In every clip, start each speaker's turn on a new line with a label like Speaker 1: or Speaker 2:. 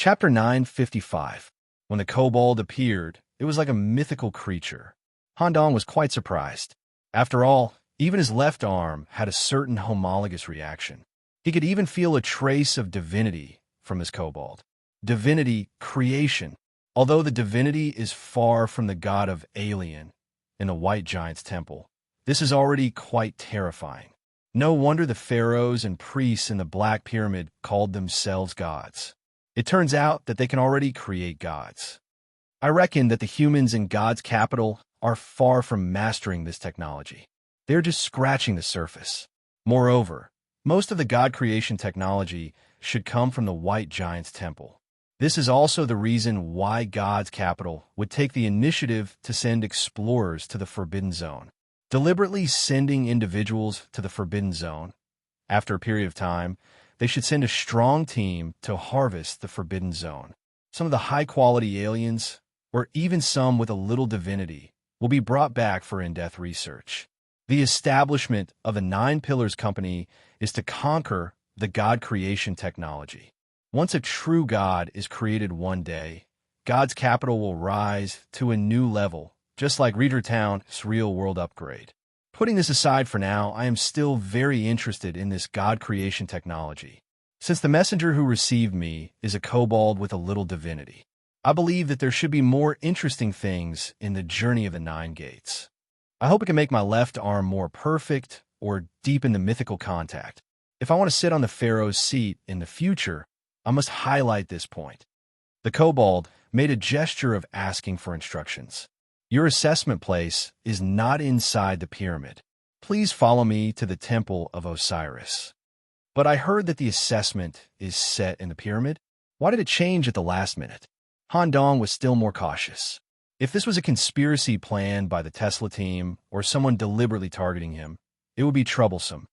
Speaker 1: Chapter 955. When the kobold appeared, it was like a mythical creature. Handong was quite surprised. After all, even his left arm had a certain homologous reaction. He could even feel a trace of divinity from his kobold. Divinity, creation. Although the divinity is far from the god of Alien in the White Giant's temple, this is already quite terrifying. No wonder the pharaohs and priests in the Black Pyramid called themselves gods. It turns out that they can already create gods. I reckon that the humans in God's capital are far from mastering this technology. They're just scratching the surface. Moreover, most of the god creation technology should come from the White Giant's temple. This is also the reason why God's capital would take the initiative to send explorers to the Forbidden Zone. Deliberately sending individuals to the Forbidden Zone, after a period of time, they should send a strong team to harvest the Forbidden Zone. Some of the high-quality aliens, or even some with a little divinity, will be brought back for in-depth research. The establishment of the Nine Pillars Company is to conquer the God creation technology. Once a true God is created one day, God's capital will rise to a new level, just like Readertown's real-world upgrade. Putting this aside for now, I am still very interested in this God creation technology. Since the messenger who received me is a kobold with a little divinity, I believe that there should be more interesting things in the journey of the Nine Gates. I hope it can make my left arm more perfect or deepen the mythical contact. If I want to sit on the pharaoh's seat in the future, I must highlight this point. The kobold made a gesture of asking for instructions. Your assessment place is not inside the pyramid. Please follow me to the temple of Osiris. But I heard that the assessment is set in the pyramid. Why did it change at the last minute? Handong was still more cautious. If this was a conspiracy planned by the Tesla team or someone deliberately targeting him, it would be troublesome.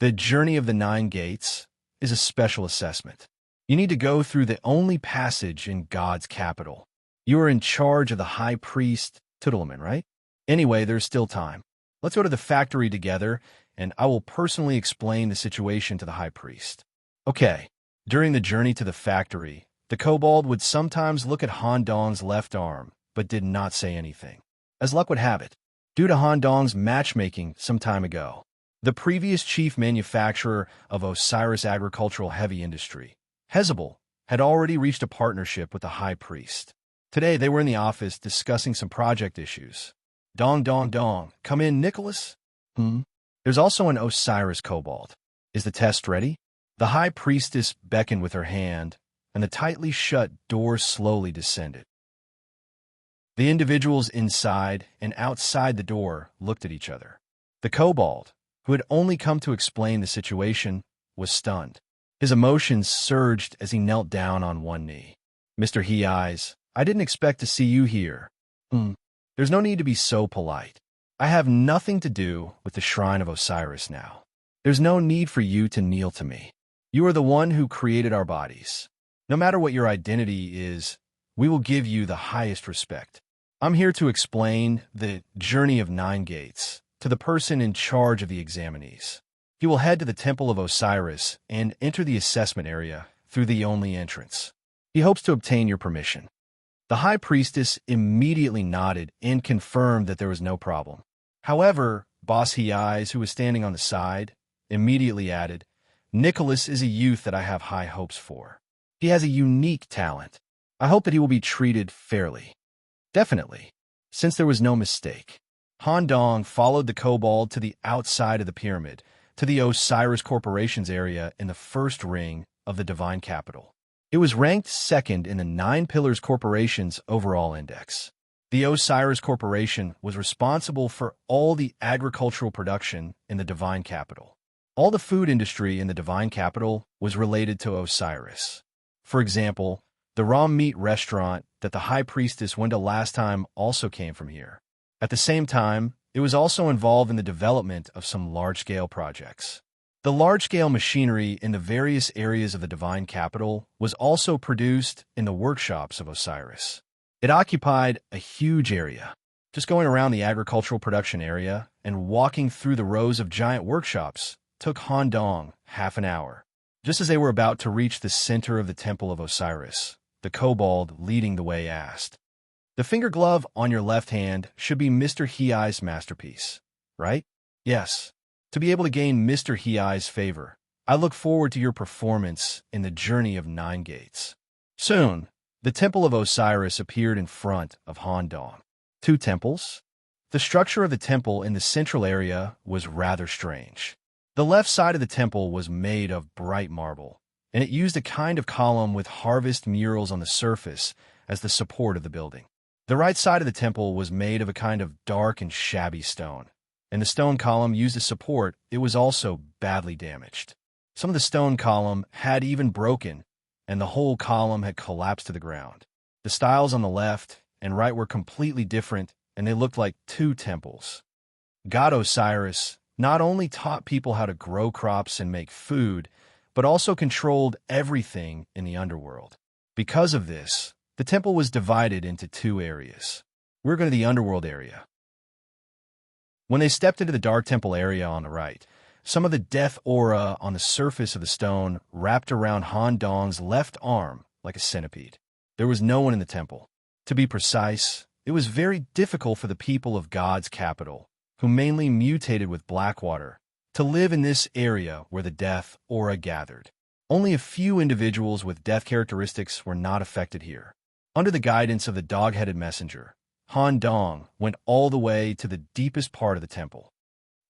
Speaker 1: The journey of the Nine Gates is a special assessment. You need to go through the only passage in God's capital. You are in charge of the high priest, Tuttleman, right? Anyway, there's still time. Let's go to the factory together, and I will personally explain the situation to the high priest. Okay, during the journey to the factory, the kobold would sometimes look at Handong's left arm, but did not say anything. As luck would have it, due to Handong's matchmaking some time ago, the previous chief manufacturer of Osiris Agricultural Heavy Industry, Hezebel, had already reached a partnership with the high priest. Today, they were in the office discussing some project issues. Dong, dong, dong. Come in, Nicholas. There's also an Osiris kobold. Is the test ready? The high priestess beckoned with her hand, and the tightly shut door slowly descended. The individuals inside and outside the door looked at each other. The kobold, who had only come to explain the situation, was stunned. His emotions surged as he knelt down on one knee. Mr. He Eyes, I didn't expect to see you here. There's no need to be so polite. I have nothing to do with the Shrine of Osiris now. There's no need for you to kneel to me. You are the one who created our bodies. No matter what your identity is, we will give you the highest respect. I'm here to explain the journey of Nine Gates to the person in charge of the examinees. He will head to the Temple of Osiris and enter the assessment area through the only entrance. He hopes to obtain your permission. The high priestess immediately nodded and confirmed that there was no problem. However, Boss He Eyes, who was standing on the side, immediately added, Nicholas is a youth that I have high hopes for. He has a unique talent. I hope that he will be treated fairly. Definitely, since there was no mistake. Handong followed the kobold to the outside of the pyramid, to the Osiris Corporation's area in the first ring of the Divine Capital. It was ranked second in the Nine Pillars Corporation's overall index. The Osiris Corporation was responsible for all the agricultural production in the Divine Capital. All the food industry in the Divine Capital was related to Osiris. For example, the raw meat restaurant that the High Priestess went to last time also came from here. At the same time, it was also involved in the development of some large-scale projects. The large-scale machinery in the various areas of the Divine Capital was also produced in the workshops of Osiris. It occupied a huge area. Just going around the agricultural production area and walking through the rows of giant workshops took Handong half an hour. Just as they were about to reach the center of the Temple of Osiris, the kobold leading the way asked. The finger glove on your left hand should be Mr. Hiai's masterpiece, right? Yes. To be able to gain Mr. Hiai's favor, I look forward to your performance in the Journey of Nine Gates. Soon, the Temple of Osiris appeared in front of Han Dong. Two temples? The structure of the temple in the central area was rather strange. The left side of the temple was made of bright marble, and it used a kind of column with harvest murals on the surface as the support of the building. The right side of the temple was made of a kind of dark and shabby stone, and the stone column used as support, it was also badly damaged. Some of the stone column had even broken, and the whole column had collapsed to the ground. The styles on the left and right were completely different, and they looked like two temples. God Osiris not only taught people how to grow crops and make food, but also controlled everything in the underworld. Because of this, the temple was divided into two areas. We're going to the underworld area. When they stepped into the dark temple area on the right, some of the death aura on the surface of the stone wrapped around Han Dong's left arm like a centipede. There was no one in the temple. To be precise, it was very difficult for the people of God's capital, who mainly mutated with Blackwater, to live in this area where the death aura gathered. Only a few individuals with death characteristics were not affected here. Under the guidance of the dog-headed messenger, Han Dong went all the way to the deepest part of the temple.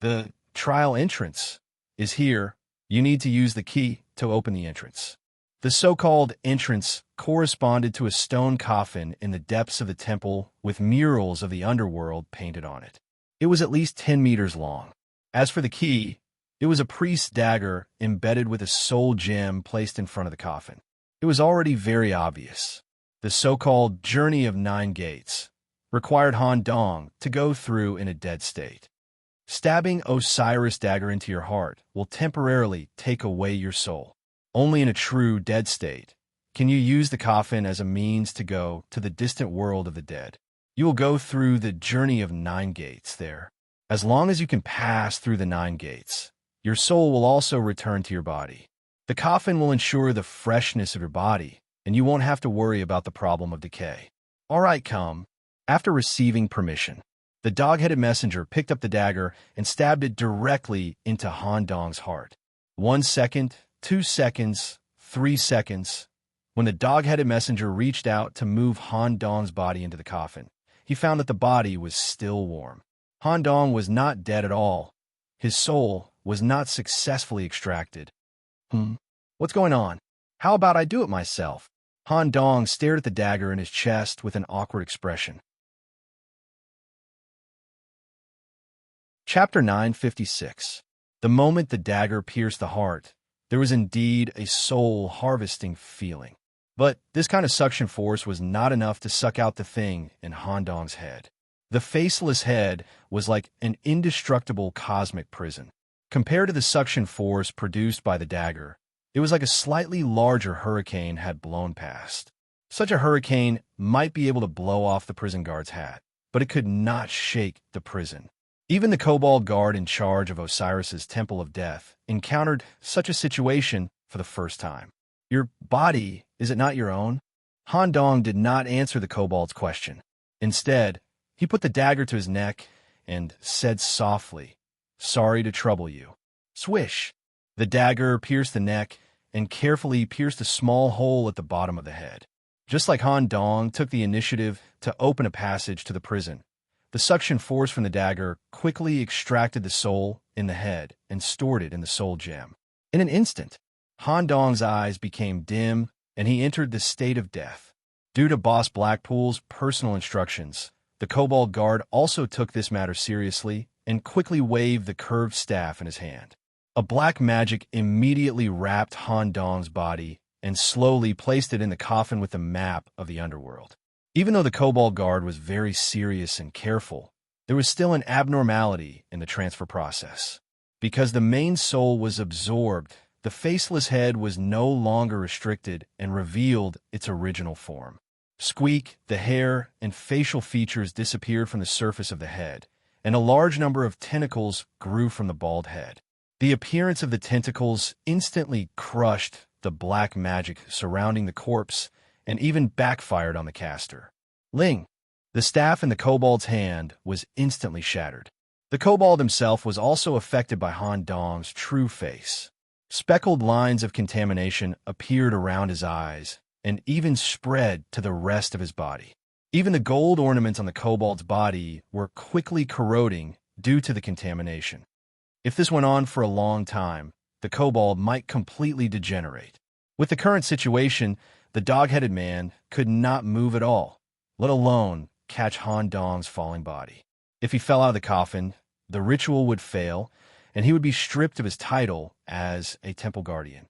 Speaker 1: The trial entrance is here. You need to use the key to open the entrance. The so-called entrance corresponded to a stone coffin in the depths of the temple with murals of the underworld painted on it. It was at least 10 meters long. As for the key, it was a priest's dagger embedded with a soul gem placed in front of the coffin. It was already very obvious. The so-called Journey of Nine Gates required Han Dong to go through in a dead state. Stabbing Osiris' dagger into your heart will temporarily take away your soul. Only in a true dead state can you use the coffin as a means to go to the distant world of the dead. You will go through the Journey of Nine Gates there. As long as you can pass through the 9 gates, your soul will also return to your body. The coffin will ensure the freshness of your body, and you won't have to worry about the problem of decay. All right, come. After receiving permission, the dog-headed messenger picked up the dagger and stabbed it directly into Han Dong's heart. 1 second, 2 seconds, 3 seconds. When the dog-headed messenger reached out to move Han Dong's body into the coffin, he found that the body was still warm. Han Dong was not dead at all. His soul was not successfully extracted. What's going on? How about I do it myself? Han Dong stared at the dagger in his chest with an awkward expression. Chapter 956. The moment the dagger pierced the heart, there was indeed a soul-harvesting feeling. But this kind of suction force was not enough to suck out the thing in Han Dong's head. The faceless head was like an indestructible cosmic prison. Compared to the suction force produced by the dagger, it was like a slightly larger hurricane had blown past. Such a hurricane might be able to blow off the prison guard's hat, but it could not shake the prison. Even the kobold guard in charge of Osiris's Temple of Death encountered such a situation for the first time. Your body, is it not your own? Han Dong did not answer the kobold's question. Instead, he put the dagger to his neck and said softly, "Sorry to trouble you." Swish! The dagger pierced the neck and carefully pierced a small hole at the bottom of the head. Just like Han Dong took the initiative to open a passage to the prison, the suction force from the dagger quickly extracted the soul in the head and stored it in the soul gem. In an instant, Han Dong's eyes became dim and he entered the state of death. Due to Boss Blackpool's personal instructions, the kobold guard also took this matter seriously and quickly waved the curved staff in his hand. A black magic immediately wrapped Han Dong's body and slowly placed it in the coffin with the map of the underworld. Even though the kobold guard was very serious and careful, there was still an abnormality in the transfer process. Because the main soul was absorbed, the faceless head was no longer restricted and revealed its original form. Squeak, the hair and facial features disappeared from the surface of the head, and a large number of tentacles grew from the bald head. The appearance of the tentacles instantly crushed the black magic surrounding the corpse and even backfired on the caster. Ling! The staff in the kobold's hand was instantly shattered. The kobold himself was also affected by Han Dong's true face. Speckled lines of contamination appeared around his eyes and even spread to the rest of his body. Even the gold ornaments on the kobold's body were quickly corroding due to the contamination. If this went on for a long time, the kobold might completely degenerate. With the current situation, the dog-headed man could not move at all, let alone catch Han Dong's falling body. If he fell out of the coffin, the ritual would fail, and he would be stripped of his title as a temple guardian.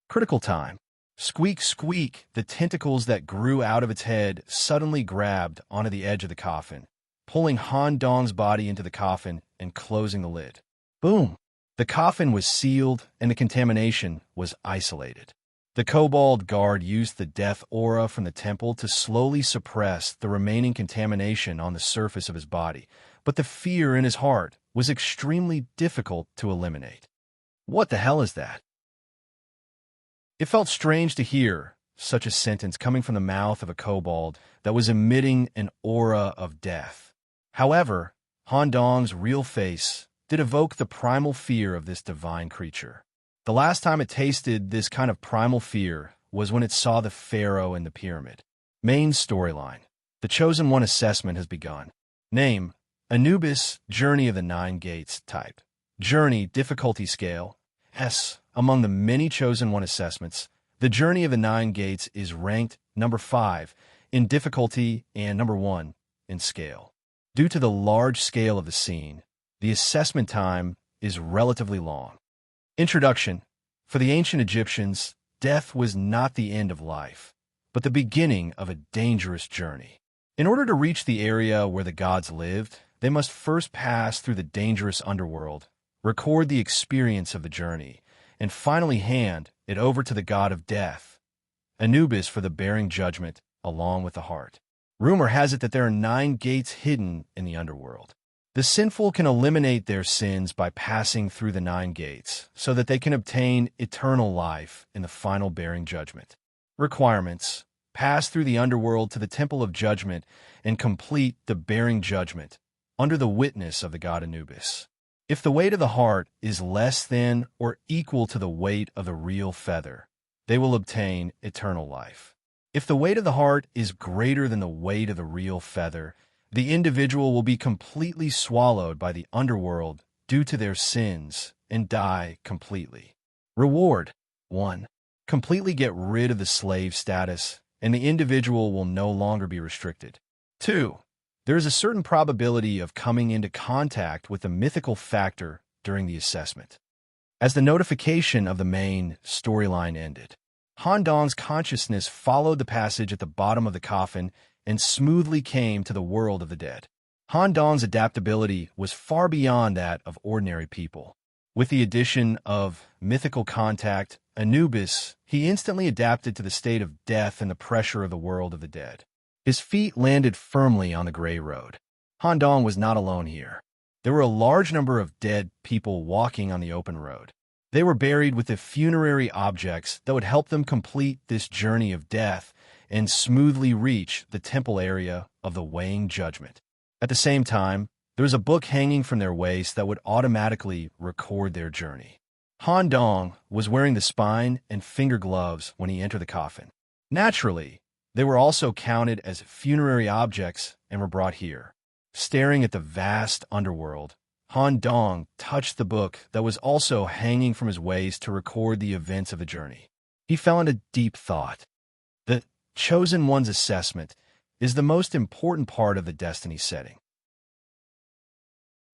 Speaker 1: Critical time. Squeak, squeak, the tentacles that grew out of its head suddenly grabbed onto the edge of the coffin, pulling Han Dong's body into the coffin and closing the lid. Boom! The coffin was sealed and the contamination was isolated. The kobold guard used the death aura from the temple to slowly suppress the remaining contamination on the surface of his body, but the fear in his heart was extremely difficult to eliminate. What the hell is that? It felt strange to hear such a sentence coming from the mouth of a kobold that was emitting an aura of death. However, Han Dong's real face did evoke the primal fear of this divine creature. The last time it tasted this kind of primal fear was when it saw the pharaoh in the pyramid. Main storyline. The Chosen One assessment has begun. Name: Anubis, Journey of the Nine Gates. Type: Journey, difficulty scale S. Among the many Chosen One assessments, the Journey of the Nine Gates is ranked number 5 in difficulty and number 1 in scale. Due to the large scale of the scene, the assessment time is relatively long. Introduction. For the ancient Egyptians, death was not the end of life, but the beginning of a dangerous journey. In order to reach the area where the gods lived, they must first pass through the dangerous underworld, record the experience of the journey, and finally hand it over to the god of death, Anubis, for the bearing judgment along with the heart. Rumor has it that there are 9 gates hidden in the underworld. The sinful can eliminate their sins by passing through the 9 gates, so that they can obtain eternal life in the final bearing judgment. Requirements: pass through the underworld to the temple of judgment and complete the bearing judgment under the witness of the god Anubis. If the weight of the heart is less than or equal to the weight of the real feather, they will obtain eternal life. If the weight of the heart is greater than the weight of the real feather, the individual will be completely swallowed by the underworld due to their sins and die completely. Reward: 1. Completely get rid of the slave status, and the individual will no longer be restricted. 2. There is a certain probability of coming into contact with the mythical factor during the assessment. As the notification of the main storyline ended, Han Dong's consciousness followed the passage at the bottom of the coffin and smoothly came to the world of the dead. Han Dong's adaptability was far beyond that of ordinary people. With the addition of mythical contact, Anubis, he instantly adapted to the state of death and the pressure of the world of the dead. His feet landed firmly on the gray road. Han Dong was not alone here. There were a large number of dead people walking on the open road. They were buried with the funerary objects that would help them complete this journey of death and smoothly reach the temple area of the weighing judgment. At the same time, there was a book hanging from their waist that would automatically record their journey. Han Dong was wearing the spine and finger gloves when he entered the coffin. Naturally, they were also counted as funerary objects and were brought here. Staring at the vast underworld, Han Dong touched the book that was also hanging from his waist to record the events of the journey. He fell into deep thought. The Chosen One's assessment is the most important part of the destiny setting.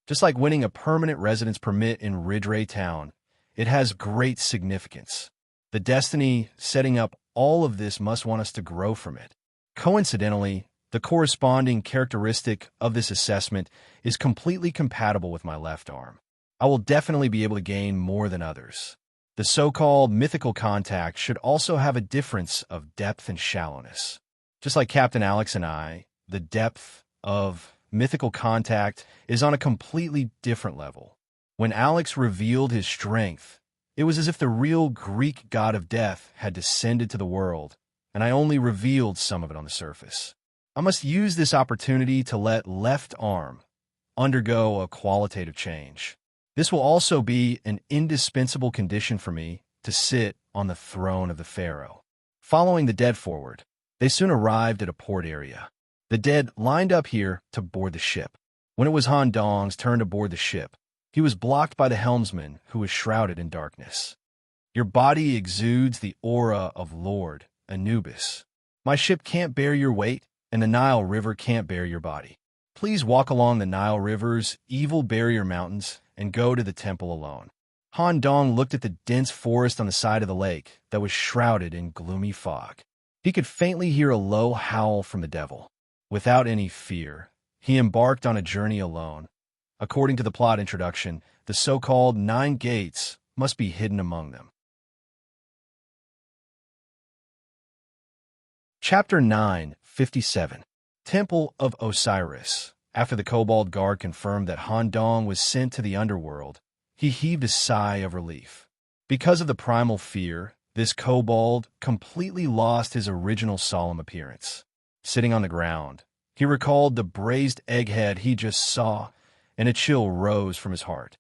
Speaker 1: Just like winning a permanent residence permit in Ridgeway Town, it has great significance. The destiny setting up all of this must want us to grow from it. Coincidentally, the corresponding characteristic of this assessment is completely compatible with my left arm. I will definitely be able to gain more than others. The so-called mythical contact should also have a difference of depth and shallowness. Just like Captain Alex and I, the depth of mythical contact is on a completely different level. When Alex revealed his strength, it was as if the real Greek god of death had descended to the world and I only revealed some of it on the surface. I must use this opportunity to let left arm undergo a qualitative change. This will also be an indispensable condition for me to sit on the throne of the pharaoh. Following the dead forward, they soon arrived at a port area. The dead lined up here to board the ship. When it was Han Dong's turn to board the ship, he was blocked by the helmsman, who was shrouded in darkness. Your body exudes the aura of Lord Anubis. My ship can't bear your weight, and the Nile River can't bear your body. Please walk along the Nile River's evil barrier mountains and go to the temple alone. Han Dong looked at the dense forest on the side of the lake that was shrouded in gloomy fog. He could faintly hear a low howl from the devil. Without any fear, he embarked on a journey alone. According to the plot introduction, the so-called 9 gates must be hidden among them. Chapter 9:57. Temple of Osiris. After the Kobold Guard confirmed that Han Dong was sent to the underworld, he heaved a sigh of relief. Because of the primal fear, this kobold completely lost his original solemn appearance. Sitting on the ground, he recalled the braised egghead he just saw, and a chill rose from his heart.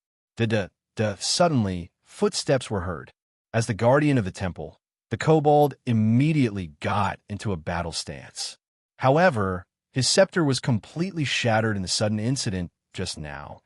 Speaker 1: Suddenly, footsteps were heard. As the guardian of the temple, the kobold immediately got into a battle stance. However, his scepter was completely shattered in the sudden incident just now,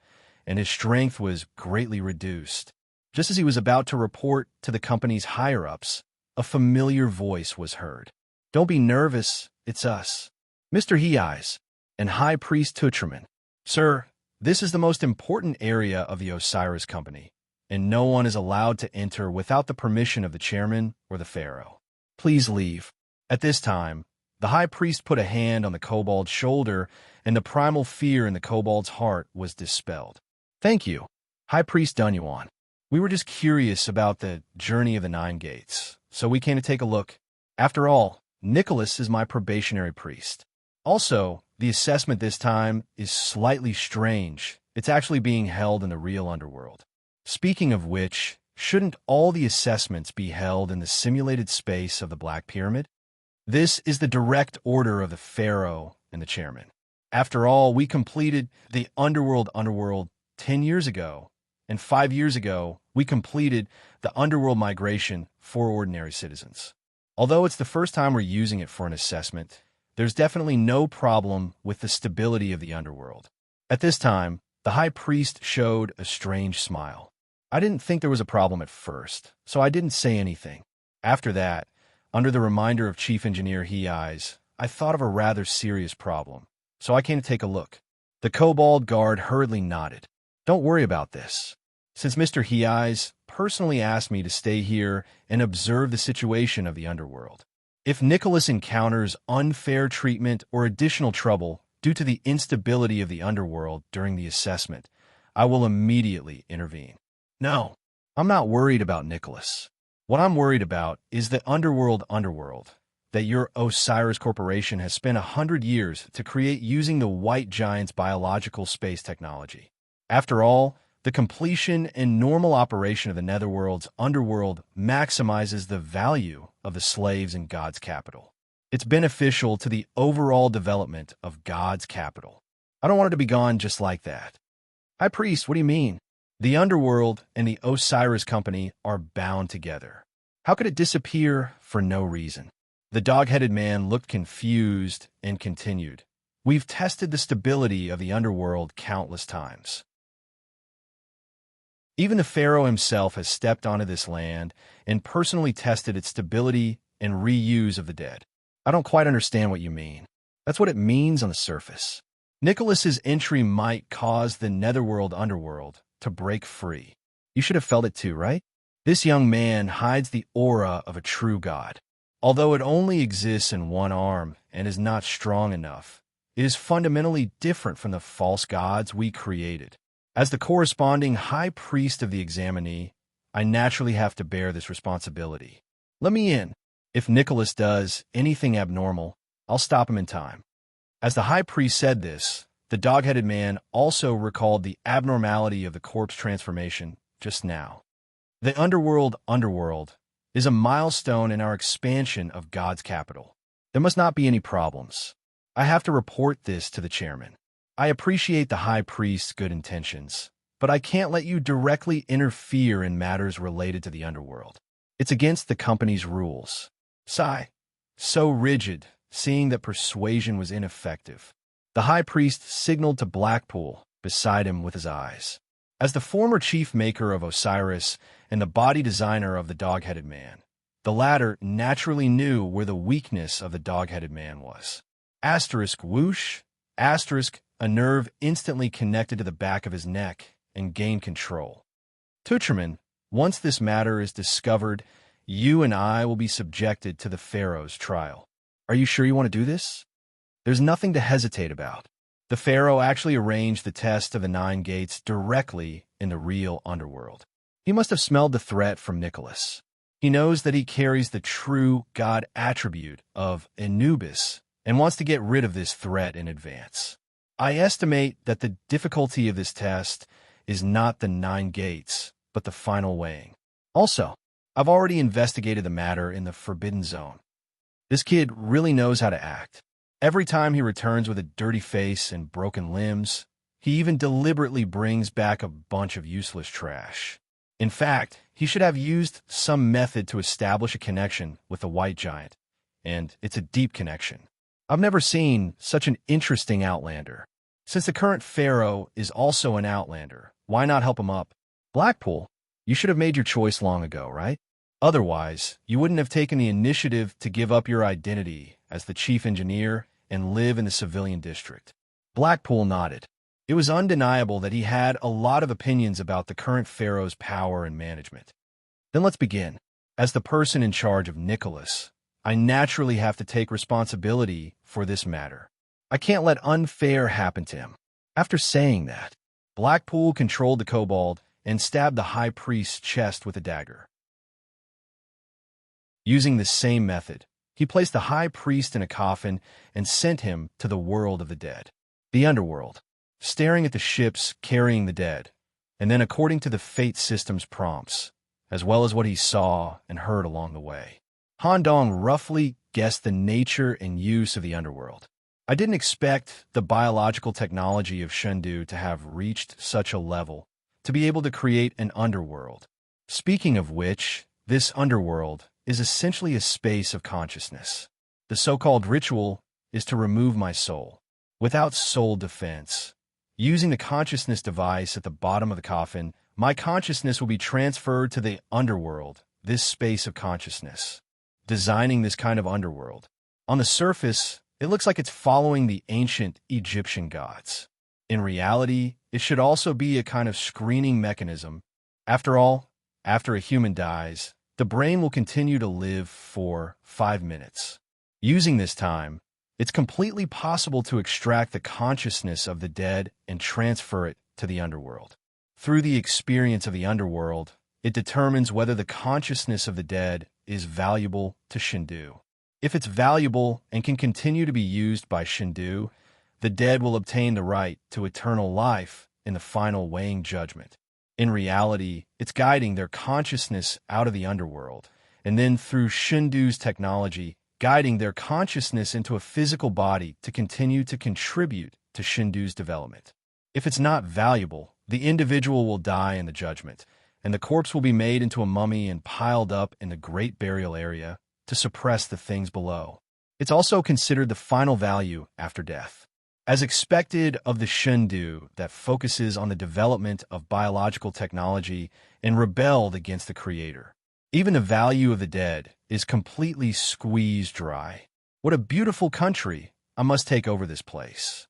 Speaker 1: and his strength was greatly reduced. Just as he was about to report to the company's higher-ups, a familiar voice was heard. "Don't be nervous, it's us. Mr. He-Eyes and High Priest Tutraman. Sir, this is the most important area of the Osiris Company, and no one is allowed to enter without the permission of the chairman or the pharaoh. Please leave." At this time, the high priest put a hand on the kobold's shoulder, and the primal fear in the kobold's heart was dispelled. "Thank you, High Priest Dunyuan. We were just curious about the journey of the 9 gates, so we came to take a look. After all, Nicholas is my probationary priest. Also, the assessment this time is slightly strange. It's actually being held in the real underworld. Speaking of which, shouldn't all the assessments be held in the simulated space of the Black Pyramid? This is the direct order of the pharaoh and the chairman. After all, we completed the underworld 10 years ago, and 5 years ago, we completed the underworld migration for ordinary citizens. Although it's the first time we're using it for an assessment, there's definitely no problem with the stability of the underworld. At this time, the high priest showed a strange smile. I didn't think there was a problem at first, so I didn't say anything. After that, under the reminder of Chief Engineer He-Eyes, I thought of a rather serious problem, so I came to take a look. The Kobold Guard hurriedly nodded. "Don't worry about this. Since Mr. He-Eyes personally asked me to stay here and observe the situation of the underworld. If Nicholas encounters unfair treatment or additional trouble due to the instability of the underworld during the assessment, I will immediately intervene. No, I'm not worried about Nicholas. What I'm worried about is the underworld that your Osiris Corporation has spent 100 years to create using the White Giant's biological space technology. After all, the completion and normal operation of the Netherworld's underworld maximizes the value of the slaves in God's capital. It's beneficial to the overall development of God's capital. I don't want it to be gone just like that." "High Priest, what do you mean?" "The underworld and the Osiris Company are bound together. How could it disappear for no reason?" The dog-headed man looked confused and continued. "We've tested the stability of the underworld countless times. Even the pharaoh himself has stepped onto this land and personally tested its stability and reuse of the dead." "I don't quite understand what you mean." "That's what it means on the surface. Nicholas's entry might cause the netherworld underworld to break free. You should have felt it too, right? This young man hides the aura of a true god. Although it only exists in one arm and is not strong enough, it is fundamentally different from the false gods we created. As the corresponding high priest of the examinee, I naturally have to bear this responsibility. Let me in. If Nicholas does anything abnormal, I'll stop him in time." As the high priest said this, the dog-headed man also recalled the abnormality of the corpse transformation just now. The underworld is a milestone in our expansion of God's capital. There must not be any problems. I have to report this to the chairman. I appreciate the high priest's good intentions, but I can't let you directly interfere in matters related to the underworld. It's against the company's rules. Sigh. So rigid, seeing that persuasion was ineffective. The high priest signaled to Blackpool beside him with his eyes. As the former chief maker of Osiris and the body designer of the dog-headed man, the latter naturally knew where the weakness of the dog-headed man was. Asterisk whoosh, asterisk, a nerve instantly connected to the back of his neck and gained control. Tucherman, once this matter is discovered, you and I will be subjected to the Pharaoh's trial. Are you sure you want to do this? There's nothing to hesitate about. The Pharaoh actually arranged the test of the 9 gates directly in the real underworld. He must have smelled the threat from Nicholas. He knows that he carries the true God attribute of Anubis and wants to get rid of this threat in advance. I estimate that the difficulty of this test is not the 9 gates, but the final weighing. Also, I've already investigated the matter in the Forbidden Zone. This kid really knows how to act. Every time he returns with a dirty face and broken limbs, he even deliberately brings back a bunch of useless trash. In fact, he should have used some method to establish a connection with the White Giant, and it's a deep connection. I've never seen such an interesting outlander. Since the current pharaoh is also an outlander, why not help him up? Blackpool, you should have made your choice long ago, right? Otherwise, you wouldn't have taken the initiative to give up your identity as the chief engineer and live in the civilian district. Blackpool nodded. It was undeniable that he had a lot of opinions about the current pharaoh's power and management. Then let's begin. As the person in charge of Nicholas, I naturally have to take responsibility for this matter. I can't let unfair happen to him. After saying that, Blackpool controlled the kobold and stabbed the high priest's chest with a dagger. Using the same method, he placed the high priest in a coffin and sent him to the world of the dead, the underworld, staring at the ships carrying the dead, and then according to the fate system's prompts, as well as what he saw and heard along the way. Han Dong roughly guessed the nature and use of the underworld. I didn't expect the biological technology of Shendu to have reached such a level to be able to create an underworld. Speaking of which, this underworld is essentially a space of consciousness. The so-called ritual is to remove my soul. Without soul defense, using the consciousness device at the bottom of the coffin, my consciousness will be transferred to the underworld, this space of consciousness. Designing this kind of underworld. On the surface, it looks like it's following the ancient Egyptian gods. In reality, it should also be a kind of screening mechanism. After all, after a human dies, the brain will continue to live for 5 minutes. Using this time, it's completely possible to extract the consciousness of the dead and transfer it to the underworld. Through the experience of the underworld, it determines whether the consciousness of the dead is valuable to Shendu. If it's valuable and can continue to be used by Shendu, the dead will obtain the right to eternal life in the final weighing judgment. In reality, it's guiding their consciousness out of the underworld, and then through Shendu's technology, guiding their consciousness into a physical body to continue to contribute to Shendu's development. If it's not valuable, the individual will die in the judgment, and the corpse will be made into a mummy and piled up in the great burial area to suppress the things below. It's also considered the final value after death. As expected of the Shendu that focuses on the development of biological technology and rebelled against the creator. Even the value of the dead is completely squeezed dry. What a beautiful country. I must take over this place.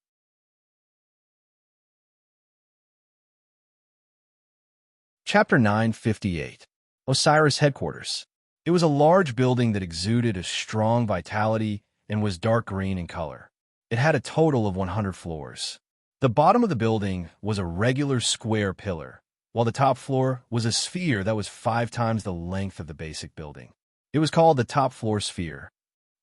Speaker 1: Chapter 958. Osiris Headquarters. It was a large building that exuded a strong vitality and was dark green in color. It had a total of 100 floors. The bottom of the building was a regular square pillar, while the top floor was a sphere that was 5 times the length of the basic building. It was called the top floor sphere.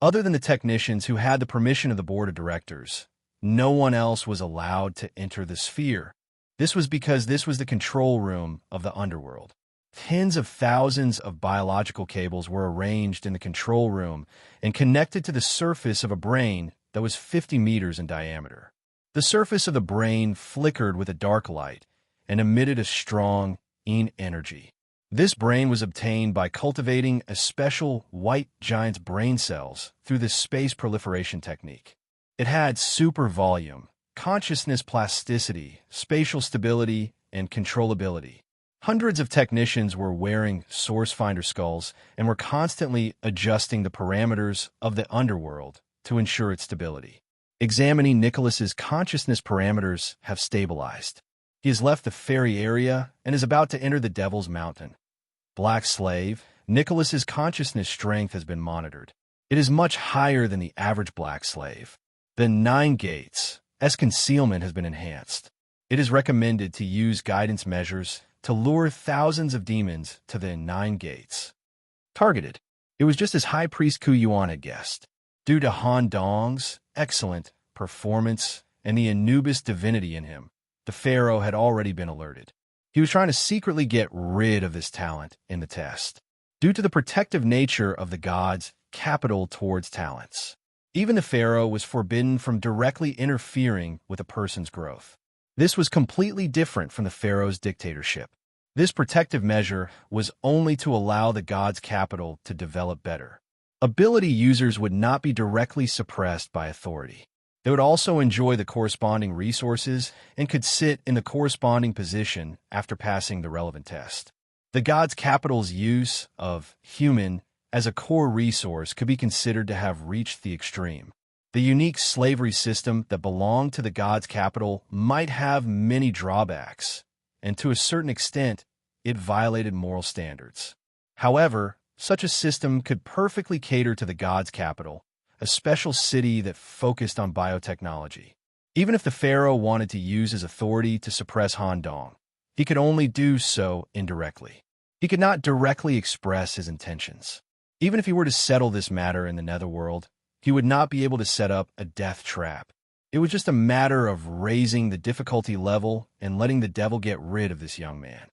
Speaker 1: Other than the technicians who had the permission of the board of directors, no one else was allowed to enter the sphere. This was because this was the control room of the underworld. Tens of thousands of biological cables were arranged in the control room and connected to the surface of a brain that was 50 meters in diameter. The surface of the brain flickered with a dark light and emitted a strong energy. This brain was obtained by cultivating a special white giant brain cells through the space proliferation technique. It had super volume, consciousness plasticity, spatial stability, and controllability. Hundreds of technicians were wearing source finder skulls and were constantly adjusting the parameters of the underworld to ensure its stability. Examining Nicholas's consciousness parameters have stabilized. He has left the fairy area and is about to enter the Devil's Mountain. Black Slave, Nicholas's consciousness strength has been monitored. It is much higher than the average Black Slave. The 9 gates, as concealment has been enhanced. It is recommended to use guidance measures to lure thousands of demons to the 9 gates. Targeted. It was just as High Priest Ku Yuan had guessed. Due to Han Dong's excellent performance and the Anubis divinity in him, the Pharaoh had already been alerted. He was trying to secretly get rid of this talent in the test, due to the protective nature of the god's capital towards talents. Even the Pharaoh was forbidden from directly interfering with a person's growth. This was completely different from the Pharaoh's dictatorship. This protective measure was only to allow the god's capital to develop better. Ability users would not be directly suppressed by authority. They would also enjoy the corresponding resources and could sit in the corresponding position after passing the relevant test. The god's capital's use of human as a core resource could be considered to have reached the extreme. The unique slavery system that belonged to the god's capital might have many drawbacks, and to a certain extent, it violated moral standards. However, such a system could perfectly cater to the god's capital, a special city that focused on biotechnology. Even if the Pharaoh wanted to use his authority to suppress Han Dong, he could only do so indirectly. He could not directly express his intentions. Even if he were to settle this matter in the netherworld, he would not be able to set up a death trap. It was just a matter of raising the difficulty level and letting the devil get rid of this young man.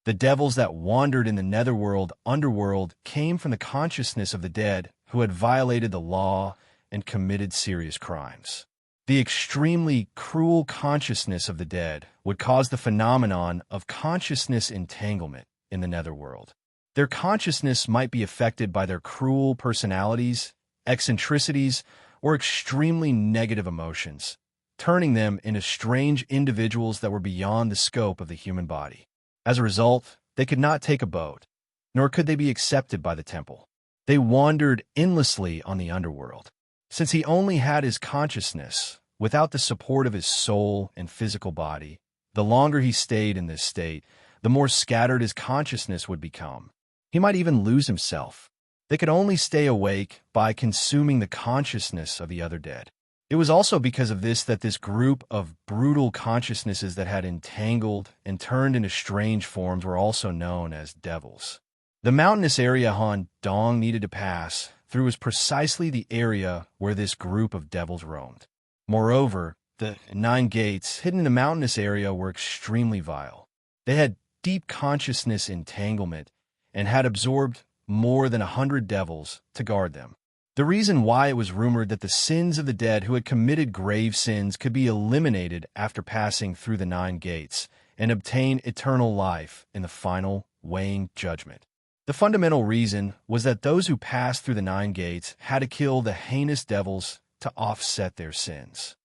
Speaker 1: The devils that wandered in the netherworld underworld came from the consciousness of the dead who had violated the law and committed serious crimes. The extremely cruel consciousness of the dead would cause the phenomenon of consciousness entanglement in the netherworld. Their consciousness might be affected by their cruel personalities, eccentricities, or extremely negative emotions, turning them into strange individuals that were beyond the scope of the human body. As a result, they could not take a boat, nor could they be accepted by the temple. They wandered endlessly on the underworld. Since he only had his consciousness, without the support of his soul and physical body, the longer he stayed in this state, the more scattered his consciousness would become. He might even lose himself. They could only stay awake by consuming the consciousness of the other dead. It was also because of this that this group of brutal consciousnesses that had entangled and turned into strange forms were also known as devils. The mountainous area Han Dong needed to pass through was precisely the area where this group of devils roamed. Moreover, the 9 gates hidden in the mountainous area were extremely vile. They had deep consciousness entanglement and had absorbed more than 100 devils to guard them. The reason why it was rumored that the sins of the dead who had committed grave sins could be eliminated after passing through the 9 gates and obtain eternal life in the final weighing judgment. The fundamental reason was that those who passed through the 9 gates had to kill the heinous devils to offset their sins.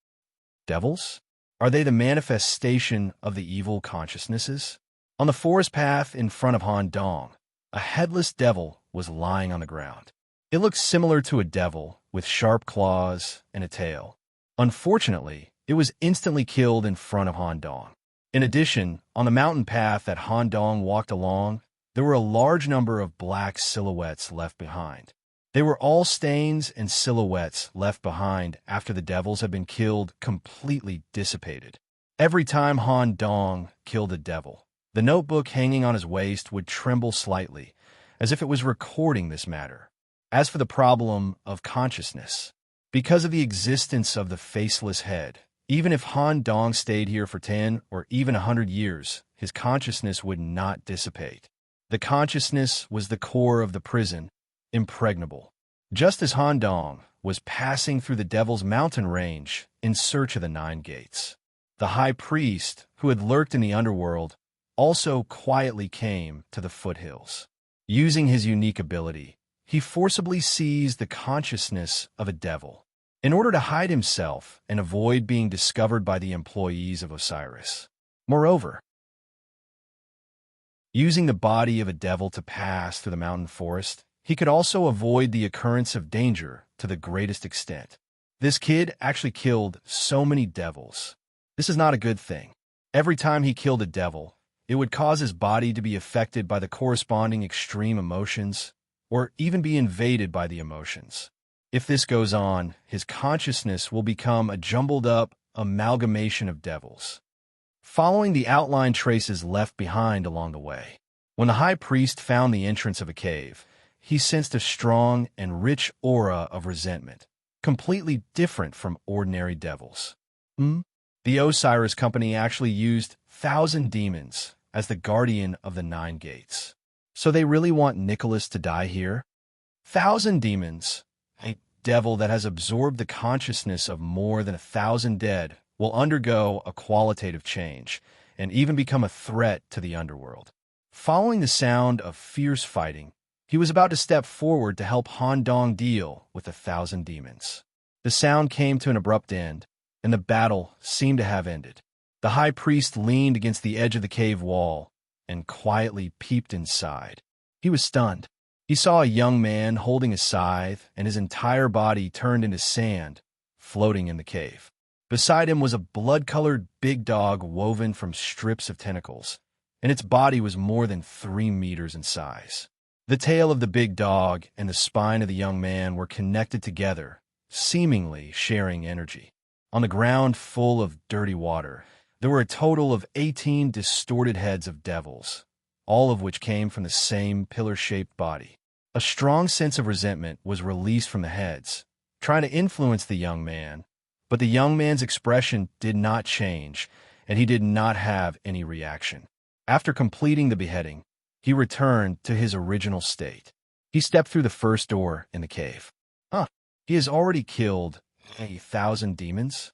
Speaker 1: Devils? Are they the manifestation of the evil consciousnesses? On the forest path in front of Han Dong, a headless devil was lying on the ground. It looked similar to a devil, with sharp claws and a tail. Unfortunately, it was instantly killed in front of Han Dong. In addition, on the mountain path that Han Dong walked along, there were a large number of black silhouettes left behind. They were all stains and silhouettes left behind after the devils had been killed completely dissipated. Every time Han Dong killed a devil, the notebook hanging on his waist would tremble slightly, as if it was recording this matter. As for the problem of consciousness, because of the existence of the faceless head, even if Han Dong stayed here for 10 or even 100 years, his consciousness would not dissipate. The consciousness was the core of the prison, impregnable. Just as Han Dong was passing through the Devil's Mountain range in search of the Nine Gates, the high priest, who had lurked in the underworld, also quietly came to the foothills. Using his unique ability, he forcibly seized the consciousness of a devil in order to hide himself and avoid being discovered by the employees of Osiris. Moreover, using the body of a devil to pass through the mountain forest, he could also avoid the occurrence of danger to the greatest extent. This kid actually killed so many devils. This is not a good thing. Every time he killed a devil, it would cause his body to be affected by the corresponding extreme emotions, or even be invaded by the emotions. If this goes on, his consciousness will become a jumbled-up amalgamation of devils, following the outline traces left behind along the way. When the high priest found the entrance of a cave, he sensed a strong and rich aura of resentment, completely different from ordinary devils. The Osiris Company actually used 1,000 demons as the guardian of the Nine Gates. So they really want Nicholas to die here? 1,000 demons, a devil that has absorbed the consciousness of more than 1,000 dead, will undergo a qualitative change and even become a threat to the underworld. Following the sound of fierce fighting, he was about to step forward to help Han Dong deal with 1,000 demons. The sound came to an abrupt end, and the battle seemed to have ended. The high priest leaned against the edge of the cave wall and quietly peeped inside. He was stunned. He saw a young man holding a scythe and his entire body turned into sand, floating in the cave. Beside him was a blood-colored big dog woven from strips of tentacles, and its body was more than 3 meters in size. The tail of the big dog and the spine of the young man were connected together, seemingly sharing energy. On the ground full of dirty water, there were a total of 18 distorted heads of devils, all of which came from the same pillar-shaped body. A strong sense of resentment was released from the heads, trying to influence the young man, but the young man's expression did not change, and he did not have any reaction. After completing the beheading, he returned to his original state. He stepped through the first door in the cave. He has already killed 1,000 demons?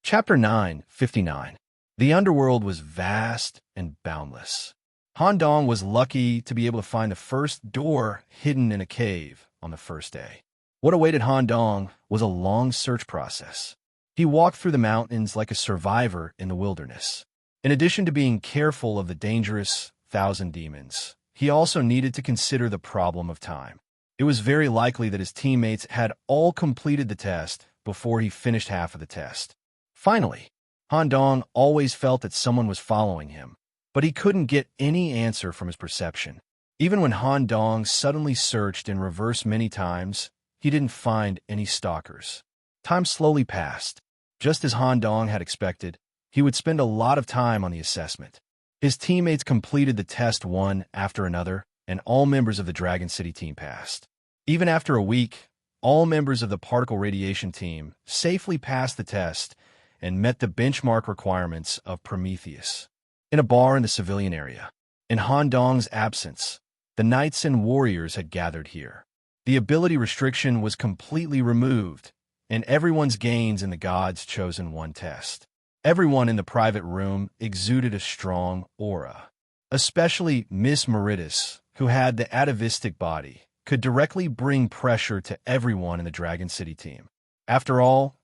Speaker 1: Chapter 9:59. The underworld was vast and boundless. Han Dong was lucky to be able to find the first door hidden in a cave on the first day. What awaited Han Dong was a long search process. He walked through the mountains like a survivor in the wilderness. In addition to being careful of the dangerous 1,000 demons, he also needed to consider the problem of time. It was very likely that his teammates had all completed the test before he finished half of the test. Finally, Han Dong always felt that someone was following him, but he couldn't get any answer from his perception. Even when Han Dong suddenly searched in reverse many times, he didn't find any stalkers. Time slowly passed. Just as Han Dong had expected, he would spend a lot of time on the assessment. His teammates completed the test one after another, and all members of the Dragon City team passed. Even after a week, all members of the particle radiation team safely passed the test and met the benchmark requirements of Prometheus. In a bar in the civilian area, in Han Dong's absence, the knights and warriors had gathered here. The ability restriction was completely removed, and everyone's gains in the God's Chosen One test. Everyone in the private room exuded a strong aura. Especially Miss Meritus, who had the atavistic body, could directly bring pressure to everyone in the Dragon City team. After all,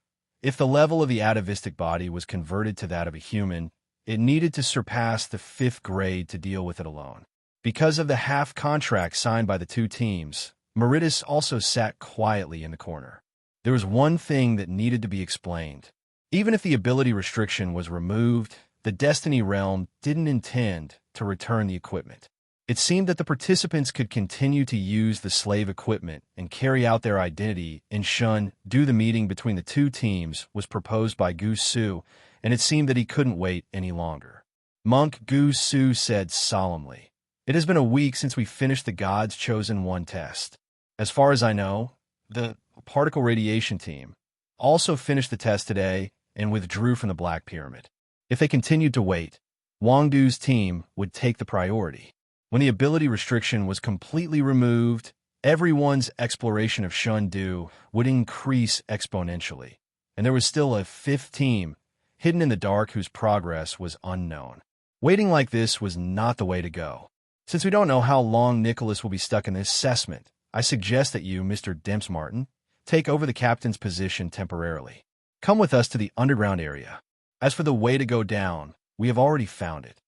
Speaker 1: if the level of the atavistic body was converted to that of a human, it needed to surpass the 5th grade to deal with it alone. Because of the half contract signed by the two teams, Meritus also sat quietly in the corner. There was one thing that needed to be explained. Even if the ability restriction was removed, the Destiny Realm didn't intend to return the equipment. It seemed that the participants could continue to use the slave equipment and carry out their identity in Shun. The meeting between the two teams was proposed by Gu Su, and it seemed that he couldn't wait any longer. Monk Gu Su said solemnly, "It has been a week since we finished the God's Chosen One test. As far as I know, the particle radiation team, also finished the test today and withdrew from the Black Pyramid. If they continued to wait, Wangdu's team would take the priority. When the ability restriction was completely removed, everyone's exploration of Shundu would increase exponentially, and there was still a fifth team hidden in the dark whose progress was unknown. Waiting like this was not the way to go. Since we don't know how long Nicholas will be stuck in this assessment, I suggest that you, Mr. Dempsmartin, take over the captain's position temporarily. Come with us to the underground area. As for the way to go down, we have already found it.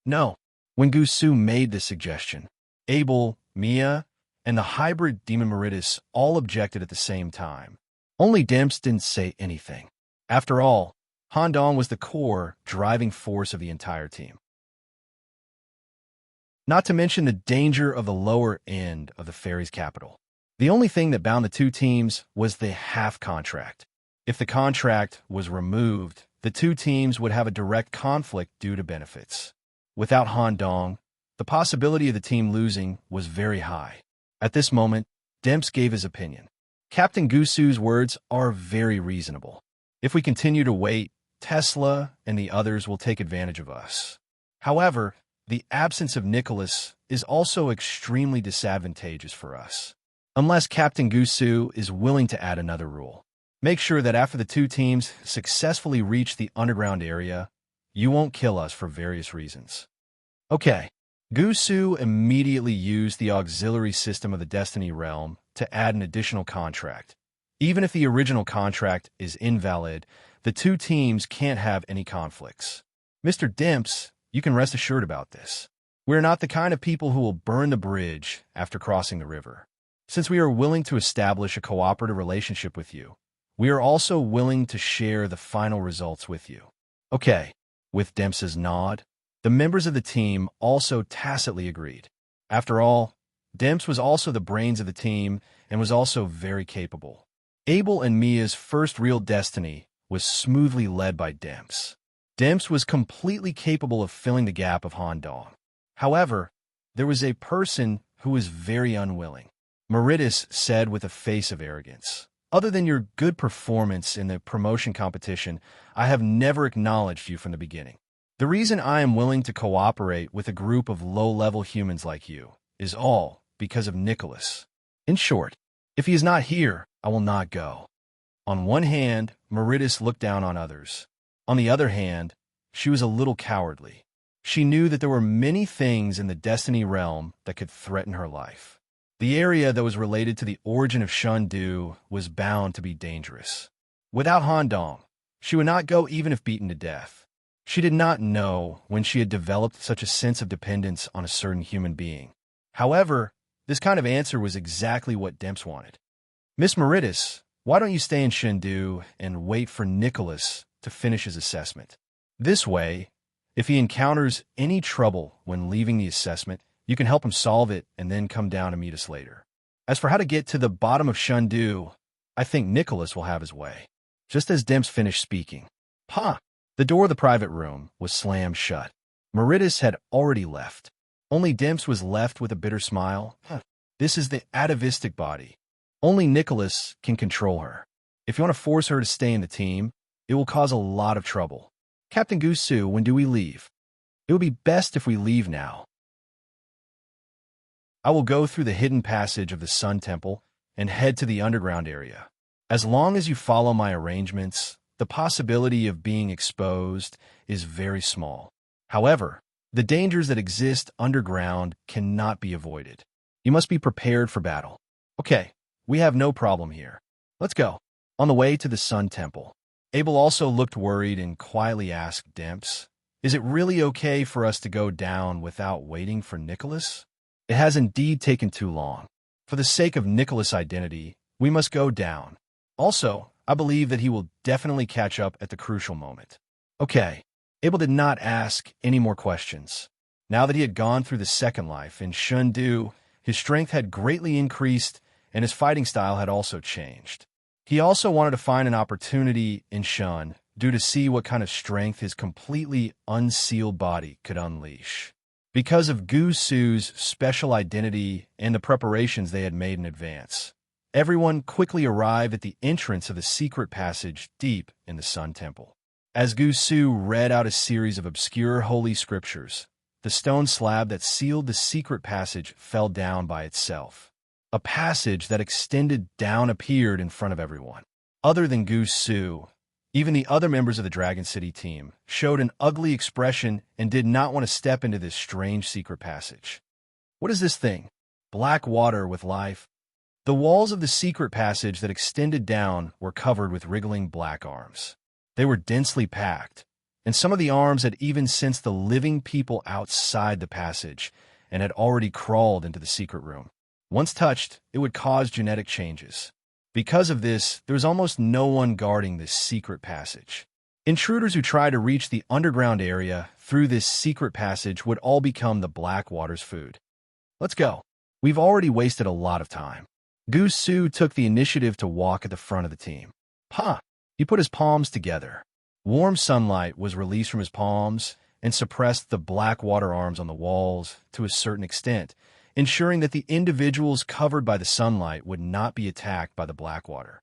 Speaker 1: No. When Gusu made this suggestion, Abel, Mia, and the hybrid demon Meritus all objected at the same time. Only Demps didn't say anything. After all, Handong was the core driving force of the entire team. Not to mention the danger of the lower end of the fairy's capital. The only thing that bound the two teams was the half contract. If the contract was removed, the two teams would have a direct conflict due to benefits. Without Handong, the possibility of the team losing was very high. At this moment, Demps gave his opinion. Captain Gusu's words are very reasonable. If we continue to wait, Tesla and the others will take advantage of us. However, the absence of Nicholas is also extremely disadvantageous for us. Unless Captain Gusu is willing to add another rule. Make sure that after the two teams successfully reach the underground area, you won't kill us for various reasons. Okay. Gusu immediately used the auxiliary system of the Destiny Realm to add an additional contract. Even if the original contract is invalid, the two teams can't have any conflicts. Mr. Demps, you can rest assured about this. We're not the kind of people who will burn the bridge after crossing the river. Since we are willing to establish a cooperative relationship with you, we are also willing to share the final results with you. Okay. With Demps's nod, the members of the team also tacitly agreed. After all, Demps was also the brains of the team and was also very capable. Abel and Mia's first real destiny was smoothly led by Demps. Demps was completely capable of filling the gap of Handong. However, there was a person who was very unwilling. Meritus said with a face of arrogance, "Other than your good performance in the promotion competition, I have never acknowledged you from the beginning. The reason I am willing to cooperate with a group of low-level humans like you is all because of Nicholas. In short, if he is not here, I will not go." On one hand, Meritus looked down on others. On the other hand, she was a little cowardly. She knew that there were many things in the Destiny realm that could threaten her life. The area that was related to the origin of Shundu was bound to be dangerous. Without Handong, she would not go even if beaten to death. She did not know when she had developed such a sense of dependence on a certain human being. However, this kind of answer was exactly what Demps wanted. "Miss Meritus, why don't you stay in Shundu and wait for Nicholas to finish his assessment? This way, if he encounters any trouble when leaving the assessment, you can help him solve it and then come down and meet us later. As for how to get to the bottom of Shundu, I think Nicholas will have his way." Just as Demps finished speaking, the door of the private room was slammed shut. Meritus had already left. Only Demps was left with a bitter smile. This is the atavistic body. Only Nicholas can control her. If you want to force her to stay in the team, it will cause a lot of trouble. Captain Gusu, when do we leave? It would be best if we leave now. I will go through the hidden passage of the Sun Temple and head to the underground area. As long as you follow my arrangements, the possibility of being exposed is very small. However, the dangers that exist underground cannot be avoided. You must be prepared for battle. Okay, we have no problem here. Let's go. On the way to the Sun Temple, Abel also looked worried and quietly asked Demps, "Is it really okay for us to go down without waiting for Nicholas? It has indeed taken too long. For the sake of Nicholas' identity, we must go down. Also, I believe that he will definitely catch up at the crucial moment." Okay. Abel did not ask any more questions. Now that he had gone through the second life in Shundu, his strength had greatly increased and his fighting style had also changed. He also wanted to find an opportunity in Shun due to see what kind of strength his completely unsealed body could unleash. Because of Gusu's special identity and the preparations they had made in advance, everyone quickly arrived at the entrance of the secret passage deep in the Sun Temple. As Gusu read out a series of obscure holy scriptures, the stone slab that sealed the secret passage fell down by itself. A passage that extended down appeared in front of everyone. Other than Gusu, even the other members of the Dragon City team showed an ugly expression and did not want to step into this strange secret passage. What is this thing? Black water with life? The walls of the secret passage that extended down were covered with wriggling black arms. They were densely packed, and some of the arms had even sensed the living people outside the passage and had already crawled into the secret room. Once touched, it would cause genetic changes. Because of this, there was almost no one guarding this secret passage. Intruders who tried to reach the underground area through this secret passage would all become the Black Water's food. Let's go. We've already wasted a lot of time. Gusu took the initiative to walk at the front of the team. He put his palms together. Warm sunlight was released from his palms and suppressed the black water arms on the walls to a certain extent, ensuring that the individuals covered by the sunlight would not be attacked by the black water.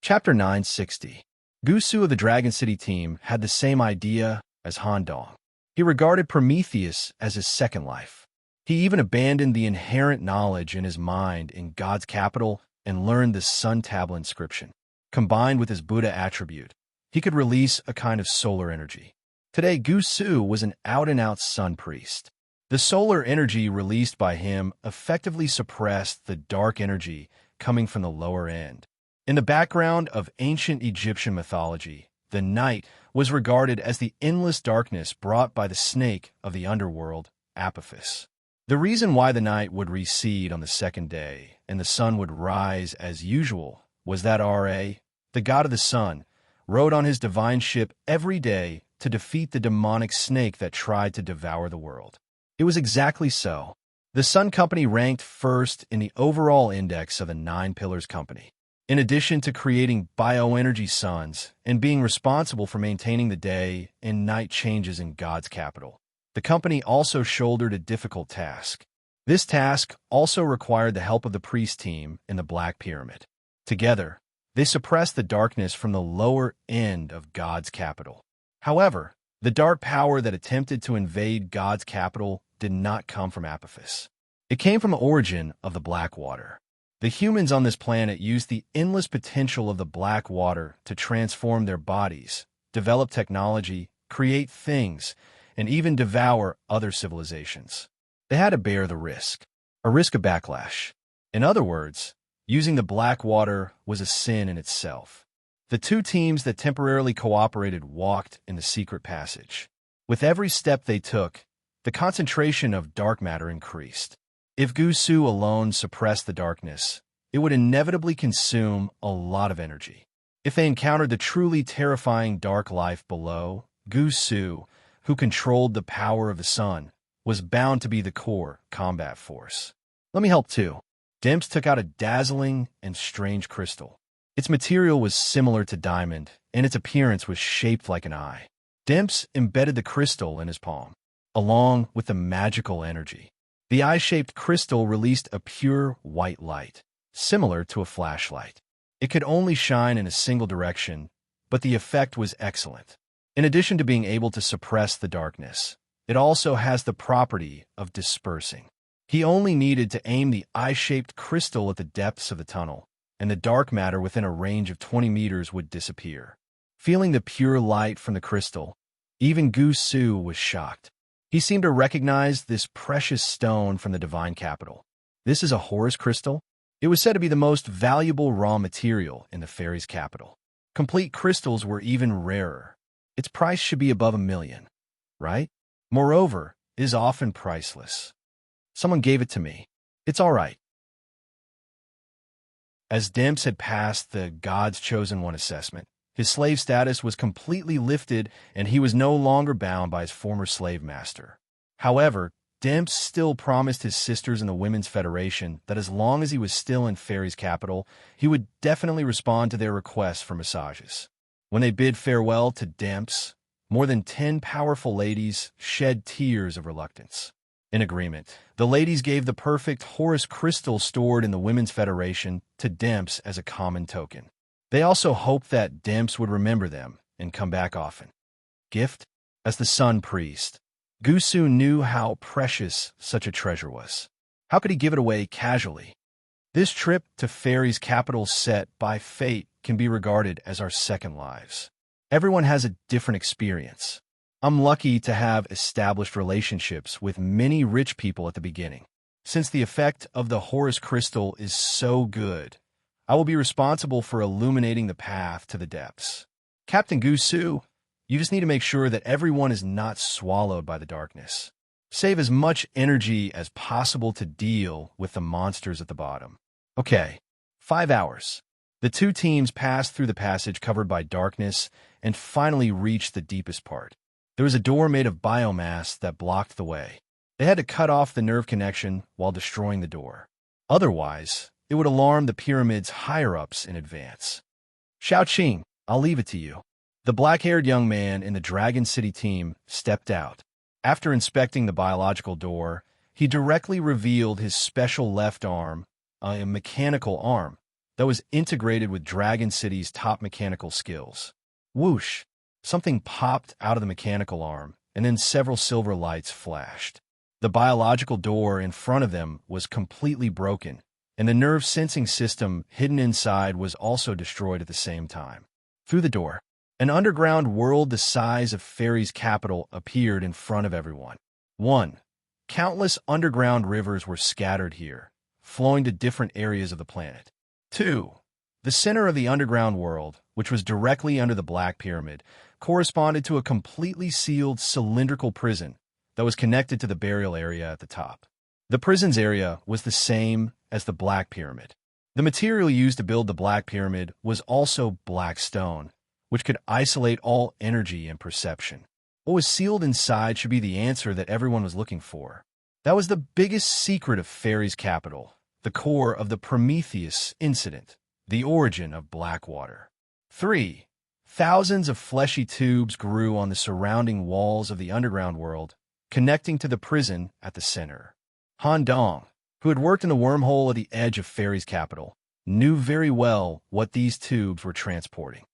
Speaker 1: Chapter 960. Gusu of the Dragon City team had the same idea as Handong. He regarded Prometheus as his second life. He even abandoned the inherent knowledge in his mind in God's capital and learned the Sun Tablet inscription. Combined with his Buddha attribute, he could release a kind of solar energy. Today, Gusu was an out-and-out sun priest. The solar energy released by him effectively suppressed the dark energy coming from the lower end. In the background of ancient Egyptian mythology, the night was regarded as the endless darkness brought by the snake of the underworld, Apophis. The reason why the night would recede on the second day and the sun would rise as usual was that Ra, the god of the sun, rode on his divine ship every day to defeat the demonic snake that tried to devour the world. It was exactly so. The Sun Company ranked first in the overall index of the Nine Pillars Company. In addition to creating bioenergy suns and being responsible for maintaining the day and night changes in God's capital, the company also shouldered a difficult task. This task also required the help of the priest team in the Black Pyramid. Together, they suppressed the darkness from the lower end of God's capital. However, the dark power that attempted to invade God's capital did not come from Apophis. It came from the origin of the Black Water. The humans on this planet used the endless potential of the Black Water to transform their bodies, develop technology, create things, and even devour other civilizations. They had to bear the risk, a risk of backlash. In other words, using the Black Water was a sin in itself. The two teams that temporarily cooperated walked in the secret passage. With every step they took, the concentration of dark matter increased. If Gusu alone suppressed the darkness, it would inevitably consume a lot of energy. If they encountered the truly terrifying dark life below, Gusu, who controlled the power of the sun, was bound to be the core combat force. Let me help too. Demps took out a dazzling and strange crystal. Its material was similar to diamond, and its appearance was shaped like an eye. Demps embedded the crystal in his palm, along with the magical energy. The eye-shaped crystal released a pure white light, similar to a flashlight. It could only shine in a single direction, but the effect was excellent. In addition to being able to suppress the darkness, it also has the property of dispersing. He only needed to aim the eye-shaped crystal at the depths of the tunnel, and the dark matter within a range of 20 meters would disappear. Feeling the pure light from the crystal, even Gusu was shocked. He seemed to recognize this precious stone from the divine capital. This is a Horus crystal? It was said to be the most valuable raw material in the fairies' capital. Complete crystals were even rarer. Its price should be above $1 million, right? Moreover, it is often priceless. Someone gave it to me. It's all right. As Demps had passed the God's Chosen One assessment, his slave status was completely lifted and he was no longer bound by his former slave master. However, Demps still promised his sisters in the Women's Federation that as long as he was still in Fairy's capital, he would definitely respond to their requests for massages. When they bid farewell to Demps, more than 10 powerful ladies shed tears of reluctance. In agreement, the ladies gave the perfect Horus crystal stored in the Women's Federation to Demps as a common token. They also hoped that Demps would remember them and come back often. Gift? As the Sun Priest, Gusu knew how precious such a treasure was. How could he give it away casually? This trip to Fairy's capital set by fate can be regarded as our second lives. Everyone has a different experience. I'm lucky to have established relationships with many rich people at the beginning. Since the effect of the Horus crystal is so good, I will be responsible for illuminating the path to the depths. Captain Gusu, you just need to make sure that everyone is not swallowed by the darkness. Save as much energy as possible to deal with the monsters at the bottom. Okay, 5 hours. The two teams passed through the passage covered by darkness and finally reached the deepest part. There was a door made of biomass that blocked the way. They had to cut off the nerve connection while destroying the door. Otherwise, it would alarm the pyramid's higher-ups in advance. Xiaoqing, I'll leave it to you. The black-haired young man in the Dragon City team stepped out. After inspecting the biological door, he directly revealed his special left arm, a mechanical arm, that was integrated with Dragon City's top mechanical skills. Whoosh! Something popped out of the mechanical arm, and then several silver lights flashed. The biological door in front of them was completely broken, and the nerve sensing system hidden inside was also destroyed at the same time. Through the door, an underground world the size of Fairy's capital appeared in front of everyone. 1. Countless underground rivers were scattered here, flowing to different areas of the planet. 2. The center of the underground world, which was directly under the Black Pyramid, corresponded to a completely sealed cylindrical prison that was connected to the burial area at the top. The prison's area was the same as the Black Pyramid. The material used to build the Black Pyramid was also black stone, which could isolate all energy and perception. What was sealed inside should be the answer that everyone was looking for. That was the biggest secret of Fairy's capital, the core of the Prometheus incident, the origin of Blackwater. 3. Thousands of fleshy tubes grew on the surrounding walls of the underground world, connecting to the prison at the center. Han Dong, who had worked in the wormhole at the edge of Fairy's capital, knew very well what these tubes were transporting.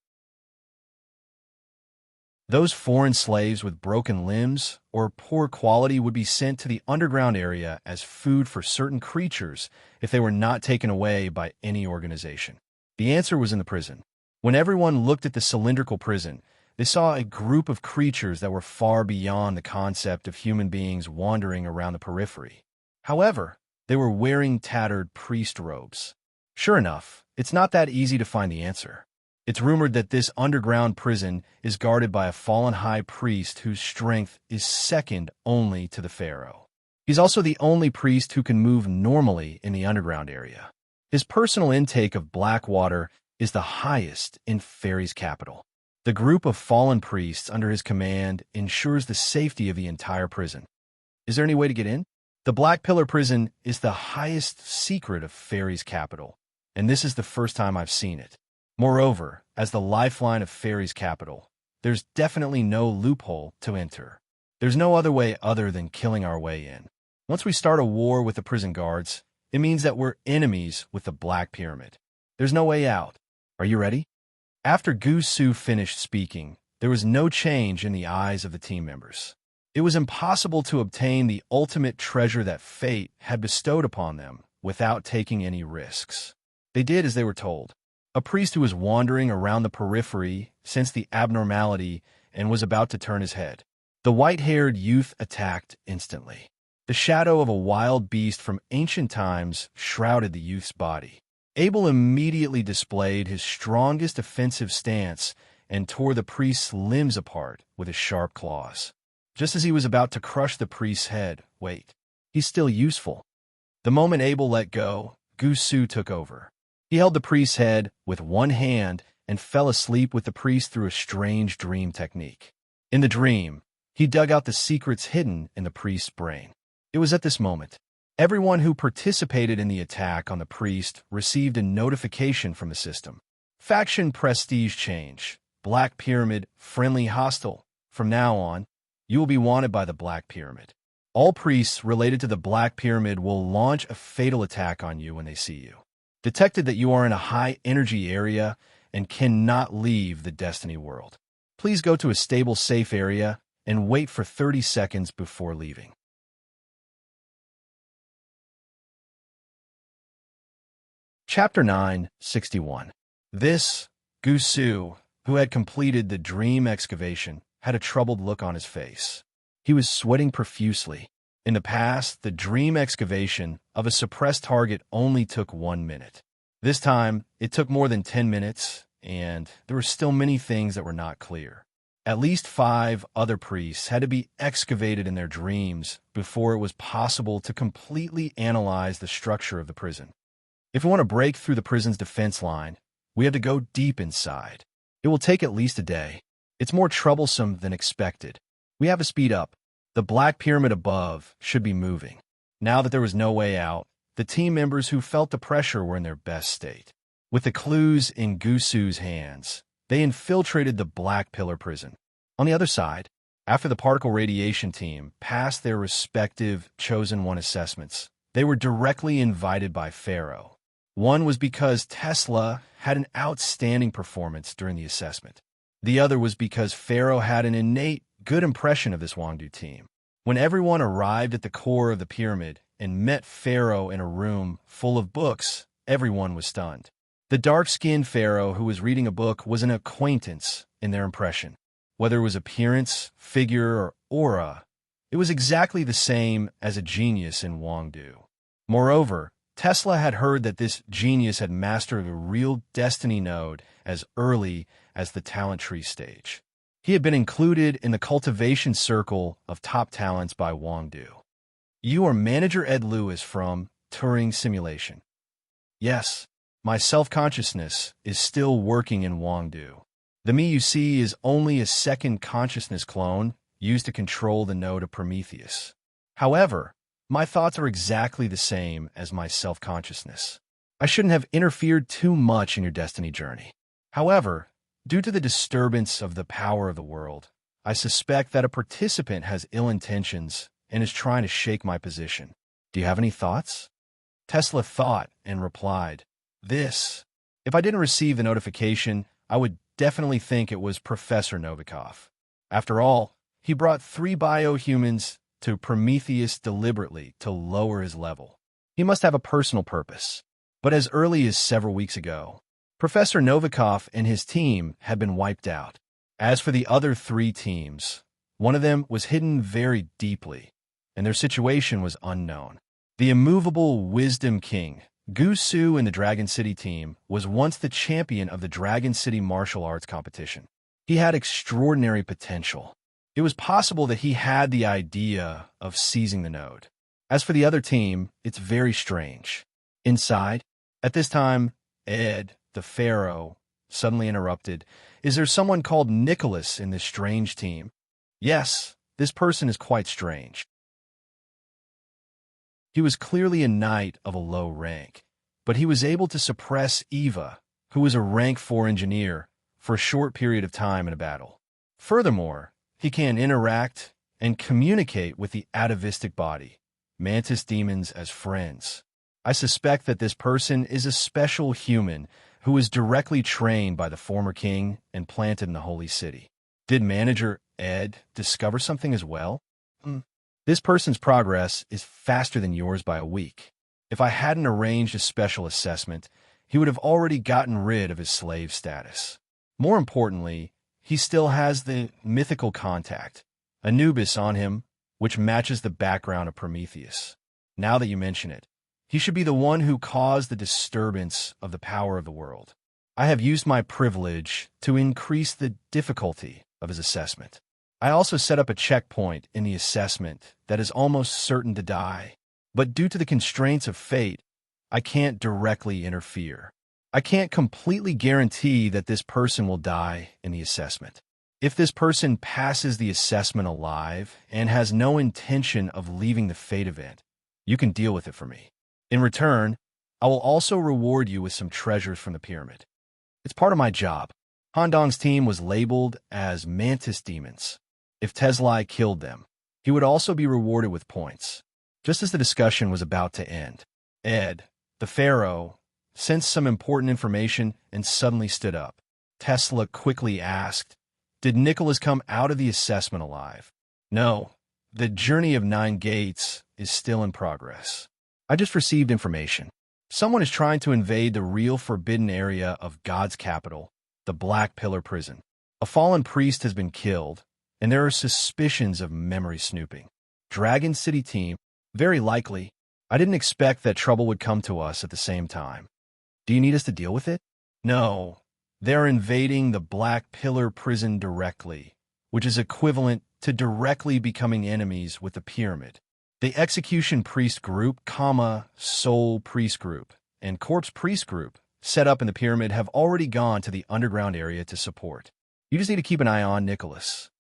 Speaker 1: Those foreign slaves with broken limbs or poor quality would be sent to the underground area as food for certain creatures if they were not taken away by any organization. The answer was in the prison. When everyone looked at the cylindrical prison, they saw a group of creatures that were far beyond the concept of human beings wandering around the periphery. However, they were wearing tattered priest robes. Sure enough, it's not that easy to find the answer. It's rumored that this underground prison is guarded by a fallen high priest whose strength is second only to the pharaoh. He's also the only priest who can move normally in the underground area. His personal intake of black water is the highest in Fairy's capital. The group of fallen priests under his command ensures the safety of the entire prison. Is there any way to get in? The Black Pillar prison is the highest secret of Fairy's capital, and this is the first time I've seen it. Moreover, as the lifeline of Fairy's capital, there's definitely no loophole to enter. There's no other way other than killing our way in. Once we start a war with the prison guards, it means that we're enemies with the Black Pyramid. There's no way out. Are you ready? After Gusu finished speaking, there was no change in the eyes of the team members. It was impossible to obtain the ultimate treasure that fate had bestowed upon them without taking any risks. They did as they were told. A priest who was wandering around the periphery sensed the abnormality and was about to turn his head. The white-haired youth attacked instantly. The shadow of a wild beast from ancient times shrouded the youth's body. Abel immediately displayed his strongest offensive stance and tore the priest's limbs apart with his sharp claws. Just as he was about to crush the priest's head, wait, he's still useful. The moment Abel let go, Gusu took over. He held the priest's head with one hand and fell asleep with the priest through a strange dream technique. In the dream, he dug out the secrets hidden in the priest's brain. It was at this moment. Everyone who participated in the attack on the priest received a notification from the system. Faction prestige change. Black Pyramid, friendly hostile. From now on, you will be wanted by the Black Pyramid. All priests related to the Black Pyramid will launch a fatal attack on you when they see you. Detected that you are in a high-energy area and cannot leave the Destiny world. Please go to a stable, safe area and wait for 30 seconds before leaving. Chapter 9:61. This Gusu, who had completed the dream excavation, had a troubled look on his face. He was sweating profusely. In the past, the dream excavation of a suppressed target only took 1 minute. This time, it took more than 10 minutes, and there were still many things that were not clear. At least 5 other priests had to be excavated in their dreams before it was possible to completely analyze the structure of the prison. If we want to break through the prison's defense line, we have to go deep inside. It will take at least a day. It's more troublesome than expected. We have to speed up. The Black Pyramid above should be moving. Now that there was no way out, the team members who felt the pressure were in their best state. With the clues in Gusu's hands, they infiltrated the Black Pillar prison. On the other side, after the particle radiation team passed their respective Chosen One assessments, they were directly invited by Pharaoh. One was because Tesla had an outstanding performance during the assessment. The other was because Pharaoh had an innate good impression of this Wangdu team. When everyone arrived at the core of the pyramid and met Pharaoh in a room full of books, everyone was stunned. The dark-skinned Pharaoh who was reading a book was an acquaintance in their impression. Whether it was appearance, figure, or aura, it was exactly the same as a genius in Wangdu. Moreover, Tesla had heard that this genius had mastered a real destiny node as early as the talent tree stage. He had been included in the cultivation circle of top talents by Wangdu. You are Manager Ed Lewis from Turing Simulation. Yes, my self-consciousness is still working in Wangdu. The me you see is only a second consciousness clone used to control the node of Prometheus. However, my thoughts are exactly the same as my self-consciousness. I shouldn't have interfered too much in your destiny journey. However, due to the disturbance of the power of the world, I suspect that a participant has ill intentions and is trying to shake my position. Do you have any thoughts? Tesla thought and replied, This. If I didn't receive the notification, I would definitely think it was Professor Novikov. After all, he brought 3 biohumans to Prometheus deliberately to lower his level. He must have a personal purpose. But as early as several weeks ago, Professor Novikov and his team had been wiped out. As for the other 3 teams, one of them was hidden very deeply, and their situation was unknown. The immovable Wisdom King, Gusu in the Dragon City team, was once the champion of the Dragon City martial arts competition. He had extraordinary potential. It was possible that he had the idea of seizing the node. As for the other team, it's very strange. Inside, at this time, Ed, the Pharaoh, suddenly interrupted, Is there someone called Nicholas in this strange team? Yes, this person is quite strange. He was clearly a knight of a low rank, but he was able to suppress Eva, who was a rank 4 engineer, for a short period of time in a battle. Furthermore, he can interact and communicate with the atavistic body, mantis demons as friends. I suspect that this person is a special human who was directly trained by the former king and planted in the holy city. Did Manager Ed discover something as well? This person's progress is faster than yours by a week. If I hadn't arranged a special assessment, he would have already gotten rid of his slave status. More importantly, he still has the mythical contact, Anubis, on him, which matches the background of Prometheus. Now that you mention it, he should be the one who caused the disturbance of the power of the world. I have used my privilege to increase the difficulty of his assessment. I also set up a checkpoint in the assessment that is almost certain to die, but due to the constraints of fate, I can't directly interfere. I can't completely guarantee that this person will die in the assessment. If this person passes the assessment alive and has no intention of leaving the fate event, you can deal with it for me. In return, I will also reward you with some treasures from the pyramid. It's part of my job. Handong's team was labeled as mantis demons. If Teslai killed them, He would also be rewarded with points. Just as the discussion was about to end, Ed, the pharaoh, sensed some important information and suddenly stood up. Tesla quickly asked, "Did Nicholas come out of the assessment alive?" "No, the journey of 9 gates is still in progress. I just received information. Someone is trying to invade the real forbidden area of God's capital, the Black Pillar Prison. A fallen priest has been killed, and there are suspicions of memory snooping. Dragon City team, very likely. I didn't expect that trouble would come to us at the same time. Do you need us to deal with it?" "No. They're invading the Black Pillar Prison directly, which is equivalent to directly becoming enemies with the pyramid. The Execution Priest Group, Soul Priest Group, and Corpse Priest Group set up in the pyramid have already gone to the underground area to support. You just need to keep an eye on Nicholas."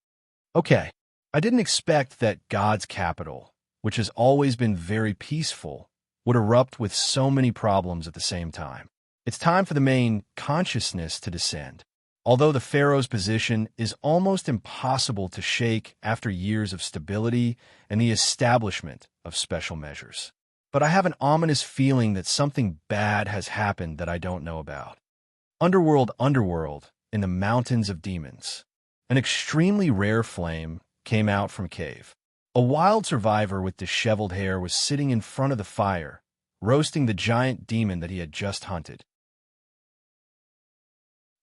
Speaker 1: "Okay. I didn't expect that God's capital, which has always been very peaceful, would erupt with so many problems at the same time. It's time for the main consciousness to descend. Although the pharaoh's position is almost impossible to shake after years of stability and the establishment of special measures. But I have an ominous feeling that something bad has happened that I don't know about. Underworld, in the mountains of demons. An extremely rare flame came out from cave. A wild survivor with disheveled hair was sitting in front of the fire, roasting the giant demon that he had just hunted.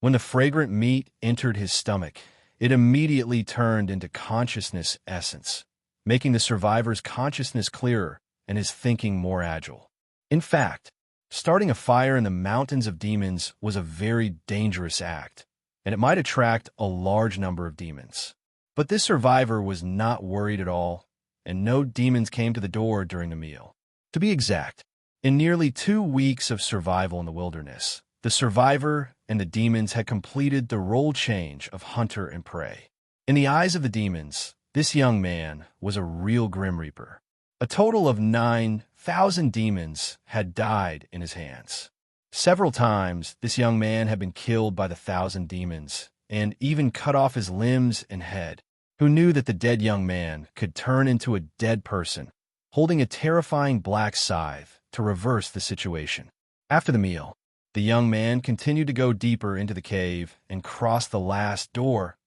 Speaker 1: When the fragrant meat entered his stomach, it immediately turned into consciousness essence, making the survivor's consciousness clearer and his thinking more agile. In fact, starting a fire in the mountains of demons was a very dangerous act, and it might attract a large number of demons. But this survivor was not worried at all, and no demons came to the door during the meal. To be exact, in nearly 2 weeks of survival in the wilderness, the survivor and the demons had completed the role change of hunter and prey. In the eyes of the demons, this young man was a real Grim Reaper. A total of 9,000 demons had died in his hands. Several times, this young man had been killed by the 1,000 demons, and even cut off his limbs and head. Who knew that the dead young man could turn into a dead person, holding a terrifying black scythe to reverse the situation? After the meal, the young man continued to go deeper into the cave and cross the last door,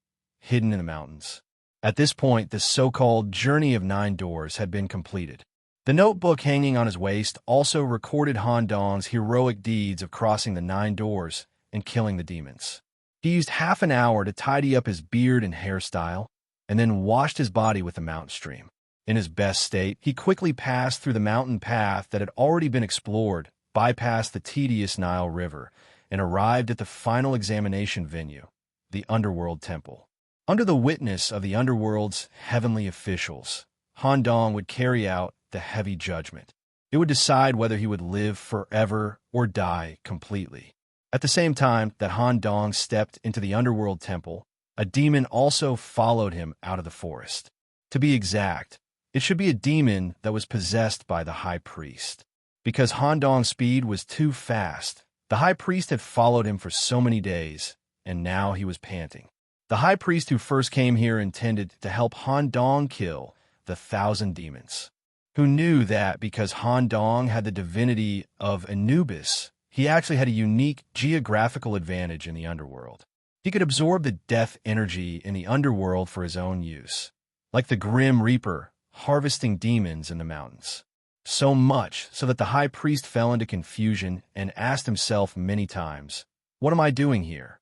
Speaker 1: hidden in the mountains. At this point, the so-called Journey of 9 Doors had been completed. The notebook hanging on his waist also recorded Han Dong's heroic deeds of crossing the 9 doors and killing the demons. He used half an hour to tidy up his beard and hairstyle, and then washed his body with the mountain stream. In his best state, he quickly passed through the mountain path that had already been explored, bypassed the tedious Nile River, and arrived at the final examination venue, the Underworld Temple. Under the witness of the Underworld's heavenly officials, Han Dong would carry out the heavy judgment. It would decide whether he would live forever or die completely. At the same time that Han Dong stepped into the Underworld Temple, a demon also followed him out of the forest. To be exact, it should be a demon that was possessed by the High Priest. Because Han Dong's speed was too fast, the High Priest had followed him for so many days, and now he was panting. The High Priest who first came here intended to help Han Dong kill the 1,000 demons. Who knew that because Han Dong had the divinity of Anubis, he actually had a unique geographical advantage in the underworld. He could absorb the death energy in the underworld for his own use, like the Grim Reaper harvesting demons in the mountains. So much so that the High Priest fell into confusion and asked himself many times, "What am I doing here?"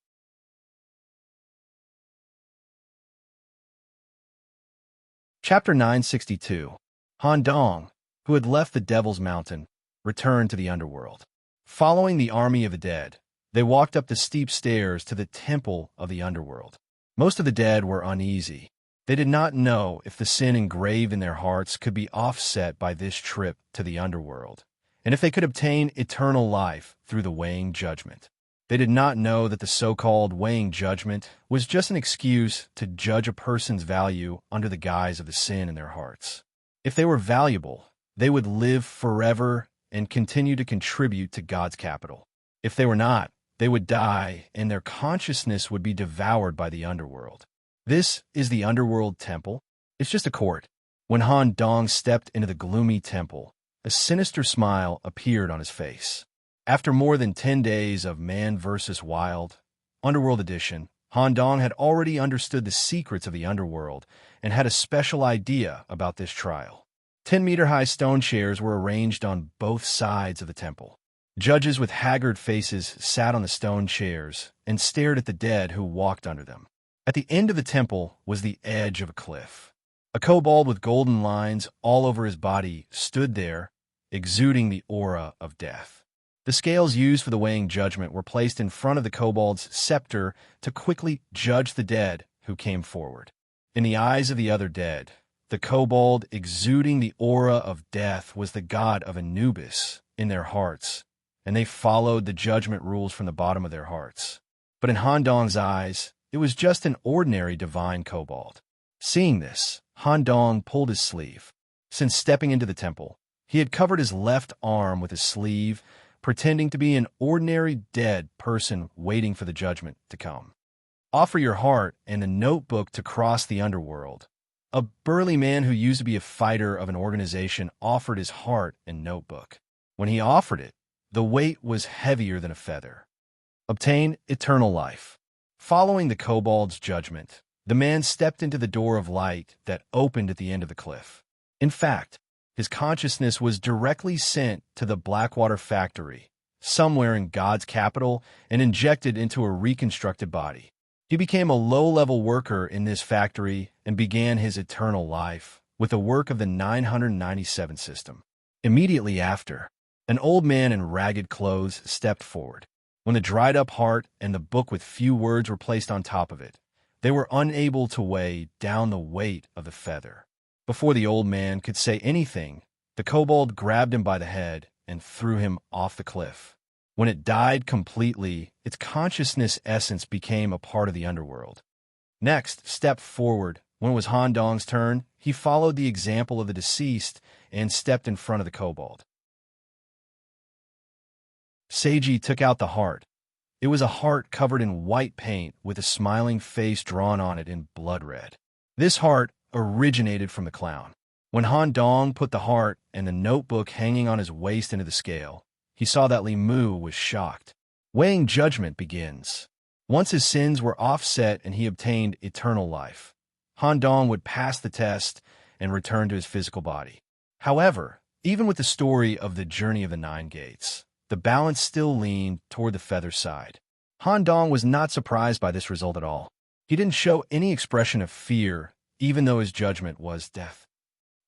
Speaker 1: Chapter 962. Han Dong, who had left the Devil's Mountain, returned to the underworld. Following the army of the dead, they walked up the steep stairs to the temple of the underworld. Most of the dead were uneasy. They did not know if the sin engraved in their hearts could be offset by this trip to the underworld, and if they could obtain eternal life through the weighing judgment. They did not know that the so-called weighing judgment was just an excuse to judge a person's value under the guise of the sin in their hearts. If they were valuable, they would live forever and continue to contribute to God's capital. If they were not, they would die, and their consciousness would be devoured by the underworld. This is the Underworld Temple. It's just a court. When Han Dong stepped into the gloomy temple, a sinister smile appeared on his face. After more than 10 days of Man vs. Wild, Underworld Edition, Han Dong had already understood the secrets of the underworld and had a special idea about this trial. 10-meter-high stone chairs were arranged on both sides of the temple. Judges with haggard faces sat on the stone chairs and stared at the dead who walked under them. At the end of the temple was the edge of a cliff. A kobold with golden lines all over his body stood there, exuding the aura of death. The scales used for the weighing judgment were placed in front of the kobold's scepter to quickly judge the dead who came forward. In the eyes of the other dead, the kobold exuding the aura of death was the god of Anubis in their hearts, and they followed the judgment rules from the bottom of their hearts. But in Han Dong's eyes, it was just an ordinary divine kobold. Seeing this, Han Dong pulled his sleeve. Since stepping into the temple, he had covered his left arm with his sleeve, pretending to be an ordinary dead person waiting for the judgment to come. Offer your heart and a notebook to cross the underworld. A burly man who used to be a fighter of an organization offered his heart and notebook. When he offered it, the weight was heavier than a feather. Obtain eternal life. Following the kobold's judgment, the man stepped into the door of light that opened at the end of the cliff. In fact, his consciousness was directly sent to the Blackwater factory, somewhere in God's capital, and injected into a reconstructed body. He became a low-level worker in this factory and began his eternal life with the work of the 997 system. Immediately after, an old man in ragged clothes stepped forward. When the dried-up heart and the book with few words were placed on top of it, they were unable to weigh down the weight of the feather. Before the old man could say anything, the kobold grabbed him by the head and threw him off the cliff. When it died completely, its consciousness essence became a part of the underworld. Next, step forward. When it was Han Dong's turn, he followed the example of the deceased and stepped in front of the kobold. Seiji took out the heart. It was a heart covered in white paint with a smiling face drawn on it in blood red. This heart originated from the clown. When Han Dong put the heart and the notebook hanging on his waist into the scale, he saw that Li Mu was shocked. Weighing judgment begins. Once his sins were offset and he obtained eternal life, Han Dong would pass the test and return to his physical body. However, even with the story of the Journey of the Nine Gates, the balance still leaned toward the feather side. Han Dong was not surprised by this result at all. He didn't show any expression of fear, even though his judgment was death.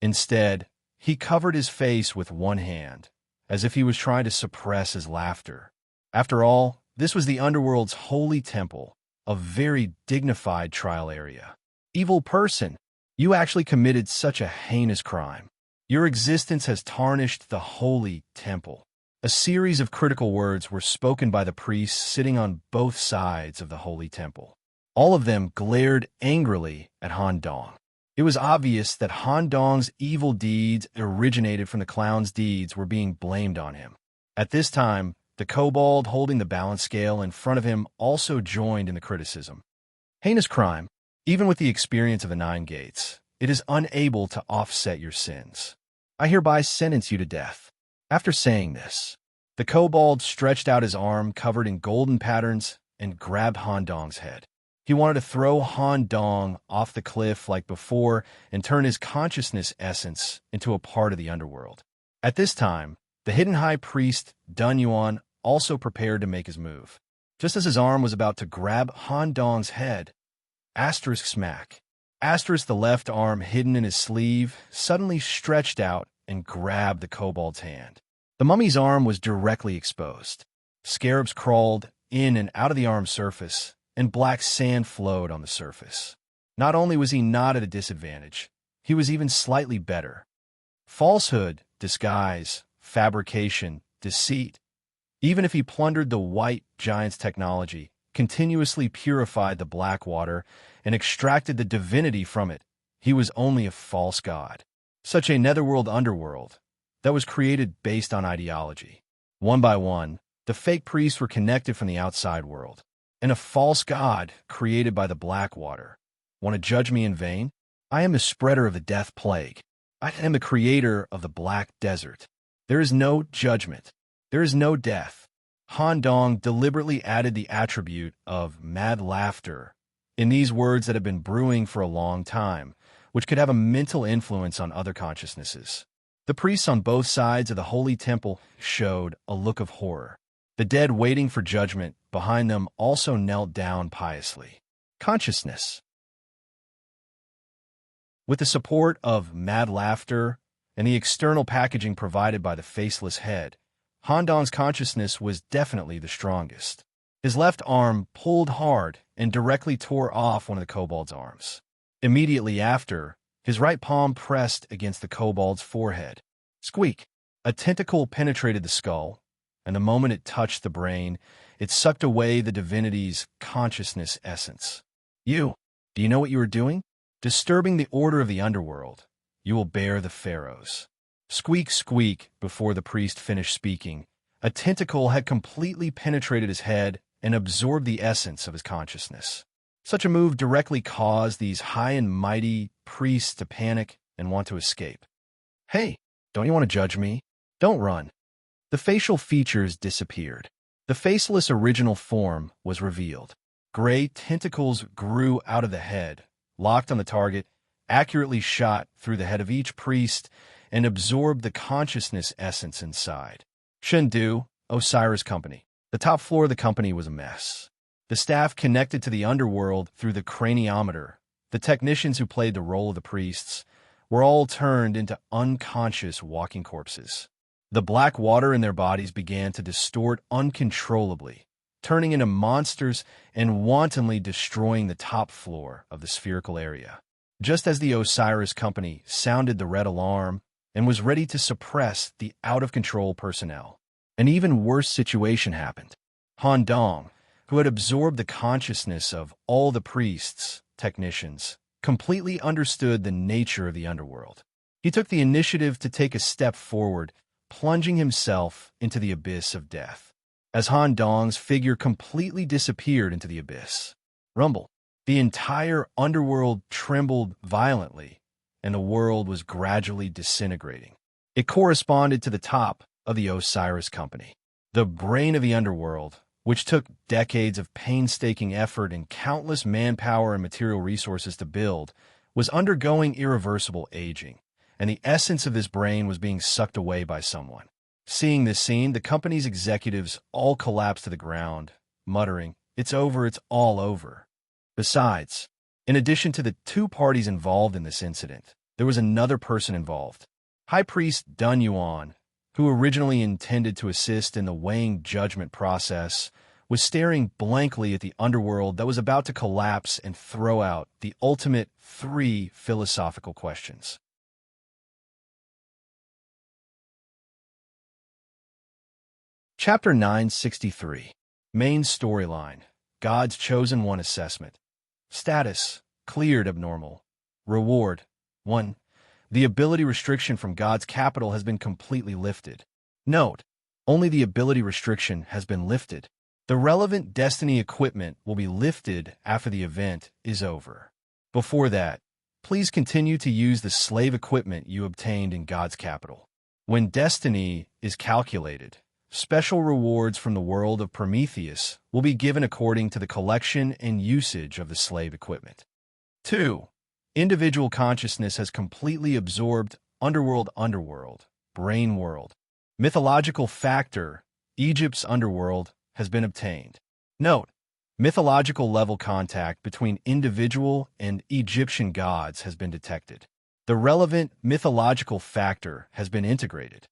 Speaker 1: Instead, he covered his face with one hand, as if he was trying to suppress his laughter. After all, this was the underworld's holy temple, a very dignified trial area. Evil person, you actually committed such a heinous crime. Your existence has tarnished the holy temple. A series of critical words were spoken by the priests sitting on both sides of the holy temple. All of them glared angrily at Han Dong. It was obvious that Han Dong's evil deeds originated from the clown's deeds were being blamed on him. At this time, the kobold holding the balance scale in front of him also joined in the criticism. Heinous crime, even with the experience of the Nine Gates, it is unable to offset your sins. I hereby sentence you to death. After saying this, the kobold stretched out his arm covered in golden patterns and grabbed Han Dong's head. He wanted to throw Han Dong off the cliff like before and turn his consciousness essence into a part of the underworld. At this time, the hidden high priest, Dun Yuan, also prepared to make his move. Just as his arm was about to grab Han Dong's head, asterisk smack. Asterisk, the left arm hidden in his sleeve, suddenly stretched out and grabbed the kobold's hand. The mummy's arm was directly exposed. Scarabs crawled in and out of the arm's surface, and black sand flowed on the surface. Not only was he not at a disadvantage, he was even slightly better. Falsehood, disguise, fabrication, deceit. Even if he plundered the white giant's technology, continuously purified the black water, and extracted the divinity from it, he was only a false god. Such a netherworld underworld that was created based on ideology. One by one, the fake priests were connected from the outside world, and a false god created by the black water. Want to judge me in vain? I am the spreader of the death plague. I am the creator of the Black Desert. There is no judgment. There is no death. Han Dong deliberately added the attribute of mad laughter in these words that have been brewing for a long time, which could have a mental influence on other consciousnesses. The priests on both sides of the holy temple showed a look of horror. The dead waiting for judgment behind them also knelt down piously. Consciousness. With the support of mad laughter and the external packaging provided by the faceless head, Han Dong's consciousness was definitely the strongest. His left arm pulled hard and directly tore off one of the kobold's arms. Immediately after, his right palm pressed against the kobold's forehead. Squeak! A tentacle penetrated the skull, and the moment it touched the brain, it sucked away the divinity's consciousness essence. Do you know what you are doing? Disturbing the order of the underworld. You will bear the pharaohs. Squeak, squeak, before the priest finished speaking. A tentacle had completely penetrated his head and absorbed the essence of his consciousness. Such a move directly caused these high and mighty priests to panic and want to escape. Hey, don't you want to judge me? Don't run. The facial features disappeared. The faceless original form was revealed. Gray tentacles grew out of the head, locked on the target, accurately shot through the head of each priest, and absorbed the consciousness essence inside. Chengdu, Osiris Company. The top floor of the company was a mess. The staff connected to the underworld through the craniometer, the technicians who played the role of the priests, were all turned into unconscious walking corpses. The black water in their bodies began to distort uncontrollably, turning into monsters and wantonly destroying the top floor of the spherical area. Just as the Osiris Company sounded the red alarm and was ready to suppress the out-of-control personnel, an even worse situation happened. Han Dong, who had absorbed the consciousness of all the priests, technicians, completely understood the nature of the underworld. He took the initiative to take a step forward, plunging himself into the abyss of death. As Han Dong's figure completely disappeared into the abyss, rumble, the entire underworld trembled violently, and the world was gradually disintegrating. It corresponded to the top of the Osiris Company. The brain of the underworld, which took decades of painstaking effort and countless manpower and material resources to build, was undergoing irreversible aging, and the essence of this brain was being sucked away by someone. Seeing this scene, the company's executives all collapsed to the ground, muttering, "It's over, it's all over." Besides, in addition to the two parties involved in this incident, there was another person involved. High Priest Dun Yuan, who originally intended to assist in the weighing judgment process, was staring blankly at the underworld that was about to collapse and throw out the ultimate 3 philosophical questions. Chapter 963. Main Storyline. God's Chosen One Assessment. Status: Cleared Abnormal. Reward: 1. The ability restriction from God's capital has been completely lifted. Note: only the ability restriction has been lifted. The relevant destiny equipment will be lifted after the event is over. Before that, please continue to use the slave equipment you obtained in God's capital. When destiny is calculated, special rewards from the world of Prometheus will be given according to the collection and usage of the slave equipment. 2. Individual consciousness has completely absorbed underworld, brain world. Mythological factor, Egypt's underworld, has been obtained. Note: mythological level contact between individual and Egyptian gods has been detected. The relevant mythological factor has been integrated.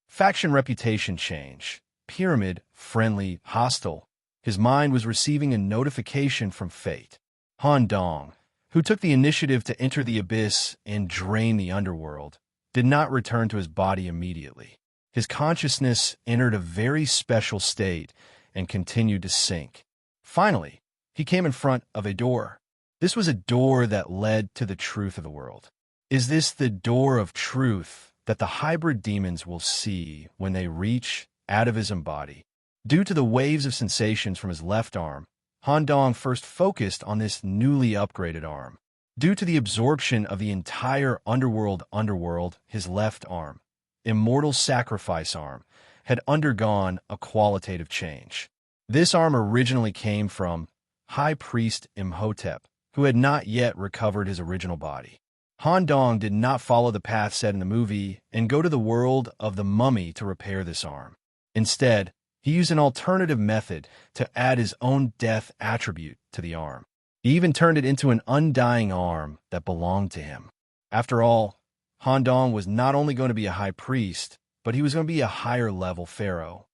Speaker 1: Faction reputation change. Pyramid, friendly, hostile. His mind was receiving a notification from fate. Han Dong, who took the initiative to enter the abyss and drain the underworld, did not return to his body immediately. His consciousness entered a very special state and continued to sink. Finally, he came in front of a door. This was a door that led to the truth of the world. Is this the door of truth that the hybrid demons will see when they reach atavism body? Due to the waves of sensations from his left arm, Han Dong first focused on this newly upgraded arm. Due to the absorption of the entire underworld, his left arm, immortal sacrifice arm, had undergone a qualitative change. This arm originally came from High Priest Imhotep, who had not yet recovered his original body. Han Dong did not follow the path set in the movie and go to the world of the mummy to repair this arm. Instead, he used an alternative method to add his own death attribute to the arm. He even turned it into an undying arm that belonged to him. After all, Han Dong was not only going to be a high priest, but he was going to be a higher-level pharaoh.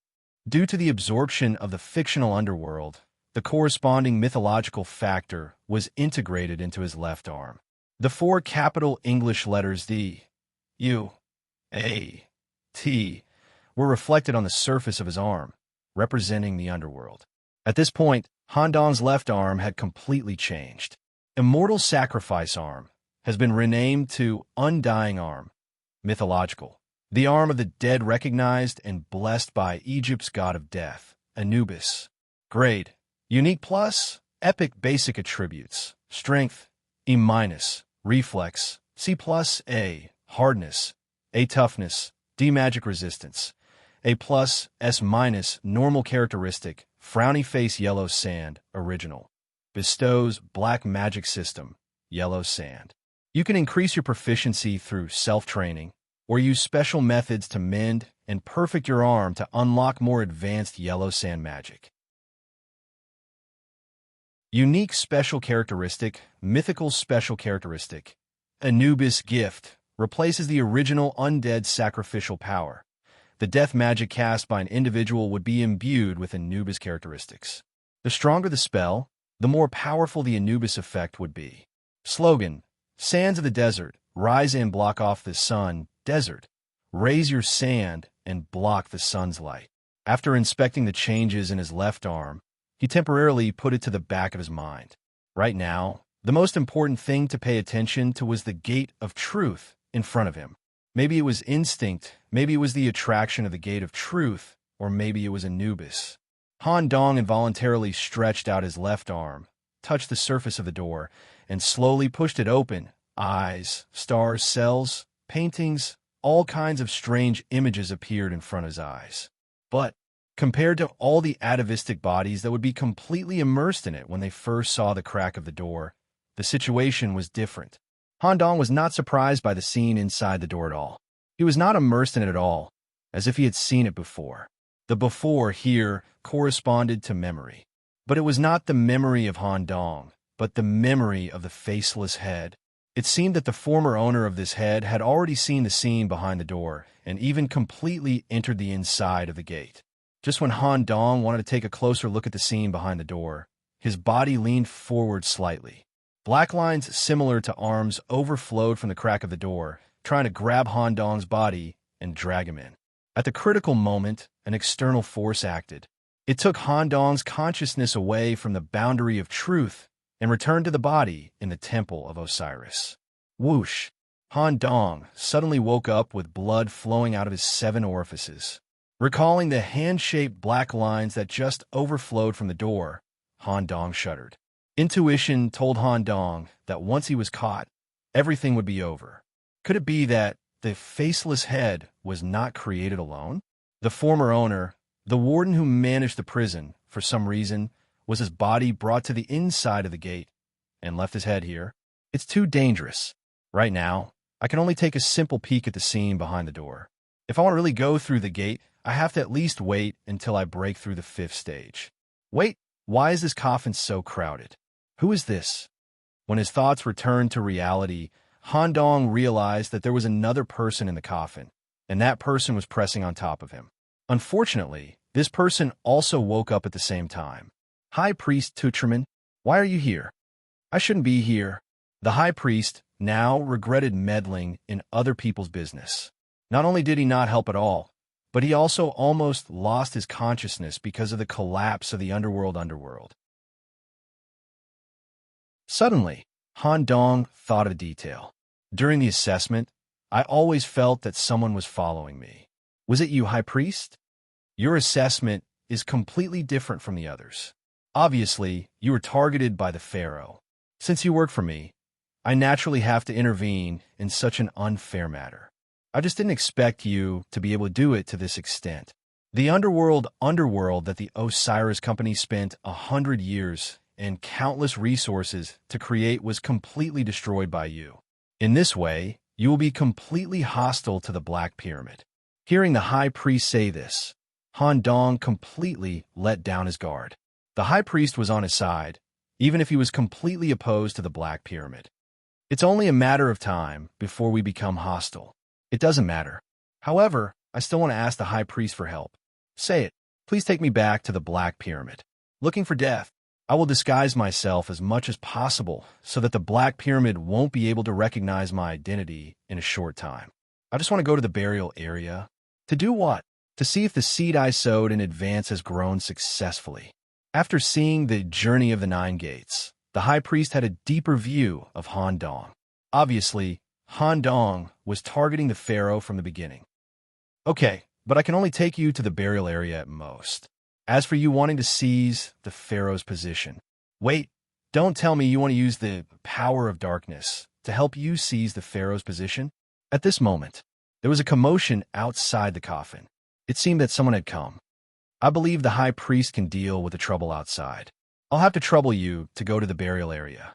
Speaker 1: Due to the absorption of the fictional underworld, the corresponding mythological factor was integrated into his left arm. The 4 capital English letters D, U, A, T were reflected on the surface of his arm, representing the underworld. At this point, Han Dong's left arm had completely changed. Immortal Sacrifice Arm has been renamed to Undying Arm, mythological. The arm of the dead recognized and blessed by Egypt's god of death, Anubis. Grade: Unique Plus, Epic Basic Attributes, Strength, E-, Reflex, C+, A, Hardness, A, Toughness, D, Magic Resistance, A+, S-, Normal Characteristic, Frowny Face Yellow Sand, Original. Bestows Black Magic System, Yellow Sand. You can increase your proficiency through self-training, or use special methods to mend and perfect your arm to unlock more advanced yellow sand magic. Unique Special Characteristic, Mythical Special Characteristic. Anubis Gift replaces the original undead sacrificial power. The death magic cast by an individual would be imbued with Anubis characteristics. The stronger the spell, the more powerful the Anubis effect would be. Slogan: Sands of the Desert, rise and block off the sun. Desert, raise your sand and block the sun's light. After inspecting the changes in his left arm, he temporarily put it to the back of his mind. Right now, the most important thing to pay attention to was the gate of truth in front of him. Maybe it was instinct, maybe it was the attraction of the gate of truth, or maybe it was Anubis. Han Dong involuntarily stretched out his left arm, touched the surface of the door, and slowly pushed it open. Eyes, stars, cells, paintings, all kinds of strange images appeared in front of his eyes. But compared to all the atavistic bodies that would be completely immersed in it when they first saw the crack of the door, the situation was different. Han Dong was not surprised by the scene inside the door at all. He was not immersed in it at all, as if he had seen it before. The before here corresponded to memory. But it was not the memory of Han Dong, but the memory of the faceless head. It seemed that the former owner of this head had already seen the scene behind the door and even completely entered the inside of the gate. Just when Han Dong wanted to take a closer look at the scene behind the door, his body leaned forward slightly. Black lines similar to arms overflowed from the crack of the door, trying to grab Han Dong's body and drag him in. At the critical moment, an external force acted. It took Han Dong's consciousness away from the boundary of truth and returned to the body in the Temple of Osiris. Whoosh! Han Dong suddenly woke up with blood flowing out of his 7 orifices. Recalling the hand-shaped black lines that just overflowed from the door, Han Dong shuddered. Intuition told Han Dong that once he was caught, everything would be over. Could it be that the faceless head was not created alone? The former owner, the warden who managed the prison, for some reason, was his body brought to the inside of the gate and left his head here? It's too dangerous. Right now, I can only take a simple peek at the scene behind the door. If I want to really go through the gate, I have to at least wait until I break through the 5th stage. Wait, why is this coffin so crowded? Who is this? When his thoughts returned to reality, Han Dong realized that there was another person in the coffin, and that person was pressing on top of him. Unfortunately, this person also woke up at the same time. High Priest Tucherman, why are you here? I shouldn't be here. The High Priest now regretted meddling in other people's business. Not only did he not help at all, but he also almost lost his consciousness because of the collapse of the underworld. Suddenly, Han Dong thought of a detail. During the assessment, I always felt that someone was following me. Was it you, High Priest? Your assessment is completely different from the others. Obviously, you were targeted by the Pharaoh. Since you work for me, I naturally have to intervene in such an unfair matter. I just didn't expect you to be able to do it to this extent. The underworld that the Osiris Company spent 100 years and countless resources to create was completely destroyed by you. In this way, you will be completely hostile to the Black Pyramid. Hearing the high priest say this, Han Dong completely let down his guard. The high priest was on his side, even if he was completely opposed to the Black Pyramid. It's only a matter of time before we become hostile. It doesn't matter. However, I still want to ask the high priest for help. Say it. Please take me back to the Black Pyramid. Looking for death. I will disguise myself as much as possible so that the Black Pyramid won't be able to recognize my identity in a short time. I just want to go to the burial area. To do what? To see if the seed I sowed in advance has grown successfully. After seeing the Journey of the Nine Gates, the high priest had a deeper view of Han Dong. Obviously, Han Dong was targeting the pharaoh from the beginning. Okay, but I can only take you to the burial area at most. As for you wanting to seize the pharaoh's position, wait, don't tell me you want to use the power of darkness to help you seize the pharaoh's position? At this moment, there was a commotion outside the coffin. It seemed that someone had come. I believe the high priest can deal with the trouble outside. I'll have to trouble you to go to the burial area.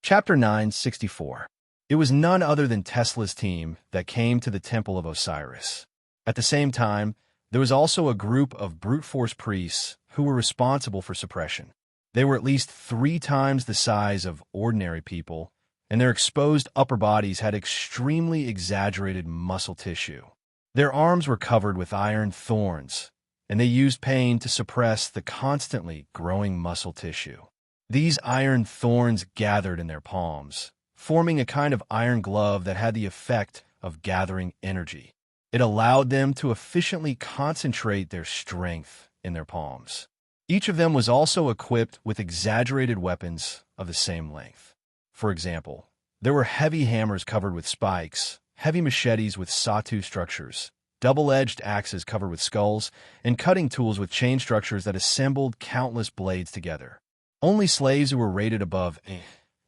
Speaker 1: Chapter 964. It was none other than Tesla's team that came to the Temple of Osiris. At the same time, there was also a group of brute force priests who were responsible for suppression. They were at least 3 times the size of ordinary people, and their exposed upper bodies had extremely exaggerated muscle tissue. Their arms were covered with iron thorns, and they used pain to suppress the constantly growing muscle tissue. These iron thorns gathered in their palms, forming a kind of iron glove that had the effect of gathering energy. It allowed them to efficiently concentrate their strength in their palms. Each of them was also equipped with exaggerated weapons of the same length. For example, there were heavy hammers covered with spikes, heavy machetes with sawtooth structures, double-edged axes covered with skulls, and cutting tools with chain structures that assembled countless blades together. Only slaves who were rated above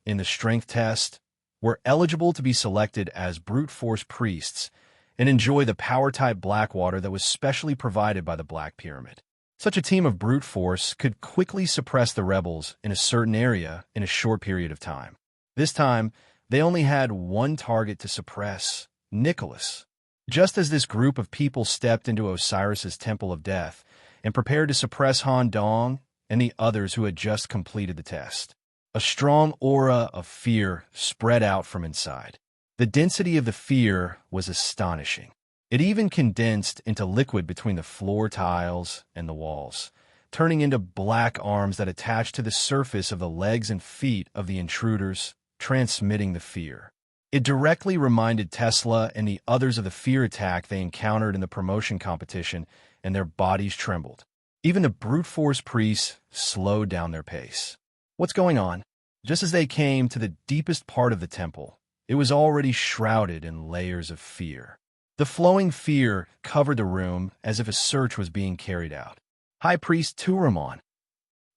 Speaker 1: in the strength test were eligible to be selected as brute force priests and enjoy the power-type black water that was specially provided by the Black Pyramid. Such a team of brute force could quickly suppress the rebels in a certain area in a short period of time. This time, they only had one target to suppress, Nicholas. Just as this group of people stepped into Osiris's Temple of Death and prepared to suppress Han Dong and the others who had just completed the test, a strong aura of fear spread out from inside. The density of the fear was astonishing. It even condensed into liquid between the floor tiles and the walls, turning into black arms that attached to the surface of the legs and feet of the intruders, transmitting the fear. It directly reminded Tesla and the others of the fear attack they encountered in the promotion competition, and their bodies trembled. Even the brute force priests slowed down their pace. What's going on? Just as they came to the deepest part of the temple, it was already shrouded in layers of fear. The flowing fear covered the room as if a search was being carried out. High Priest Turamon.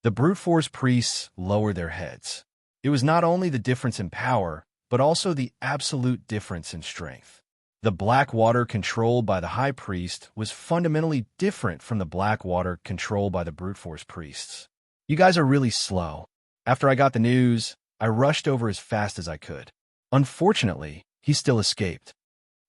Speaker 1: The brute force priests lowered their heads. It was not only the difference in power, but also the absolute difference in strength. The black water controlled by the high priest was fundamentally different from the black water controlled by the brute force priests. You guys are really slow. After I got the news, I rushed over as fast as I could. Unfortunately, he still escaped.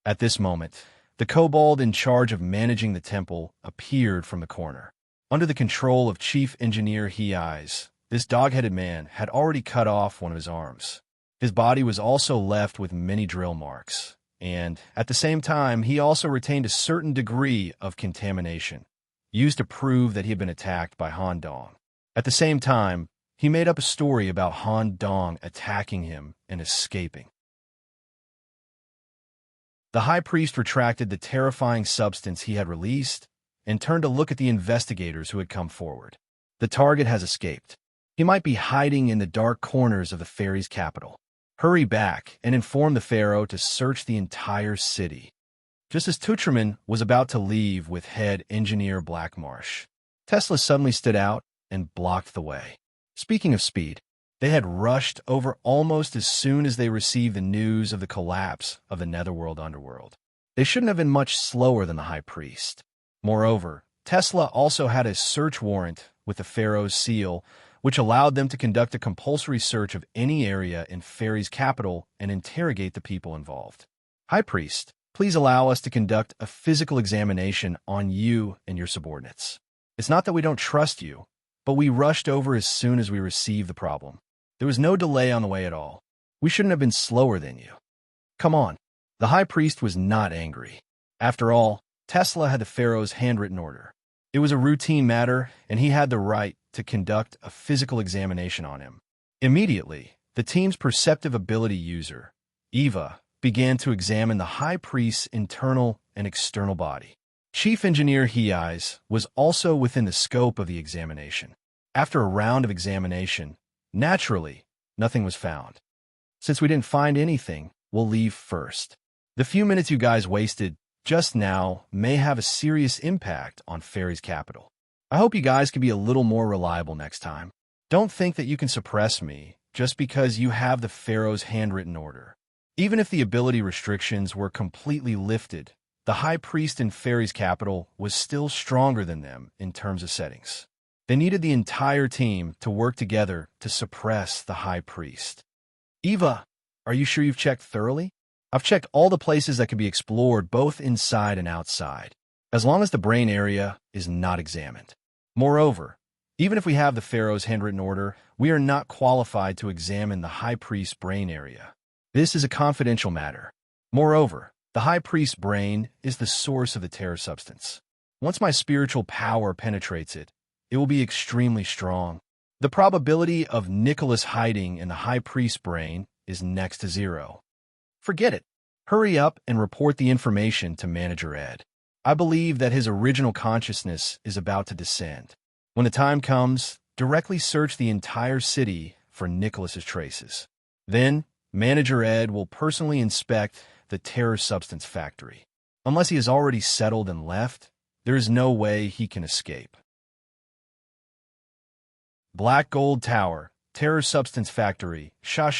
Speaker 1: At this moment, the kobold in charge of managing the temple appeared from the corner. Under the control of Chief Engineer He-Eyes, this dog-headed man had already cut off one of his arms. His body was also left with many drill marks, and at the same time, he also retained a certain degree of contamination, used to prove that he had been attacked by Han Dong. At the same time, he made up a story about Han Dong attacking him and escaping. The high priest retracted the terrifying substance he had released and turned to look at the investigators who had come forward. The target has escaped. He might be hiding in the dark corners of the fairy's capital. Hurry back and inform the pharaoh to search the entire city. Just as Tutraman was about to leave with head engineer Blackmarsh, Tesla suddenly stood out and blocked the way. Speaking of speed, they had rushed over almost as soon as they received the news of the collapse of the netherworld underworld. They shouldn't have been much slower than the High Priest. Moreover, Tesla also had a search warrant with the Pharaoh's seal, which allowed them to conduct a compulsory search of any area in Fairy's capital and interrogate the people involved. High Priest, please allow us to conduct a physical examination on you and your subordinates. It's not that we don't trust you, but we rushed over as soon as we received the problem. There was no delay on the way at all. We shouldn't have been slower than you. Come on. The High Priest was not angry. After all, Tesla had the Pharaoh's handwritten order. It was a routine matter, and he had the right to conduct a physical examination on him. Immediately, the team's perceptive ability user, Eva, began to examine the High Priest's internal and external body. Chief Engineer Hei's was also within the scope of the examination. After a round of examination, naturally, nothing was found. Since we didn't find anything, we'll leave first. The few minutes you guys wasted just now may have a serious impact on Fairy's capital. I hope you guys can be a little more reliable next time. Don't think that you can suppress me just because you have the Pharaoh's handwritten order. Even if the ability restrictions were completely lifted, the High Priest in Fairy's capital was still stronger than them in terms of settings. They needed the entire team to work together to suppress the High Priest. Eva, are you sure you've checked thoroughly? I've checked all the places that can be explored both inside and outside, as long as the brain area is not examined. Moreover, even if we have the Pharaoh's handwritten order, we are not qualified to examine the High Priest's brain area. This is a confidential matter. Moreover, the High Priest's brain is the source of the terror substance. Once my spiritual power penetrates it, it will be extremely strong. The probability of Nicholas hiding in the High Priest's brain is next to zero. Forget it. Hurry up and report the information to Manager Ed. I believe that his original consciousness is about to descend. When the time comes, directly search the entire city for Nicholas's traces. Then, Manager Ed will personally inspect the terror substance factory. Unless he has already settled and left, there is no way he can escape. Black Gold Tower, Terror Substance Factory, sha.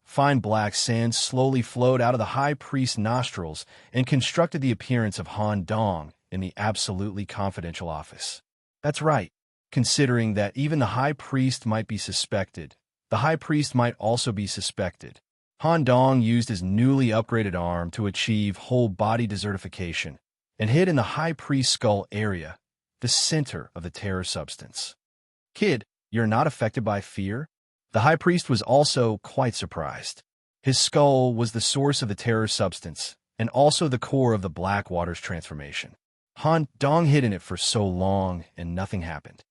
Speaker 1: Fine black sand slowly flowed out of the High Priest's nostrils and constructed the appearance of Han Dong in the absolutely confidential office. That's right. Considering that even the High Priest might be suspected, the High Priest might also be suspected. Han Dong used his newly upgraded arm to achieve whole-body desertification and hid in the High Priest's skull area, the center of the terror substance. Kid, you're not affected by fear? The High Priest was also quite surprised. His skull was the source of the terror substance and also the core of the Black Water's transformation. Han Dong hid in it for so long and nothing happened.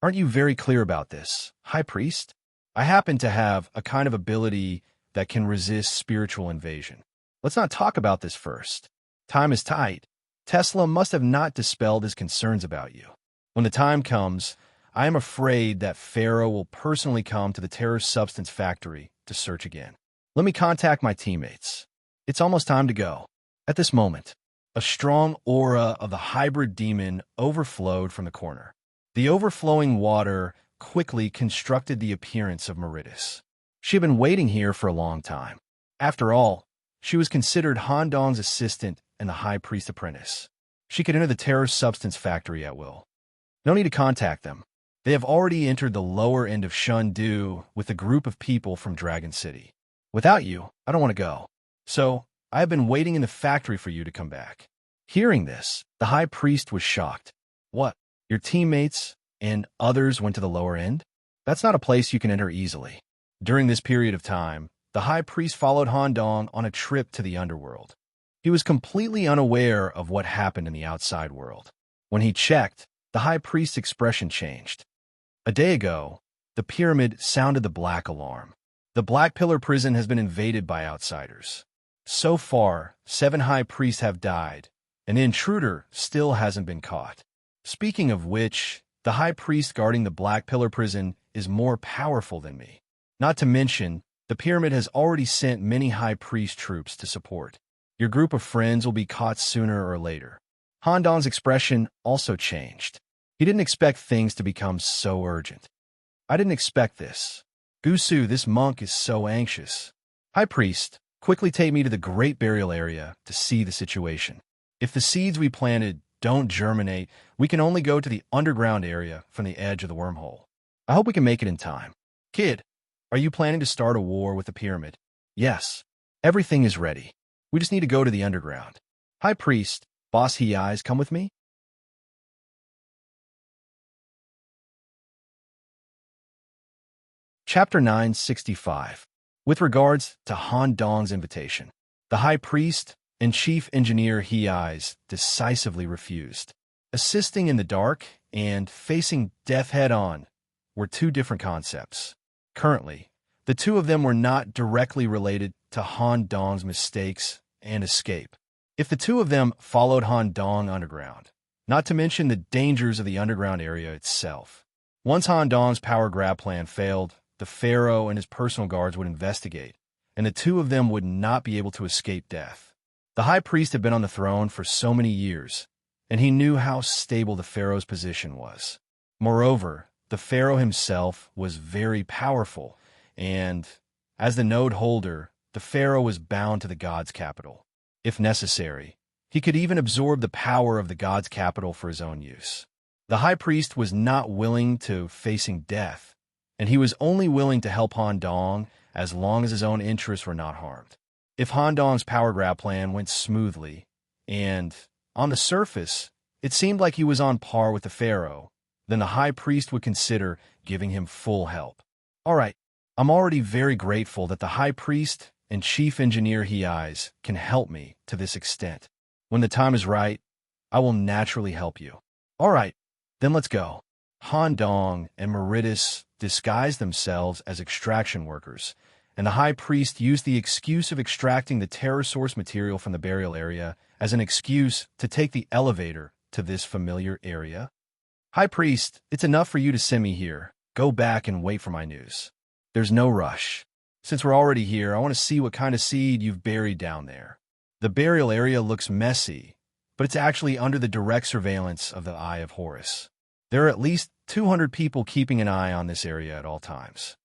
Speaker 1: Aren't you very clear about this, High Priest? I happen to have a kind of ability that can resist spiritual invasion. Let's not talk about this first. Time is tight. Tesla must have not dispelled his concerns about you. When the time comes, I am afraid that Pharaoh will personally come to the terror substance factory to search again. Let me contact my teammates. It's almost time to go. At this moment, a strong aura of the hybrid demon overflowed from the corner. The overflowing water quickly constructed the appearance of Meritus. She had been waiting here for a long time. After all, she was considered Han Dong's assistant and the High Priest apprentice. She could enter the terror substance factory at will. No need to contact them. They have already entered the lower end of Shundu with a group of people from Dragon City. Without you, I don't want to go. So, I have been waiting in the factory for you to come back. Hearing this, the High Priest was shocked. What? Your teammates and others went to the lower end? That's not a place you can enter easily. During this period of time, the High Priest followed Han Dong on a trip to the underworld. He was completely unaware of what happened in the outside world. When he checked, the High Priest's expression changed. A day ago, the pyramid sounded the black alarm. The Black Pillar prison has been invaded by outsiders. So far, 7 High Priests have died, and the intruder still hasn't been caught. Speaking of which, the High Priest guarding the Black Pillar prison is more powerful than me. Not to mention, the pyramid has already sent many High Priest troops to support. Your group of friends will be caught sooner or later. Han Dong's expression also changed. He didn't expect things to become so urgent. I didn't expect this. Gusu, this monk is so anxious. High priest, quickly take me to the great burial area to see the situation. If the seeds we planted don't germinate, we can only go to the underground area from the edge of the wormhole. I hope we can make it in time. Kid, are you planning to start a war with the pyramid? Yes. Everything is ready. We just need to go to the underground. High priest, boss he eyes, come with me? Chapter 965. With regards to Han Dong's invitation, the high priest and chief engineer He Eyes decisively refused. Assisting in the dark and facing death head-on were two different concepts. Currently, the two of them were not directly related to Han Dong's mistakes and escape. If the two of them followed Han Dong underground, not to mention the dangers of the underground area itself, once Han Dong's power grab plan failed, the pharaoh and his personal guards would investigate, and the two of them would not be able to escape death. The high priest had been on the throne for so many years, and he knew how stable the pharaoh's position was. Moreover, the pharaoh himself was very powerful, and, as the node holder, the pharaoh was bound to the god's capital. If necessary, he could even absorb the power of the god's capital for his own use. The high priest was not willing to facing death, and he was only willing to help Han Dong as long as his own interests were not harmed. If Han Dong's power grab plan went smoothly, and, on the surface, it seemed like he was on par with the pharaoh, then the high priest would consider giving him full help. All right, I'm already very grateful that the high priest and chief engineer He Eyes can help me to this extent. When the time is right, I will naturally help you. All right, then let's go. Han Dong and Meritus disguised themselves as extraction workers, and the high priest used the excuse of extracting the terror source material from the burial area as an excuse to take the elevator to this familiar area. High priest, it's enough for you to send me here. Go back and wait for my news. There's no rush. Since we're already here, I want to see what kind of seed you've buried down there. The burial area looks messy, but it's actually under the direct surveillance of the Eye of Horus. There are at least 200 people keeping an eye on this area at all times.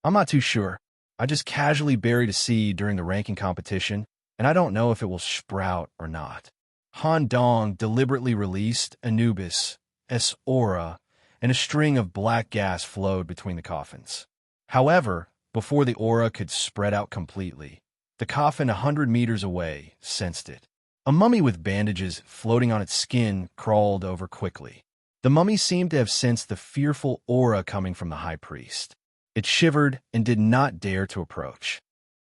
Speaker 1: I'm not too sure. I just casually buried a seed during the ranking competition, and I don't know if it will sprout or not. Han Dong deliberately released Anubis, S aura, and a string of black gas flowed between the coffins. However, before the aura could spread out completely, the coffin 100 meters away sensed it. A mummy with bandages floating on its skin crawled over quickly. The mummy seemed to have sensed the fearful aura coming from the high priest. It shivered and did not dare to approach.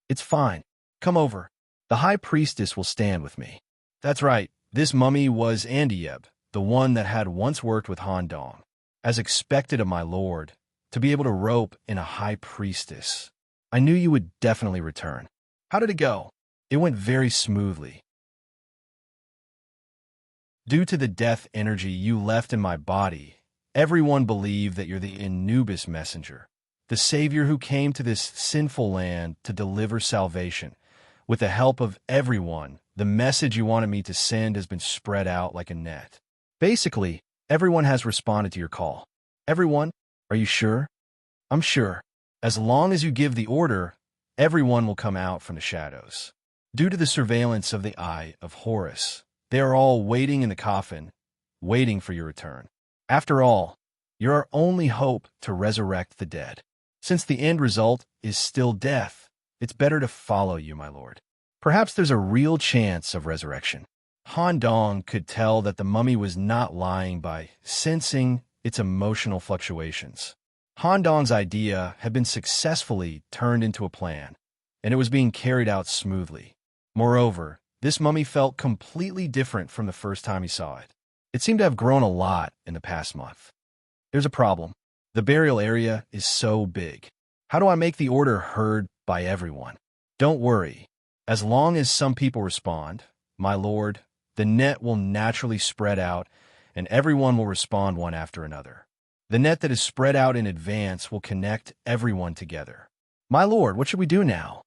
Speaker 1: It's fine. Come over. The high priestess will stand with me. That's right. This mummy was Andieb, the one that had once worked with Han Dong. As expected of my lord, to be able to rope in a high priestess. I knew you would definitely return. How did it go? It went very smoothly. Due to the death energy you left in my body, everyone believed that you're the Anubis messenger, the savior who came to this sinful land to deliver salvation. With the help of everyone, the message you wanted me to send has been spread out like a net. Basically, everyone has responded to your call. Everyone? Are you sure? I'm sure. As long as you give the order, everyone will come out from the shadows. Due to the surveillance of the Eye of Horus, they are all waiting in the coffin, waiting for your return. After all, you're our only hope to resurrect the dead. Since the end result is still death, it's better to follow you, my lord. Perhaps there's a real chance of resurrection. Han Dong could tell that the mummy was not lying by sensing its emotional fluctuations. Han Dong's idea had been successfully turned into a plan, and it was being carried out smoothly. Moreover, this mummy felt completely different from the first time he saw it. It seemed to have grown a lot in the past month. There's a problem. The burial area is so big. How do I make the order heard by everyone? Don't worry. As long as some people respond, my lord, the net will naturally spread out, and everyone will respond one after another. The net that is spread out in advance will connect everyone together. My lord, what should we do now?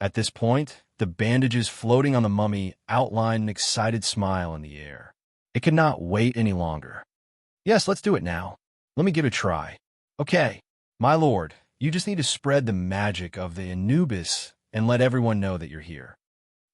Speaker 1: At this point, the bandages floating on the mummy outlined an excited smile in the air. It could not wait any longer. Yes, let's do it now. Let me give it a try. Okay, my lord, you just need to spread the magic of the Anubis and let everyone know that you're here.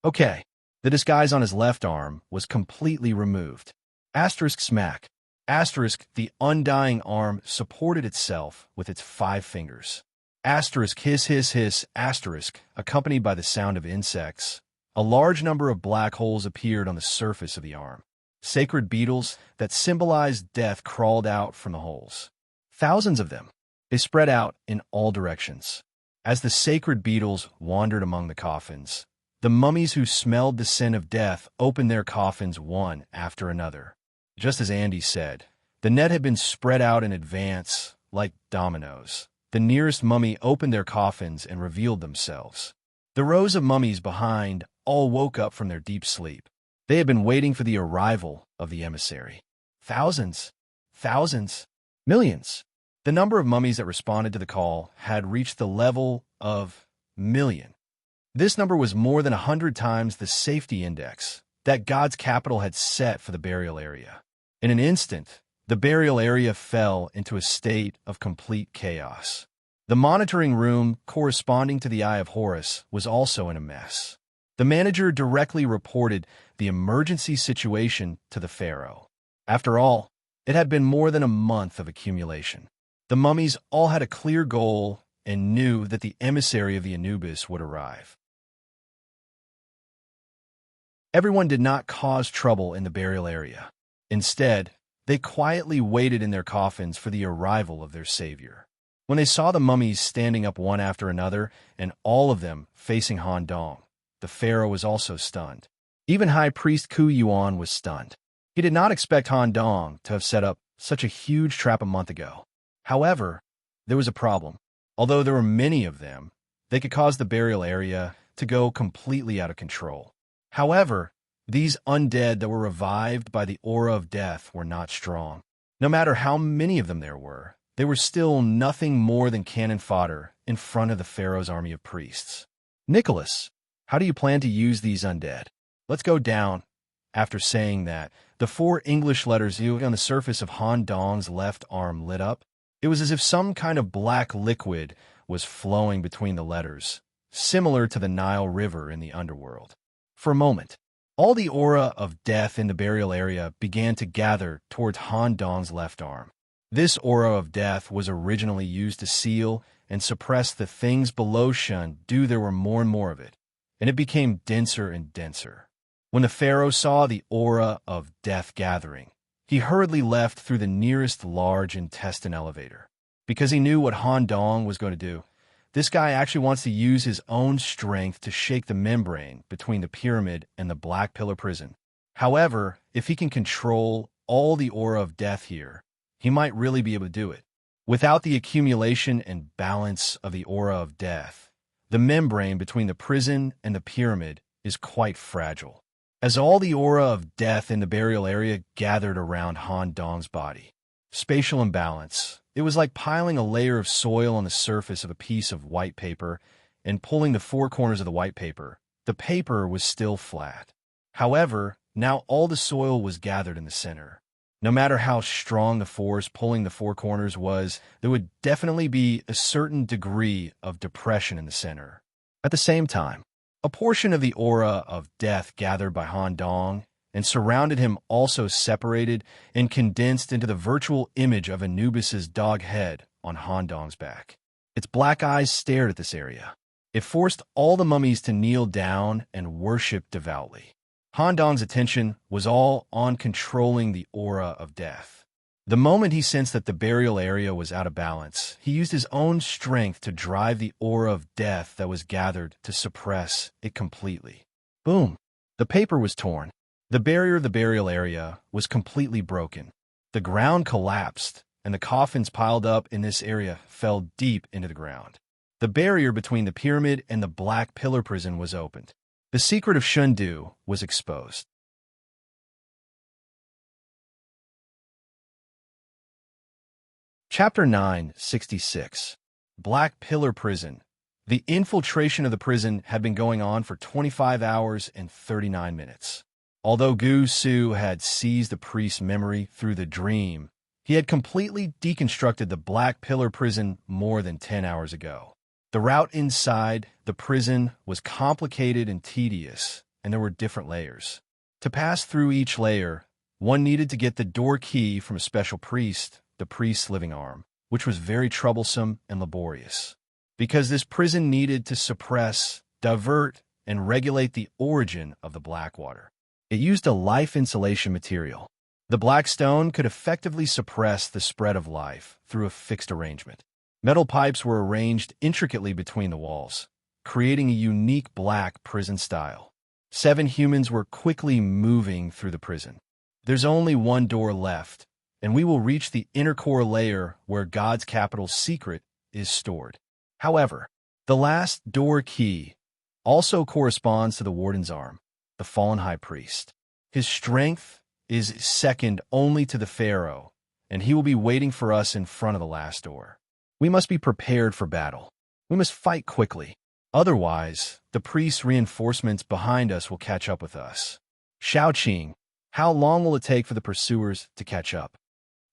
Speaker 1: Okay, the disguise on his left arm was completely removed. Asterisk smack. Asterisk, the undying arm supported itself with its 5 fingers. Asterisk hiss hiss hiss, asterisk, accompanied by the sound of insects. A large number of black holes appeared on the surface of the arm. Sacred beetles that symbolized death crawled out from the holes. Thousands of them. They spread out in all directions. As the sacred beetles wandered among the coffins, the mummies who smelled the scent of death opened their coffins one after another. Just as Andy said, the net had been spread out in advance, like dominoes. The nearest mummy opened their coffins and revealed themselves. The rows of mummies behind all woke up from their deep sleep. They had been waiting for the arrival of the emissary. Thousands, thousands, millions. The number of mummies that responded to the call had reached the level of million. This number was more than 100 times the safety index that God's capital had set for the burial area. In an instant, the burial area fell into a state of complete chaos. The monitoring room, corresponding to the Eye of Horus, was also in a mess. The manager directly reported the emergency situation to the pharaoh. After all, it had been more than a month of accumulation. The mummies all had a clear goal and knew that the emissary of the Anubis would arrive. Everyone did not cause trouble in the burial area. Instead, they quietly waited in their coffins for the arrival of their savior. When they saw the mummies standing up one after another, and all of them facing Han Dong, the pharaoh was also stunned. Even High Priest Ku Yuan was stunned. He did not expect Han Dong to have set up such a huge trap a month ago. However, there was a problem. Although there were many of them, they could cause the burial area to go completely out of control. However, these undead that were revived by the aura of death were not strong. No matter how many of them there were, they were still nothing more than cannon fodder in front of the pharaoh's army of priests. Nicholas, how do you plan to use these undead? Let's go down. After saying that, the 4 English letters on the surface of Han Dong's left arm lit up. It was as if some kind of black liquid was flowing between the letters, similar to the Nile River in the underworld. For a moment, all the aura of death in the burial area began to gather towards Han Dong's left arm. This aura of death was originally used to seal and suppress the things below Shun due there were more and more of it, and it became denser and denser. When the pharaoh saw the aura of death gathering, he hurriedly left through the nearest large intestine elevator. Because he knew what Han Dong was going to do, this guy actually wants to use his own strength to shake the membrane between the pyramid and the Black Pillar prison. However, if he can control all the aura of death here, he might really be able to do it. Without the accumulation and balance of the aura of death, the membrane between the prison and the pyramid is quite fragile. As all the aura of death in the burial area gathered around Han Dong's body, spatial imbalance, it was like piling a layer of soil on the surface of a piece of white paper and pulling the 4 corners of the white paper. The paper was still flat. However, now all the soil was gathered in the center. No matter how strong the force pulling the 4 corners was, there would definitely be a certain degree of depression in the center. At the same time, a portion of the aura of death gathered by Han Dong and surrounded him also separated and condensed into the virtual image of Anubis's dog head on Han Dong's back. Its black eyes stared at this area. It forced all the mummies to kneel down and worship devoutly. Han Dong's attention was all on controlling the aura of death. The moment he sensed that the burial area was out of balance, he used his own strength to drive the aura of death that was gathered to suppress it completely. Boom! The paper was torn. The barrier of the burial area was completely broken. The ground collapsed, and the coffins piled up in this area fell deep into the ground. The barrier between the pyramid and the Black Pillar prison was opened. The secret of Shundu was exposed. Chapter 966. Black Pillar Prison. The infiltration of the prison had been going on for 25 hours and 39 minutes. Although Gu Su had seized the priest's memory through the dream, He had completely deconstructed the Black Pillar prison more than 10 hours ago. The route inside the prison was complicated and tedious, and there were different layers. To pass through each layer, one needed to get the door key from a special priest, the priest's living arm, which was very troublesome and laborious. Because this prison needed to suppress, divert, and regulate the origin of the black water. It used a life insulation material. The black stone could effectively suppress the spread of life through a fixed arrangement. Metal pipes were arranged intricately between the walls, creating a unique black prison style. 7 humans were quickly moving through the prison. There's only one door left, and we will reach the inner core layer where God's capital's secret is stored. However, the last door key also corresponds to the warden's arm, the fallen high priest. His strength is second only to the pharaoh, and he will be waiting for us in front of the last door. We must be prepared for battle. We must fight quickly. Otherwise, the priest's reinforcements behind us will catch up with us. Shaoqing, how long will it take for the pursuers to catch up?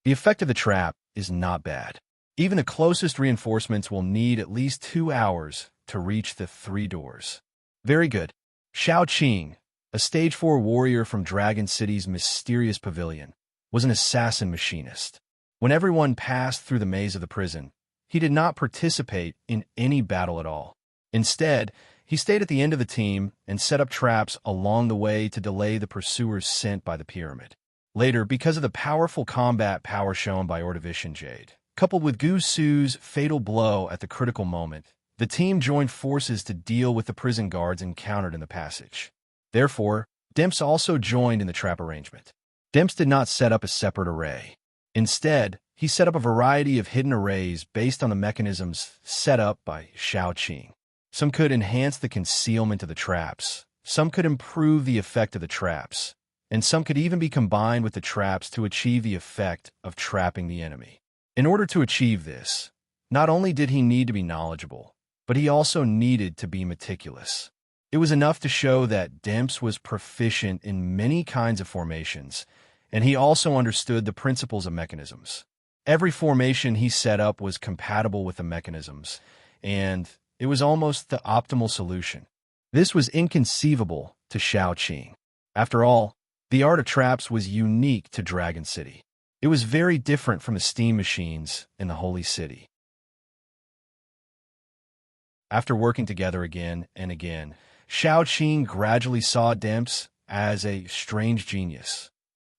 Speaker 1: The effect of the trap is not bad. Even the closest reinforcements will need at least 2 hours to reach the 3 doors. Very good. Shaoqing, a Stage 4 warrior from Dragon City's mysterious pavilion, was an assassin machinist. When everyone passed through the maze of the prison, he did not participate in any battle at all. Instead, he stayed at the end of the team and set up traps along the way to delay the pursuers sent by the pyramid. Later, because of the powerful combat power shown by Ordovician Jade, coupled with Gu Su's fatal blow at the critical moment, the team joined forces to deal with the prison guards encountered in the passage. Therefore, Demps also joined in the trap arrangement. Demps did not set up a separate array. Instead, he set up a variety of hidden arrays based on the mechanisms set up by Shaoqing. Some could enhance the concealment of the traps, some could improve the effect of the traps, and some could even be combined with the traps to achieve the effect of trapping the enemy. In order to achieve this, not only did he need to be knowledgeable, but he also needed to be meticulous. It was enough to show that Demps was proficient in many kinds of formations, and he also understood the principles of mechanisms. Every formation he set up was compatible with the mechanisms, and it was almost the optimal solution. This was inconceivable to Shaoqing. After all, the art of traps was unique to Dragon City. It was very different from the steam machines in the Holy City. After working together again and again, Shaoqing gradually saw Demps as a strange genius.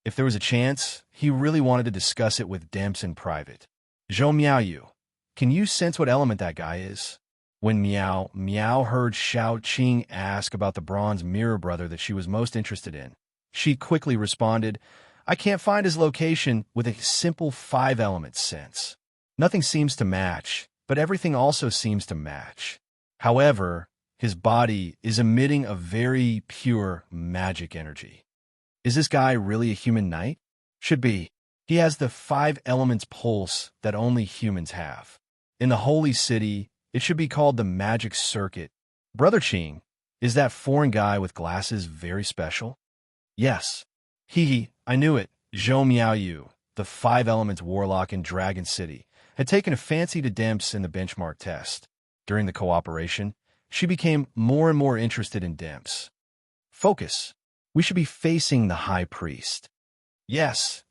Speaker 1: If there was a chance, he really wanted to discuss it with Demps in private. Zhou Miaoyu, can you sense what element that guy is? When Miao heard Shaoqing ask about the bronze mirror brother that she was most interested in, she quickly responded, I can't find his location with a simple 5-element sense. Nothing seems to match, but everything also seems to match. However, his body is emitting a very pure magic energy. Is this guy really a human knight? Should be. He has the 5 elements pulse that only humans have. In the Holy City, it should be called the Magic Circuit. Brother Qing, is that foreign guy with glasses very special? Yes. I knew it. Zhou Miaoyu, the 5 elements warlock in Dragon City, had taken a fancy to Demps in the benchmark test. During the cooperation, she became more and more interested in Demps. Focus. We should be facing the High Priest. Yes.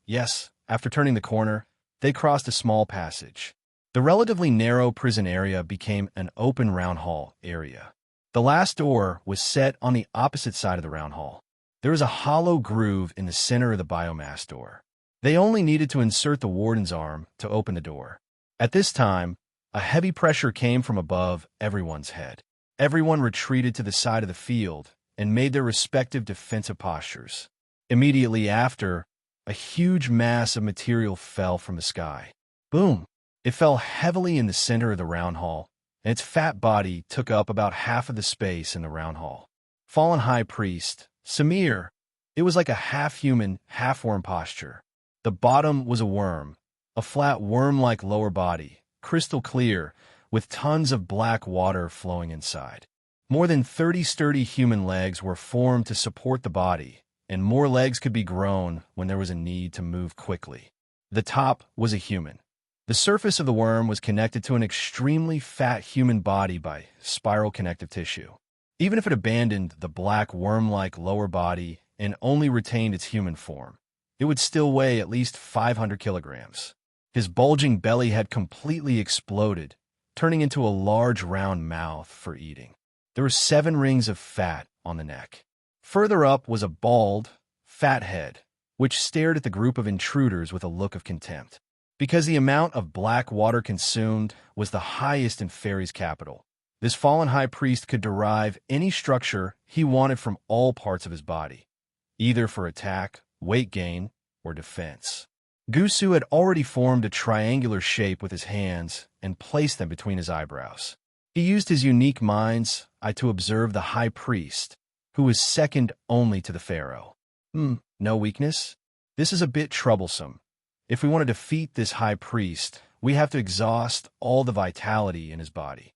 Speaker 1: After turning the corner, they crossed a small passage. The relatively narrow prison area became an open round hall area. The last door was set on the opposite side of the round hall. There was a hollow groove in the center of the biomass door. They only needed to insert the warden's arm to open the door. At this time, a heavy pressure came from above everyone's head. Everyone retreated to the side of the field and made their respective defensive postures. Immediately after, a huge mass of material fell from the sky. Boom! It fell heavily in the center of the round hall, and its fat body took up about half of the space in the round hall. Fallen High Priest, Samir. It was like a half-human, half-worm posture. The bottom was a worm, a flat worm-like lower body, crystal clear, with tons of black water flowing inside. More than 30 sturdy human legs were formed to support the body, and more legs could be grown when there was a need to move quickly. The top was a human. The surface of the worm was connected to an extremely fat human body by spiral connective tissue. Even if it abandoned the black worm-like lower body and only retained its human form, it would still weigh at least 500 kilograms. His bulging belly had completely exploded, turning into a large round mouth for eating. There were 7 rings of fat on the neck. Further up was a bald, fat head, which stared at the group of intruders with a look of contempt. Because the amount of black water consumed was the highest in Fairy's capital, this fallen high priest could derive any structure he wanted from all parts of his body, either for attack, weight gain, or defense. Gusu had already formed a triangular shape with his hands and placed them between his eyebrows. He used his unique mind's eye to observe the high priest, who was second only to the pharaoh. No weakness? This is a bit troublesome. If we want to defeat this high priest, we have to exhaust all the vitality in his body.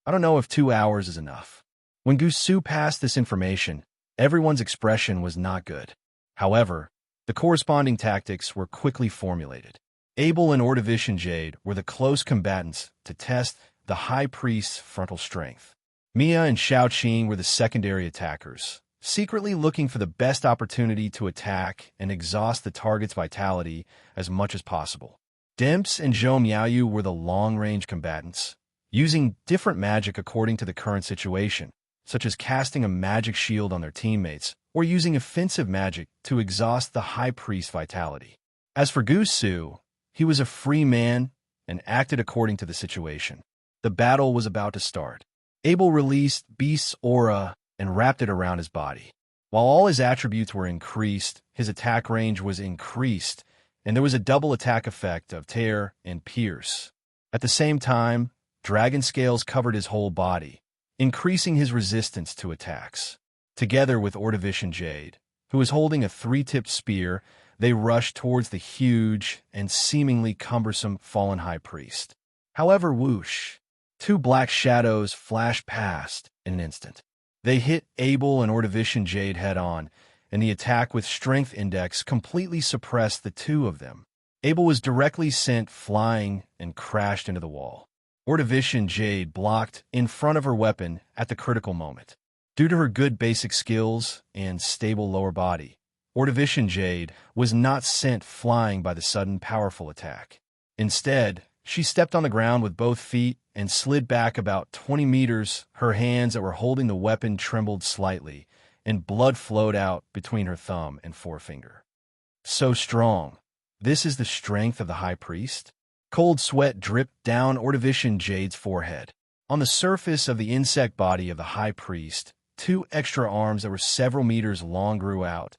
Speaker 1: I don't know if 2 hours is enough. When Gusu passed this information, everyone's expression was not good. However, the corresponding tactics were quickly formulated. Abel and Ordovish Jade were the close combatants to test the high priest's frontal strength. Mia and Xiaoqing were the secondary attackers, secretly looking for the best opportunity to attack and exhaust the target's vitality as much as possible. Demps and Zhou Miaoyu were the long-range combatants, using different magic according to the current situation, such as casting a magic shield on their teammates or using offensive magic to exhaust the high priest's vitality. As for Gusu, he was a free man and acted according to the situation. The battle was about to start. Abel released Beast's aura and wrapped it around his body. While all his attributes were increased, his attack range was increased, and there was a double attack effect of tear and pierce. At the same time, dragon scales covered his whole body, increasing his resistance to attacks. Together with Ordovish Jade, who was holding a 3-tipped spear, they rushed towards the huge and seemingly cumbersome fallen high priest. However, whoosh, 2 black shadows flashed past in an instant. They hit Abel and Ordovish Jade head-on, and the attack with Strength Index completely suppressed the 2 of them. Abel was directly sent flying and crashed into the wall. Ordovish Jade blocked in front of her weapon at the critical moment. Due to her good basic skills and stable lower body, Ordovish Jade was not sent flying by the sudden powerful attack. Instead, she stepped on the ground with both feet and slid back about 20 meters. Her hands that were holding the weapon trembled slightly, and blood flowed out between her thumb and forefinger. So strong. This is the strength of the high priest? Cold sweat dripped down Ordovish Jade's forehead. On the surface of the insect body of the high priest, 2 extra arms that were several meters long grew out.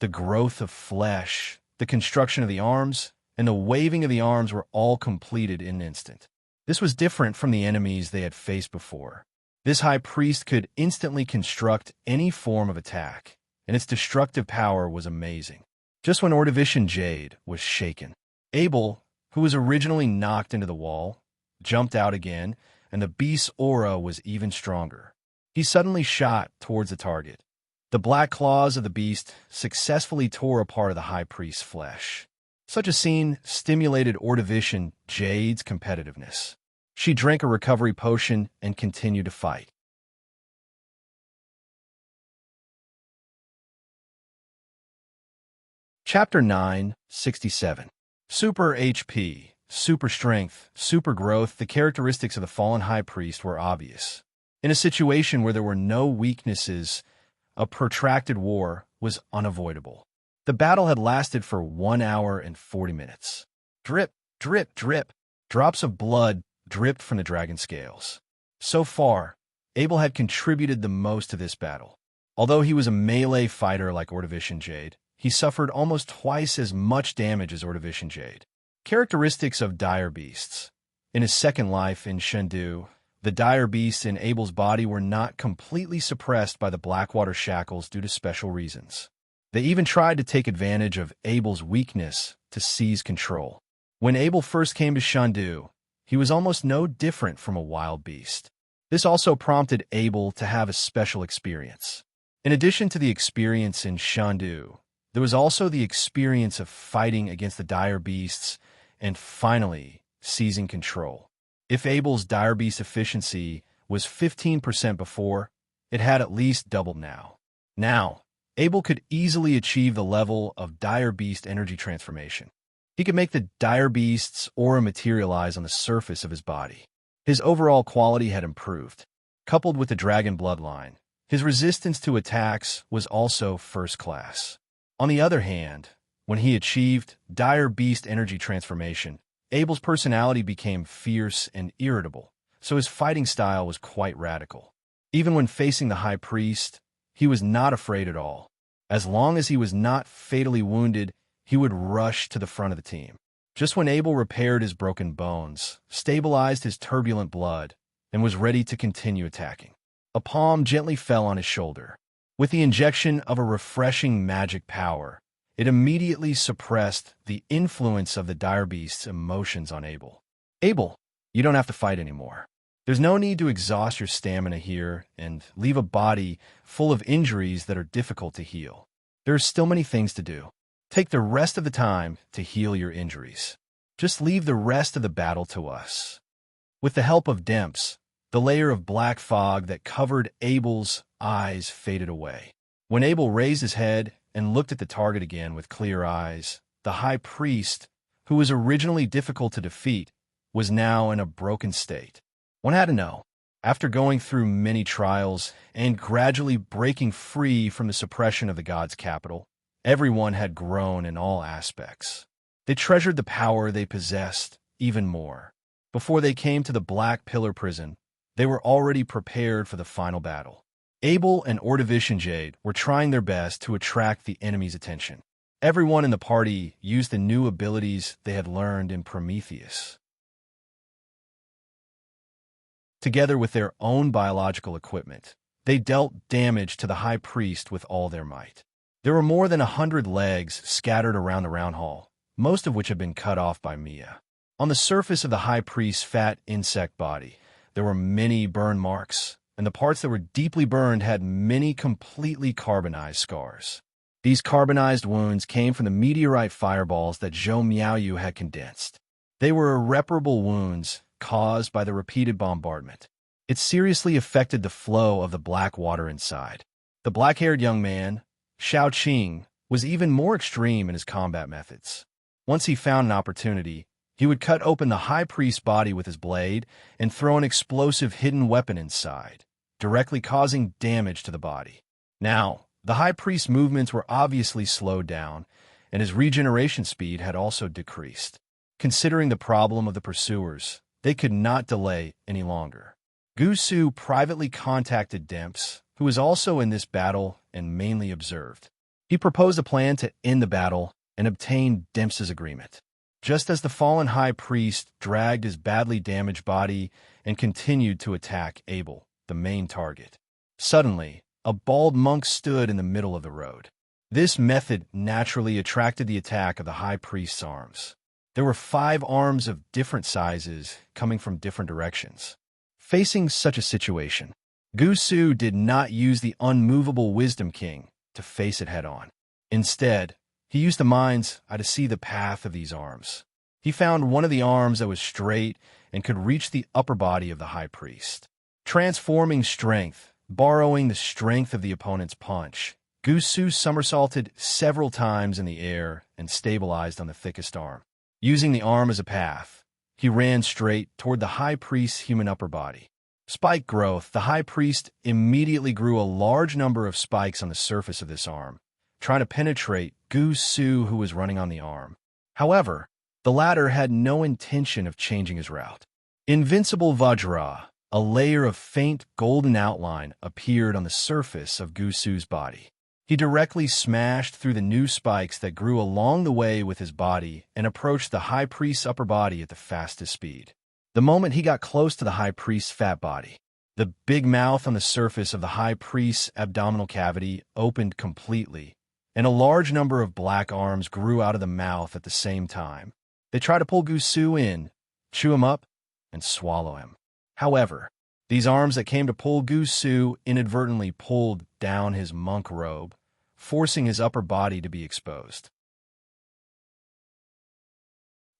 Speaker 1: The growth of flesh, the construction of the arms, and the waving of the arms were all completed in an instant. This was different from the enemies they had faced before. This high priest could instantly construct any form of attack, and its destructive power was amazing. Just when Ordovish Jade was shaken, Abel, who was originally knocked into the wall, jumped out again, and the beast's aura was even stronger. He suddenly shot towards the target. The black claws of the beast successfully tore a part of the high priest's flesh. Such a scene stimulated Ordovish Jade's competitiveness. She drank a recovery potion and continued to fight. Chapter 9:67. Super HP, super strength, super growth. The characteristics of the fallen high priest were obvious. In a situation where there were no weaknesses, a protracted war was unavoidable. The battle had lasted for 1 hour and 40 minutes. Drip, drip, drip. Drops of blood dripped from the dragon scales. So far, Abel had contributed the most to this battle. Although he was a melee fighter like Ordovish Jade, he suffered almost twice as much damage as Ordovish Jade. Characteristics of dire beasts. In his second life in Shendu, the dire beasts in Abel's body were not completely suppressed by the Blackwater shackles due to special reasons. They even tried to take advantage of Abel's weakness to seize control. When Abel first came to Shendu, he was almost no different from a wild beast. This also prompted Abel to have a special experience. In addition to the experience in Shendu, There was also the experience of fighting against the dire beasts and finally seizing control. If Abel's dire beast efficiency was 15% before, it had at least doubled now. Now, Abel could easily achieve the level of dire beast energy transformation. He could make the dire beast's aura materialize on the surface of his body. His overall quality had improved. Coupled with the dragon bloodline, his resistance to attacks was also first class. On the other hand, when he achieved dire beast energy transformation, Abel's personality became fierce and irritable, so his fighting style was quite radical. Even when facing the high priest, he was not afraid at all. As long as he was not fatally wounded, he would rush to the front of the team. Just when Abel repaired his broken bones, stabilized his turbulent blood, and was ready to continue attacking, a palm gently fell on his shoulder. With the injection of a refreshing magic power, it immediately suppressed the influence of the dire beast's emotions on Abel. Abel, you don't have to fight anymore. There's no need to exhaust your stamina here and leave a body full of injuries that are difficult to heal. There are still many things to do. Take the rest of the time to heal your injuries. Just leave the rest of the battle to us. With the help of Demps, the layer of black fog that covered Abel's eyes faded away. When Abel raised his head and looked at the target again with clear eyes, the high priest, who was originally difficult to defeat, was now in a broken state. One had to know. After going through many trials and gradually breaking free from the suppression of the god's capital, everyone had grown in all aspects. They treasured the power they possessed even more. Before they came to the Black Pillar prison, they were already prepared for the final battle. Abel and Ordovishinjade were trying their best to attract the enemy's attention. Everyone in the party used the new abilities they had learned in Prometheus. Together with their own biological equipment, they dealt damage to the high priest with all their might. There were more than 100 legs scattered around the round hall, most of which had been cut off by Mia. On the surface of the high priest's fat insect body, there were many burn marks, and the parts that were deeply burned had many completely carbonized scars. These carbonized wounds came from the meteorite fireballs that Zhou Miaoyu had condensed. They were irreparable wounds caused by the repeated bombardment. It seriously affected the flow of the black water inside. The black-haired young man, Xiao Qing, was even more extreme in his combat methods. Once he found an opportunity, he would cut open the high priest's body with his blade and throw an explosive hidden weapon inside, directly causing damage to the body. Now, the high priest's movements were obviously slowed down, and his regeneration speed had also decreased. Considering the problem of the pursuers, they could not delay any longer. Gusu privately contacted Demps, who was also in this battle and mainly observed. He proposed a plan to end the battle and obtain Demps's agreement. Just as the fallen high priest dragged his badly damaged body and continued to attack Abel, the main target, suddenly, a bald monk stood in the middle of the road. This method naturally attracted the attack of the high priest's arms. There were 5 arms of different sizes coming from different directions. Facing such a situation, Gusu did not use the unmovable Wisdom King to face it head-on. Instead, he used the mind's eye to see the path of these arms. He found one of the arms that was straight and could reach the upper body of the high priest. Transforming strength, borrowing the strength of the opponent's punch, Gusu somersaulted several times in the air and stabilized on the thickest arm. Using the arm as a path, he ran straight toward the high priest's human upper body. Spike growth, the high priest immediately grew a large number of spikes on the surface of this arm, trying to penetrate Gusu, who was running on the arm. However, the latter had no intention of changing his route. Invincible Vajra, a layer of faint golden outline, appeared on the surface of Gusu's body. He directly smashed through the new spikes that grew along the way with his body and approached the high priest's upper body at the fastest speed. The moment he got close to the high priest's fat body, the big mouth on the surface of the high priest's abdominal cavity opened completely, and a large number of black arms grew out of the mouth at the same time. They tried to pull Gusu in, chew him up, and swallow him. However, these arms that came to pull Gusu inadvertently pulled down his monk robe, forcing his upper body to be exposed.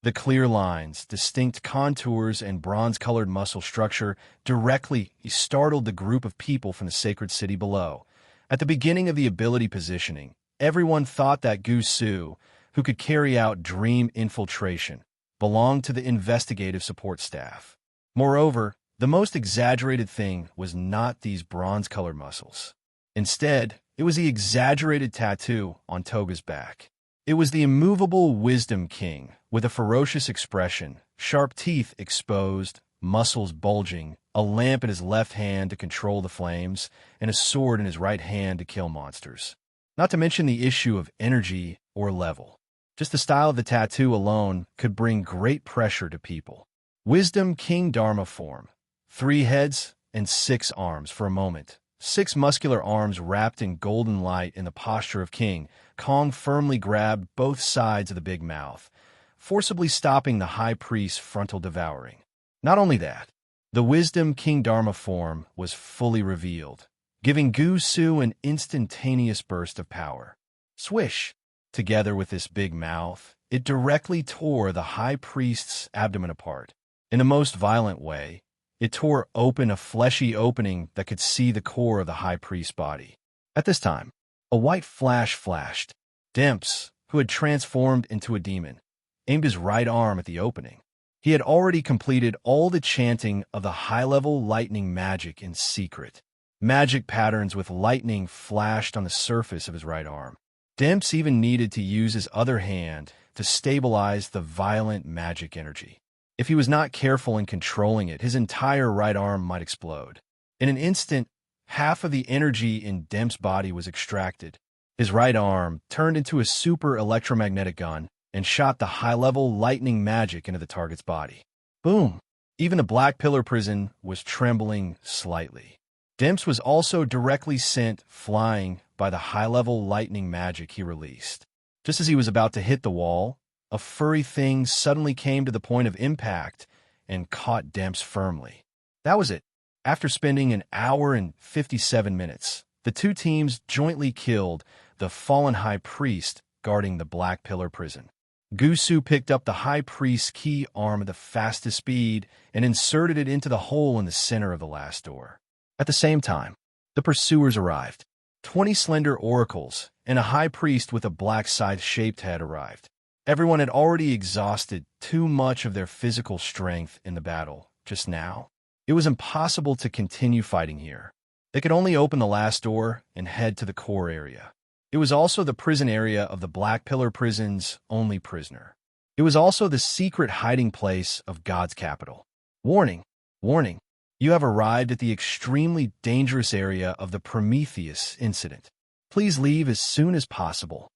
Speaker 1: The clear lines, distinct contours, and bronze-colored muscle structure directly startled the group of people from the sacred city below. At the beginning of the ability positioning, everyone thought that Gu Su, who could carry out dream infiltration, belonged to the investigative support staff. Moreover, the most exaggerated thing was not these bronze-colored muscles. Instead, it was the exaggerated tattoo on Toga's back. It was the immovable Wisdom King, with a ferocious expression, sharp teeth exposed, muscles bulging, a lamp in his left hand to control the flames, and a sword in his right hand to kill monsters. Not to mention the issue of energy or level. Just the style of the tattoo alone could bring great pressure to people. Wisdom King Dharma form. 3 heads and 6 arms for a moment. 6 muscular arms wrapped in golden light in the posture of king. Kong firmly grabbed both sides of the big mouth, forcibly stopping the high priest's frontal devouring. Not only that, the Wisdom King Dharma form was fully revealed, giving Gu Su an instantaneous burst of power. Swish! Together with this big mouth, it directly tore the high priest's abdomen apart. In the most violent way, it tore open a fleshy opening that could see the core of the high priest's body. At this time, a white flash flashed. Demps, who had transformed into a demon, aimed his right arm at the opening. He had already completed all the chanting of the high-level lightning magic in secret. Magic patterns with lightning flashed on the surface of his right arm. Demps even needed to use his other hand to stabilize the violent magic energy. If he was not careful in controlling it, his entire right arm might explode. In an instant, half of the energy in Demp's body was extracted. His right arm turned into a super electromagnetic gun and shot the high-level lightning magic into the target's body. Boom! Even the Black Pillar prison was trembling slightly. Demps was also directly sent flying by the high-level lightning magic he released. Just as he was about to hit the wall, a furry thing suddenly came to the point of impact and caught Demps firmly. That was it. After spending an hour and 57 minutes, the two teams jointly killed the fallen high priest guarding the Black Pillar prison. Gu Su picked up the high priest's key arm at the fastest speed and inserted it into the hole in the center of the last door. At the same time, the pursuers arrived. 20 slender oracles and a high priest with a black scythe-shaped head arrived. Everyone had already exhausted too much of their physical strength in the battle just now. It was impossible to continue fighting here. They could only open the last door and head to the core area. It was also the prison area of the Black Pillar prison's only prisoner. It was also the secret hiding place of God's capital. Warning! Warning! You have arrived at the extremely dangerous area of the Prometheus incident. Please leave as soon as possible.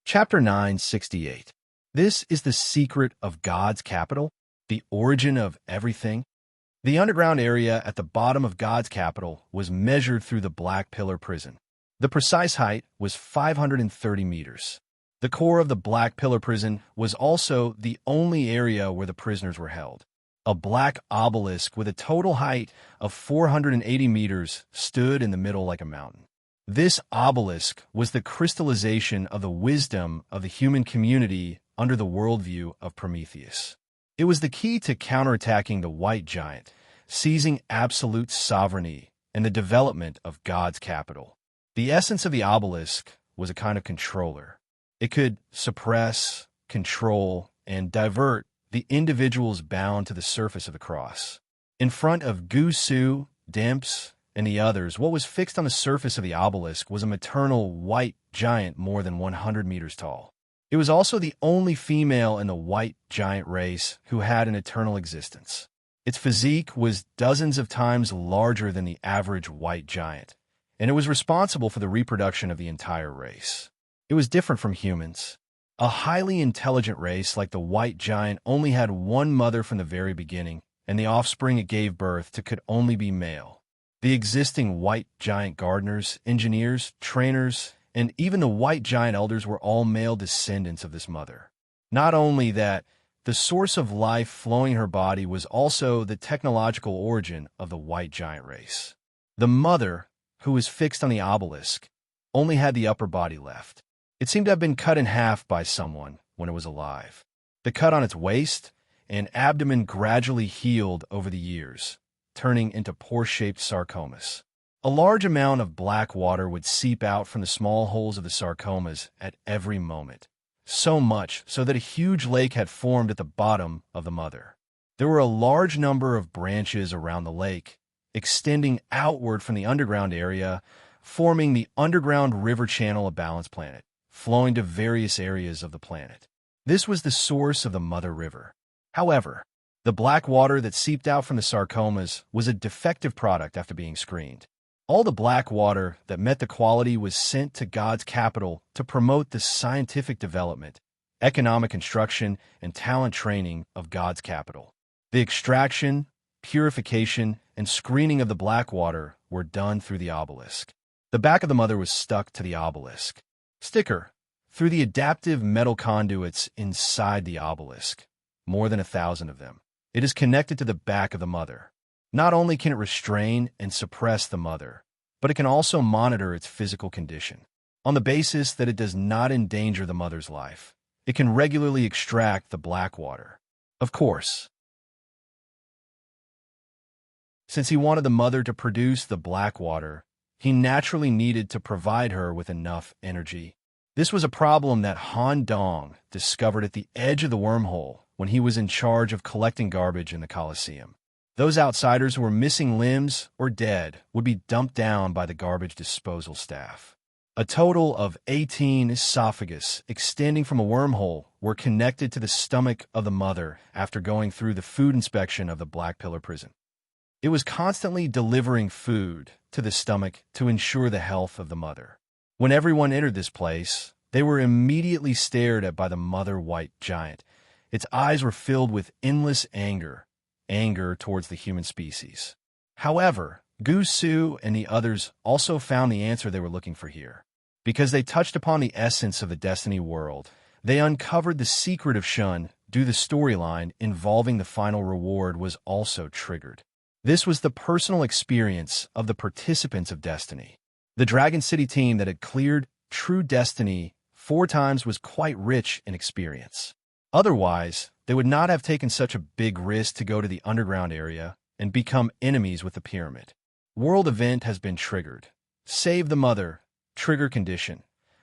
Speaker 1: Chapter 968. This is the secret of God's capital, the origin of everything. The underground area at the bottom of God's capital was measured through the Black Pillar prison. The precise height was 530 meters. The core of the Black Pillar prison was also the only area where the prisoners were held. A black obelisk with a total height of 480 meters stood in the middle like a mountain. This obelisk was the crystallization of the wisdom of the human community under the worldview of Prometheus. It was the key to counterattacking the White Giant, seizing absolute sovereignty, and the development of God's capital. The essence of the obelisk was a kind of controller. It could suppress, control, and divert the individuals bound to the surface of the cross. In front of Gu Su, Demps, and the others, what was fixed on the surface of the obelisk was a maternal white giant more than 100 meters tall. It was also the only female in the white giant race who had an eternal existence. Its physique was dozens of times larger than the average white giant, and it was responsible for the reproduction of the entire race. It was different from humans. A highly intelligent race like the white giant only had one mother from the very beginning, and the offspring it gave birth to could only be male. The existing white giant gardeners, engineers, trainers, and even the white giant elders were all male descendants of this mother. Not only that, The source of life flowing her body was also the technological origin of the white giant race. The mother, who was fixed on the obelisk, only had the upper body left. It seemed to have been cut in half by someone when it was alive. The cut on its waist and abdomen gradually healed over the years, turning into pore-shaped sarcomas. A large amount of black water would seep out from the small holes of the sarcomas at every moment, so much so that a huge lake had formed at the bottom of the mother. There were a large number of branches around the lake, extending outward from the underground area, forming the underground river channel of Balance Planet, flowing to various areas of the planet. This was the source of the Mother River. However, the black water that seeped out from the sarcomas was a defective product after being screened. All the black water that met the quality was sent to God's capital to promote the scientific development, economic construction, and talent training of God's capital. The extraction, purification, and screening of the black water were done through the obelisk. The back of the mother was stuck to the obelisk. Sticker, through the adaptive metal conduits inside the obelisk, more than 1,000 of them. It is connected to the back of the mother. Not only can it restrain and suppress the mother, but it can also monitor its physical condition. On the basis that it does not endanger the mother's life, it can regularly extract the black water. Of course, since he wanted the mother to produce the black water, he naturally needed to provide her with enough energy. This was a problem that Han Dong discovered at the edge of the wormhole when he was in charge of collecting garbage in the Colosseum. Those outsiders who were missing limbs or dead would be dumped down by the garbage disposal staff. A total of 18 esophagus extending from a wormhole were connected to the stomach of the mother after going through the food inspection of the Black Pillar prison. It was constantly delivering food to the stomach to ensure the health of the mother. When everyone entered this place, they were immediately stared at by the mother white giant. Its eyes were filled with endless anger towards the human species. However, Gu Su and the others also found the answer they were looking for here. Because they touched upon the essence of the Destiny world, they uncovered the secret of Shun due the storyline involving the final reward was also triggered. This was the personal experience of the participants of Destiny. The Dragon City team that had cleared True Destiny 4 times was quite rich in experience. Otherwise, they would not have taken such a big risk to go to the underground area and become enemies with the pyramid. World event has been triggered. Save the mother. Trigger condition.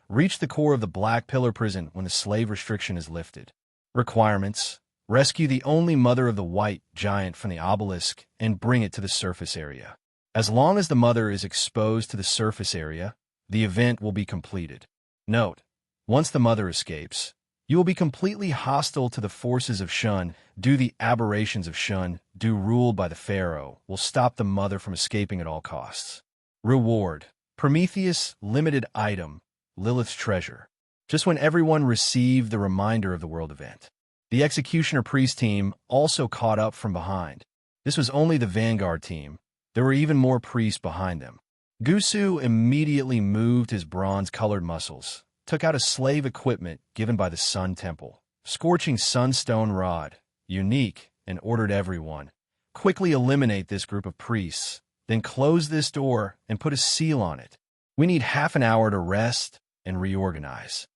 Speaker 1: Reach the core of the Black Pillar prison when the slave restriction is lifted. Requirements. Rescue the only mother of the white giant from the obelisk and bring it to the surface area. As long as the mother is exposed to the surface area, the event will be completed. Note, once the mother escapes, you will be completely hostile to the forces of Shun. The aberrations of Shun, ruled by the Pharaoh, will stop the mother from escaping at all costs. Reward. Prometheus limited item, Lilith's treasure. Just when everyone received the reminder of the world event, the Executioner Priest team also caught up from behind. This was only the Vanguard team. There were even more priests behind them. Gusu immediately moved his bronze-colored muscles, took out a slave equipment given by the Sun Temple, scorching sunstone rod, unique, and ordered everyone, quickly eliminate this group of priests, then close this door and put a seal on it. We need half an hour to rest and reorganize.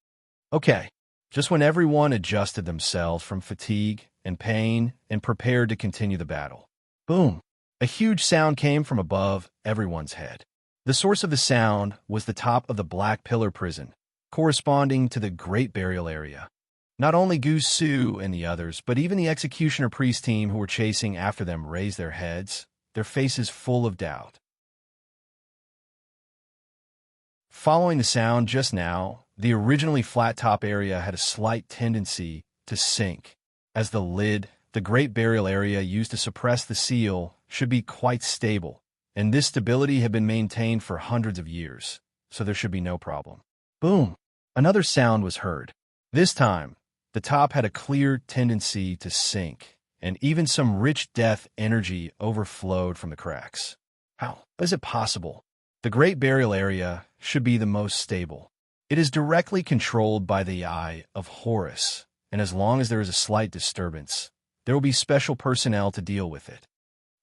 Speaker 1: Okay, just when everyone adjusted themselves from fatigue and pain and prepared to continue the battle. Boom! A huge sound came from above everyone's head. The source of the sound was the top of the Black Pillar prison, corresponding to the Great Burial Area. Not only Gu Su and the others, but even the Executioner Priest team who were chasing after them raised their heads, their faces full of doubt. Following the sound just now, the originally flat-top area had a slight tendency to sink, as the lid, the Great Burial Area used to suppress the seal, should be quite stable, and this stability had been maintained for hundreds of years, so there should be no problem. Boom! Another sound was heard. This time, the top had a clear tendency to sink, and even some rich death energy overflowed from the cracks. How is it possible? The Great Burial Area should be the most stable. It is directly controlled by the Eye of Horus, and as long as there is a slight disturbance, there will be special personnel to deal with it.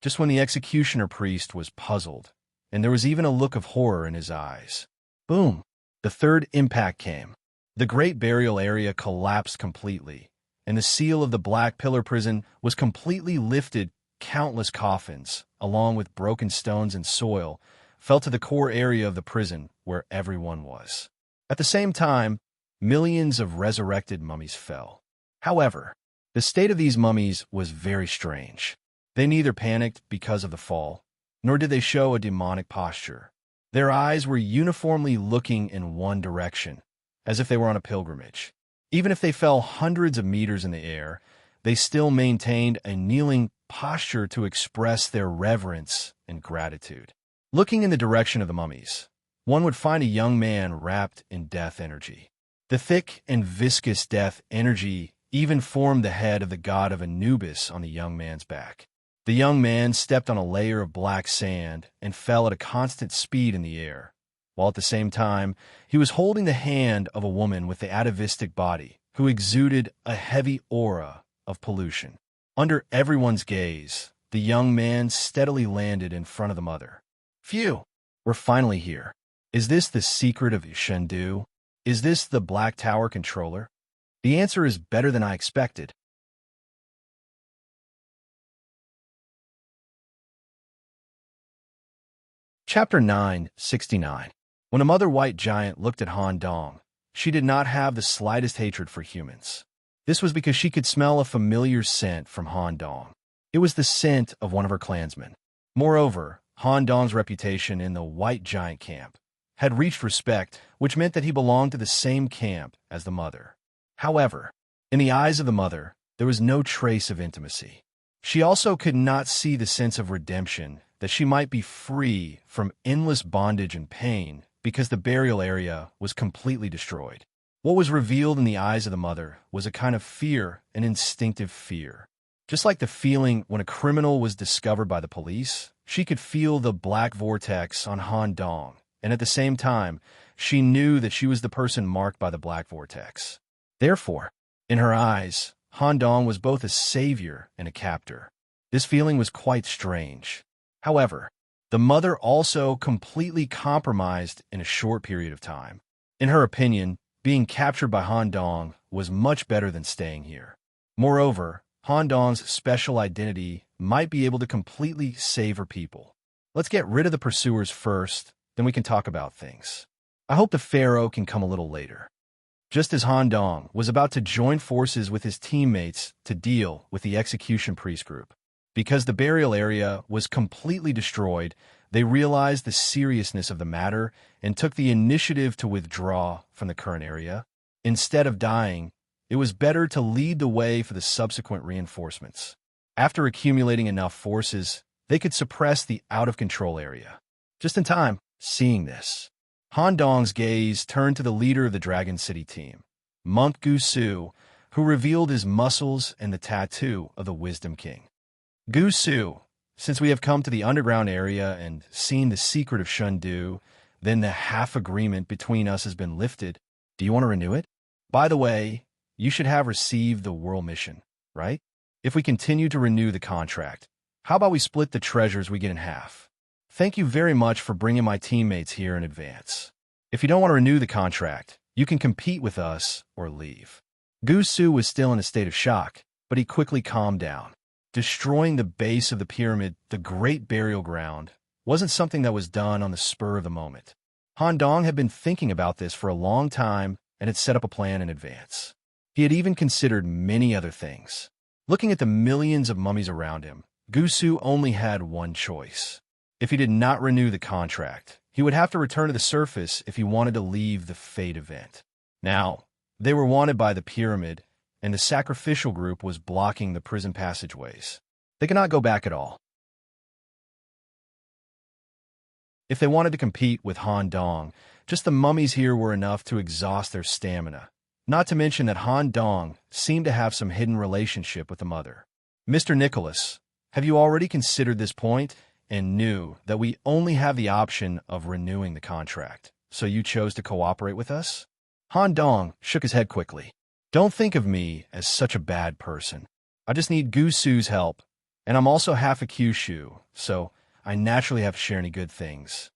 Speaker 1: Just when the executioner priest was puzzled, and there was even a look of horror in his eyes. Boom! The third impact came. The great burial area collapsed completely, and the seal of the Black Pillar prison was completely lifted. Countless coffins, along with broken stones and soil, fell to the core area of the prison where everyone was. At the same time, millions of resurrected mummies fell. However, the state of these mummies was very strange. They neither panicked because of the fall, nor did they show a demonic posture. Their eyes were uniformly looking in one direction, as if they were on a pilgrimage. Even if they fell hundreds of meters in the air, they still maintained a kneeling posture to express their reverence and gratitude. Looking in the direction of the mummies, one would find a young man wrapped in death energy. The thick and viscous death energy even formed the head of the god of Anubis on the young man's back. The young man stepped on a layer of black sand and fell at a constant speed in the air, while at the same time he was holding the hand of a woman with the atavistic body who exuded a heavy aura of pollution. Under everyone's gaze, the young man steadily landed in front of the mother. Phew! We're finally here. Is this the secret of Shendu? Is this the Black Tower controller? The answer is better than I expected. Chapter 969. When a mother white giant looked at Han Dong, she did not have the slightest hatred for humans. This was because she could smell a familiar scent from Han Dong. It was the scent of one of her clansmen. Moreover, Han Dong's reputation in the white giant camp had reached respect, which meant that he belonged to the same camp as the mother. However, in the eyes of the mother, there was no trace of intimacy. She also could not see the sense of redemption, that she might be free from endless bondage and pain because the burial area was completely destroyed. What was revealed in the eyes of the mother was a kind of fear, an instinctive fear. Just like the feeling when a criminal was discovered by the police, she could feel the black vortex on Han Dong, and at the same time, she knew that she was the person marked by the black vortex. Therefore, in her eyes, Han Dong was both a savior and a captor. This feeling was quite strange. However, the mother also completely compromised in a short period of time. In her opinion, being captured by Han Dong was much better than staying here. Moreover, Han Dong's special identity might be able to completely save her people. Let's get rid of the pursuers first, then we can talk about things. I hope the Pharaoh can come a little later. Just as Han Dong was about to join forces with his teammates to deal with the execution priest group, because the burial area was completely destroyed, they realized the seriousness of the matter and took the initiative to withdraw from the current area. Instead of dying, it was better to lead the way for the subsequent reinforcements. After accumulating enough forces, they could suppress the out-of-control area. Just in time, seeing this, Han Dong's gaze turned to the leader of the Dragon City team, Monk Gu Su, who revealed his muscles and the tattoo of the Wisdom King. Gu Su, since we have come to the underground area and seen the secret of Shendu, then the half-agreement between us has been lifted. Do you want to renew it? By the way, you should have received the world mission, right? If we continue to renew the contract, how about we split the treasures we get in half? Thank you very much for bringing my teammates here in advance. If you don't want to renew the contract, you can compete with us or leave. Gu Su was still in a state of shock, but he quickly calmed down. Destroying the base of the pyramid, the great burial ground, wasn't something that was done on the spur of the moment. Han Dong had been thinking about this for a long time and had set up a plan in advance. He had even considered many other things. Looking at the millions of mummies around him, Gu Su only had one choice. If he did not renew the contract, he would have to return to the surface if he wanted to leave the Fate event. Now, they were wanted by the pyramid, and the sacrificial group was blocking the prison passageways. They could not go back at all. If they wanted to compete with Han Dong, just the mummies here were enough to exhaust their stamina. Not to mention that Han Dong seemed to have some hidden relationship with the mother. Mr. Nicholas, have you already considered this point and knew that we only have the option of renewing the contract, so you chose to cooperate with us? Han Dong shook his head quickly. Don't think of me as such a bad person. I just need Gusu's help, and I'm also half a Kyushu, so I naturally have to share any good things.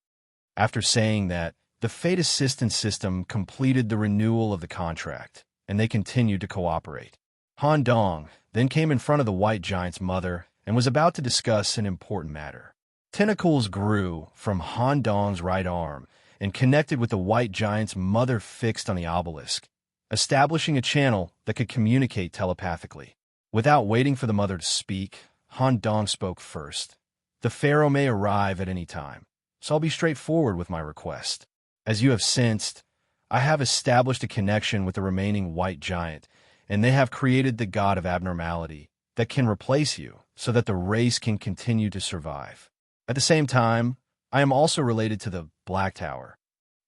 Speaker 1: After saying that, the Fate Assistance System completed the renewal of the contract, and they continued to cooperate. Han Dong then came in front of the White Giant's mother and was about to discuss an important matter. Tentacles grew from Han Dong's right arm and connected with the White Giant's mother fixed on the obelisk, establishing a channel that could communicate telepathically. Without waiting for the mother to speak, Han Dong spoke first. The pharaoh may arrive at any time, so I'll be straightforward with my request. As you have sensed, I have established a connection with the remaining White Giant, and they have created the god of abnormality that can replace you so that the race can continue to survive. At the same time, I am also related to the Black Tower.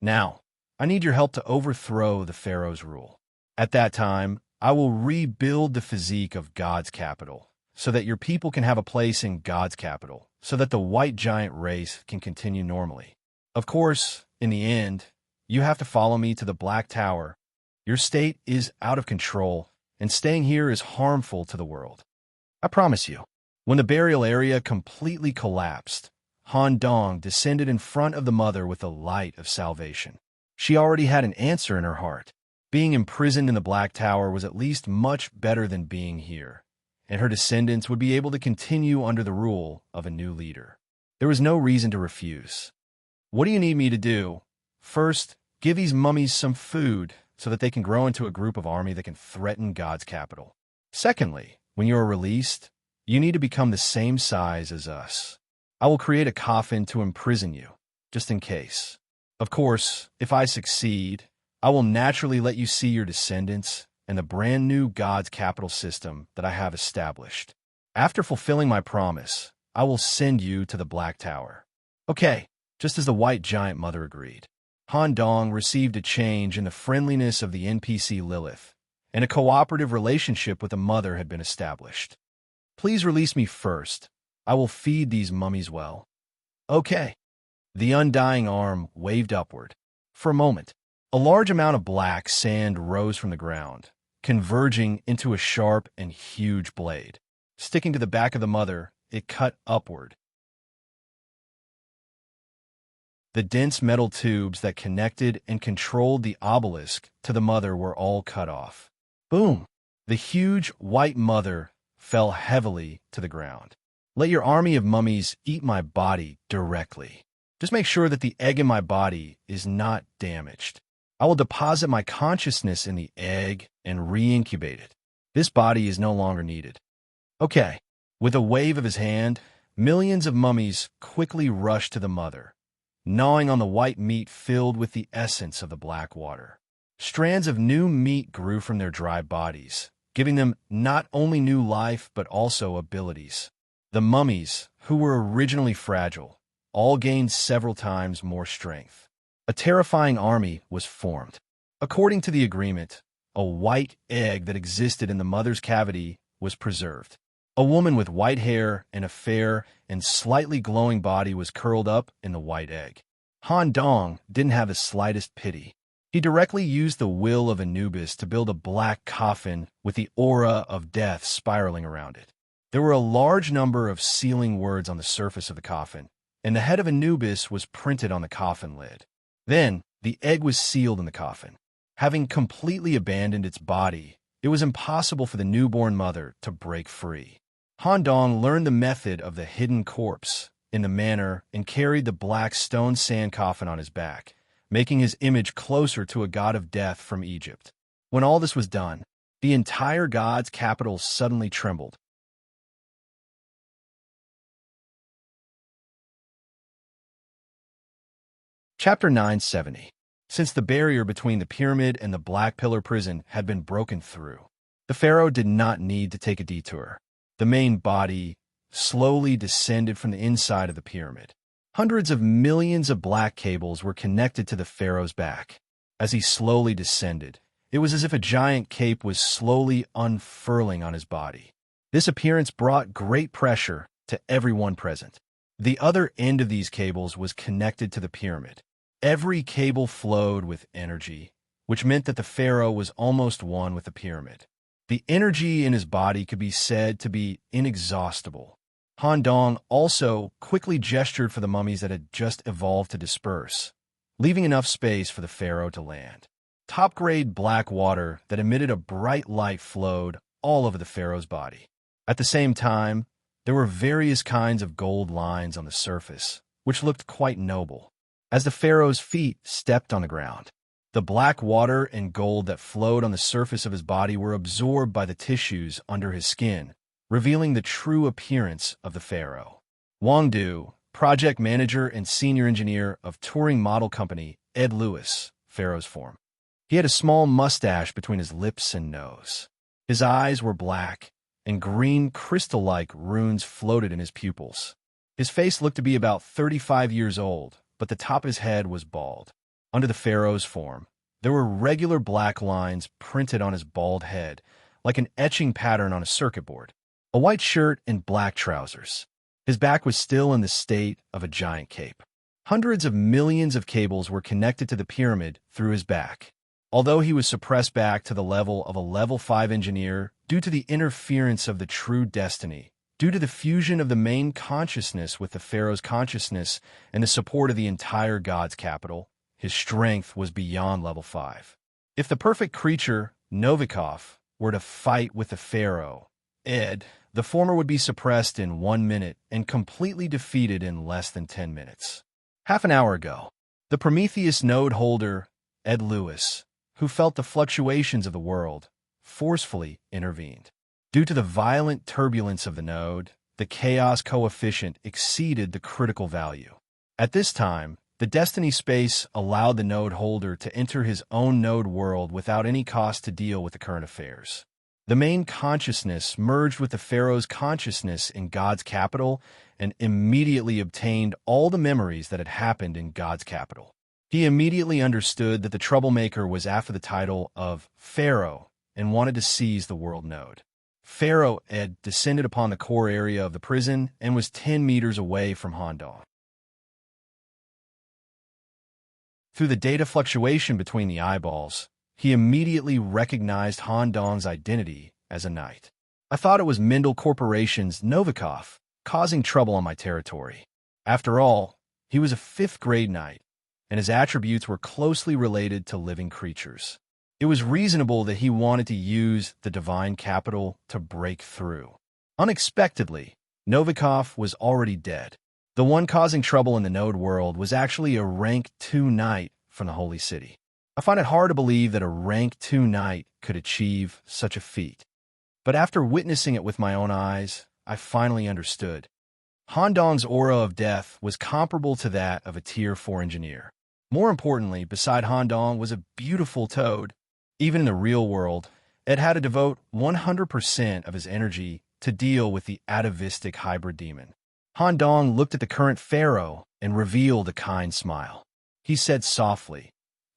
Speaker 1: Now, I need your help to overthrow the pharaoh's rule. At that time, I will rebuild the physique of God's capital so that your people can have a place in God's capital, so that the White Giant race can continue normally. Of course, in the end, you have to follow me to the Black Tower. Your state is out of control, and staying here is harmful to the world. I promise you. When the burial area completely collapsed, Han Dong descended in front of the mother with the light of salvation. She already had an answer in her heart. Being imprisoned in the Black Tower was at least much better than being here, and her descendants would be able to continue under the rule of a new leader. There was no reason to refuse. What do you need me to do? First, give these mummies some food so that they can grow into a group of army that can threaten God's capital. Secondly, when you are released, you need to become the same size as us. I will create a coffin to imprison you, just in case. Of course, if I succeed, I will naturally let you see your descendants and the brand new God's capital system that I have established. After fulfilling my promise, I will send you to the Black Tower. Okay, just as the White Giant mother agreed. Han Dong received a change in the friendliness of the NPC Lilith, and a cooperative relationship with the mother had been established. Please release me first. I will feed these mummies well. Okay. The undying arm waved upward. For a moment, a large amount of black sand rose from the ground, converging into a sharp and huge blade. Sticking to the back of the mother, it cut upward. The dense metal tubes that connected and controlled the obelisk to the mother were all cut off. Boom! The huge white mother fell heavily to the ground. Let your army of mummies eat my body directly. Just make sure that the egg in my body is not damaged. I will deposit my consciousness in the egg and re-incubate it. This body is no longer needed. Okay. With a wave of his hand, millions of mummies quickly rushed to the mother, gnawing on the white meat filled with the essence of the black water. Strands of new meat grew from their dry bodies, giving them not only new life but also abilities. The mummies, who were originally fragile, all gained several times more strength. A terrifying army was formed. According to the agreement, a white egg that existed in the mother's cavity was preserved. A woman with white hair and a fair and slightly glowing body was curled up in the white egg. Han Dong didn't have the slightest pity. He directly used the will of Anubis to build a black coffin with the aura of death spiraling around it. There were a large number of sealing words on the surface of the coffin, and the head of Anubis was printed on the coffin lid. Then, the egg was sealed in the coffin. Having completely abandoned its body, it was impossible for the newborn mother to break free. Han Dong learned the method of the hidden corpse in the manner and carried the black stone sand coffin on his back, making his image closer to a god of death from Egypt. When all this was done, the entire god's capital suddenly trembled. Chapter 970. Since the barrier between the pyramid and the Black Pillar prison had been broken through, the pharaoh did not need to take a detour. The main body slowly descended from the inside of the pyramid. Hundreds of millions of black cables were connected to the pharaoh's back. As he slowly descended, it was as if a giant cape was slowly unfurling on his body. This appearance brought great pressure to everyone present. The other end of these cables was connected to the pyramid. Every cable flowed with energy, which meant that the pharaoh was almost one with the pyramid. The energy in his body could be said to be inexhaustible. Han Dong also quickly gestured for the mummies that had just evolved to disperse, leaving enough space for the pharaoh to land. Top-grade black water that emitted a bright light flowed all over the pharaoh's body. At the same time, there were various kinds of gold lines on the surface, which looked quite noble. As the pharaoh's feet stepped on the ground, the black water and gold that flowed on the surface of his body were absorbed by the tissues under his skin, revealing the true appearance of the pharaoh. Wang Du, project manager and senior engineer of touring model company Ed Lewis, pharaoh's form. He had a small mustache between his lips and nose. His eyes were black, and green crystal-like runes floated in his pupils. His face looked to be about 35 years old, but the top of his head was bald. Under the pharaoh's form, there were regular black lines printed on his bald head, like an etching pattern on a circuit board. A white shirt and black trousers. His back was still in the state of a giant cape. Hundreds of millions of cables were connected to the pyramid through his back. Although he was suppressed back to the level of a level 5 engineer due to the interference of the true destiny, due to the fusion of the main consciousness with the pharaoh's consciousness and the support of the entire god's capital, his strength was beyond level 5. If the perfect creature, Novikov, were to fight with the pharaoh, Ed, the former would be suppressed in 1 minute and completely defeated in less than 10 minutes. Half an hour ago, the Prometheus node holder, Ed Lewis, who felt the fluctuations of the world, forcefully intervened. Due to the violent turbulence of the node, the chaos coefficient exceeded the critical value. At this time, the destiny space allowed the node holder to enter his own node world without any cost to deal with the current affairs. The main consciousness merged with the pharaoh's consciousness in God's capital and immediately obtained all the memories that had happened in God's capital. He immediately understood that the troublemaker was after the title of Pharaoh and wanted to seize the world node. Pharaoh Ed descended upon the core area of the prison and was 10 meters away from Han Dong. Through the data fluctuation between the eyeballs, he immediately recognized Han Dong's identity as a knight. I thought it was Mendel Corporation's Novikov, causing trouble on my territory. After all, he was a 5th-grade knight, and his attributes were closely related to living creatures. It was reasonable that he wanted to use the divine capital to break through. Unexpectedly, Novikov was already dead. The one causing trouble in the node world was actually a rank 2 knight from the Holy City. I find it hard to believe that a rank 2 knight could achieve such a feat. But after witnessing it with my own eyes, I finally understood. Han Dong's aura of death was comparable to that of a Tier 4 engineer. More importantly, beside Han Dong was a beautiful toad. Even in the real world, Ed had to devote 100% of his energy to deal with the atavistic hybrid demon. Han Dong looked at the current pharaoh and revealed a kind smile. He said softly,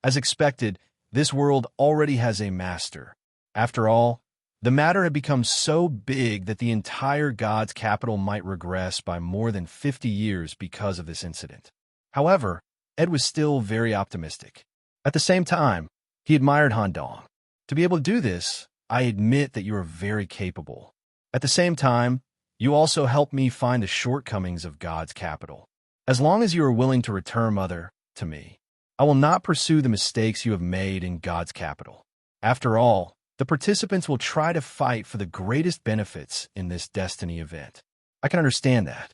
Speaker 1: "As expected, this world already has a master." After all, the matter had become so big that the entire god's capital might regress by more than 50 years because of this incident. However, Ed was still very optimistic. At the same time, he admired Han Dong. "To be able to do this, I admit that you are very capable. At the same time, you also helped me find the shortcomings of God's capital. As long as you are willing to return Mother to me, I will not pursue the mistakes you have made in God's capital. After all, the participants will try to fight for the greatest benefits in this destiny event. I can understand that."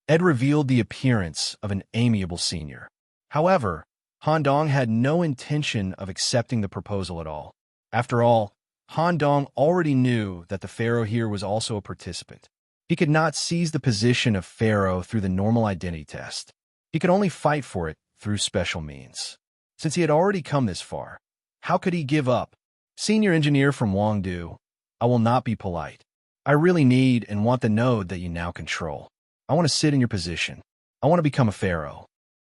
Speaker 1: Ed revealed the appearance of an amiable senior. However, Han Dong had no intention of accepting the proposal at all. After all, Han Dong already knew that the pharaoh here was also a participant. He could not seize the position of pharaoh through the normal identity test. He could only fight for it through special means. Since he had already come this far, how could he give up? "Senior engineer from Wang Du, I will not be polite. I really need and want the node that you now control. I want to sit in your position. I want to become a pharaoh."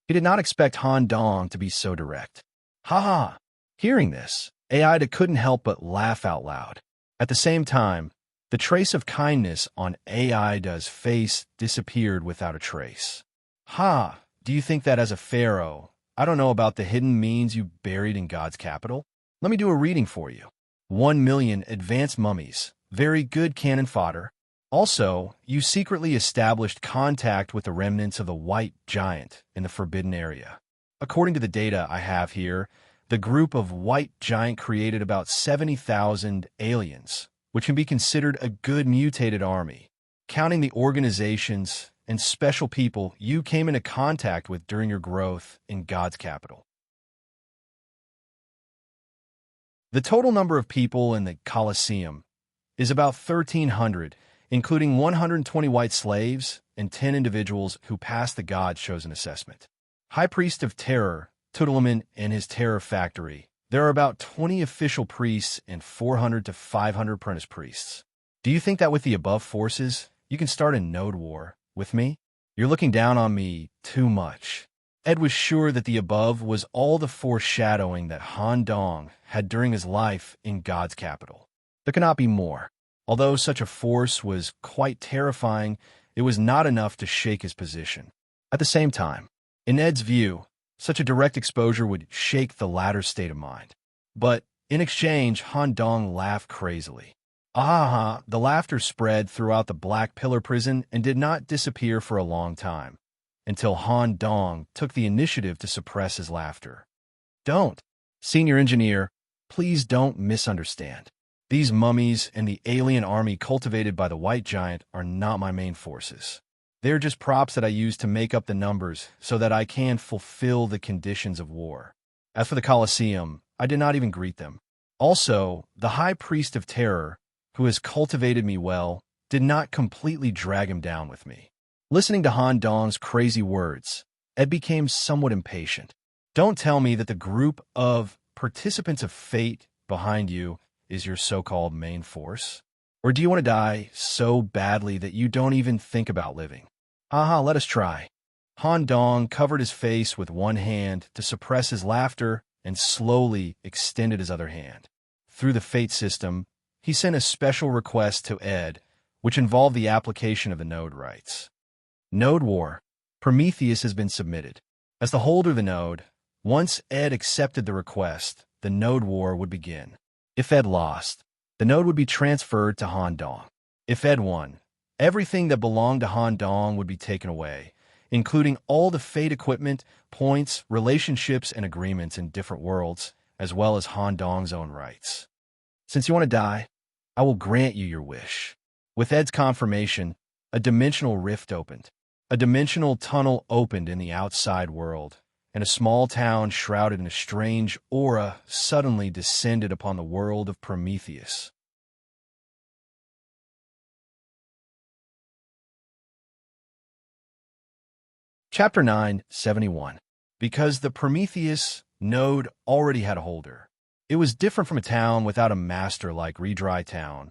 Speaker 1: He did not expect Han Dong to be so direct. Ha! Hearing this, AI couldn't help but laugh out loud. At the same time, the trace of kindness on AI's face disappeared without a trace. "Ha! Do you think that as a pharaoh, I don't know about the hidden means you buried in God's capital? Let me do a reading for you. 1,000,000 advanced mummies. Very good cannon fodder. Also, you secretly established contact with the remnants of the white giant in the forbidden area. According to the data I have here, the group of white giant created about 70,000 aliens, which can be considered a good mutated army, counting the organizations and special people you came into contact with during your growth in God's capital. The total number of people in the Colosseum is about 1,300, including 120 white slaves and 10 individuals who passed the God's chosen assessment. High Priest of Terror, Tutelaman and his Terror Factory. There are about 20 official priests and 400 to 500 apprentice priests. Do you think that with the above forces, you can start a node war with me? You're looking down on me too much. Ed was sure that the above was all the foreshadowing that Han Dong had during his life in God's capital. There cannot be more. Although such a force was quite terrifying, it was not enough to shake his position. At the same time, in Ed's view, such a direct exposure would shake the latter's state of mind. But in exchange, Han Dong laughed crazily. Ah, the laughter spread throughout the Black Pillar prison and did not disappear for a long time, until Han Dong took the initiative to suppress his laughter. Don't, Senior Engineer, please don't misunderstand. These mummies and the alien army cultivated by the White Giant are not my main forces. They're just props that I use to make up the numbers so that I can fulfill the conditions of war. As for the Colosseum, I did not even greet them. Also, the High Priest of Terror, who has cultivated me well, did not completely drag him down with me. Listening to Han Dong's crazy words, Ed became somewhat impatient. Don't tell me that the group of participants of fate behind you is your so-called main force? Or do you want to die so badly that you don't even think about living? Aha, let us try. Han Dong covered his face with one hand to suppress his laughter and slowly extended his other hand. Through the fate system, he sent a special request to Ed, which involved the application of the node rights. Node War. Prometheus has been submitted. As the holder of the node, once Ed accepted the request, the node war would begin. If Ed lost, the node would be transferred to Han Dong. If Ed won, everything that belonged to Han Dong would be taken away, including all the fate equipment, points, relationships, and agreements in different worlds, as well as Han Dong's own rights. Since you want to die, I will grant you your wish. With Ed's confirmation, a dimensional rift opened. A dimensional tunnel opened in the outside world, and a small town shrouded in a strange aura suddenly descended upon the world of Prometheus. Chapter 971. Because the Prometheus node already had a holder. It was different from a town without a master like Redry Town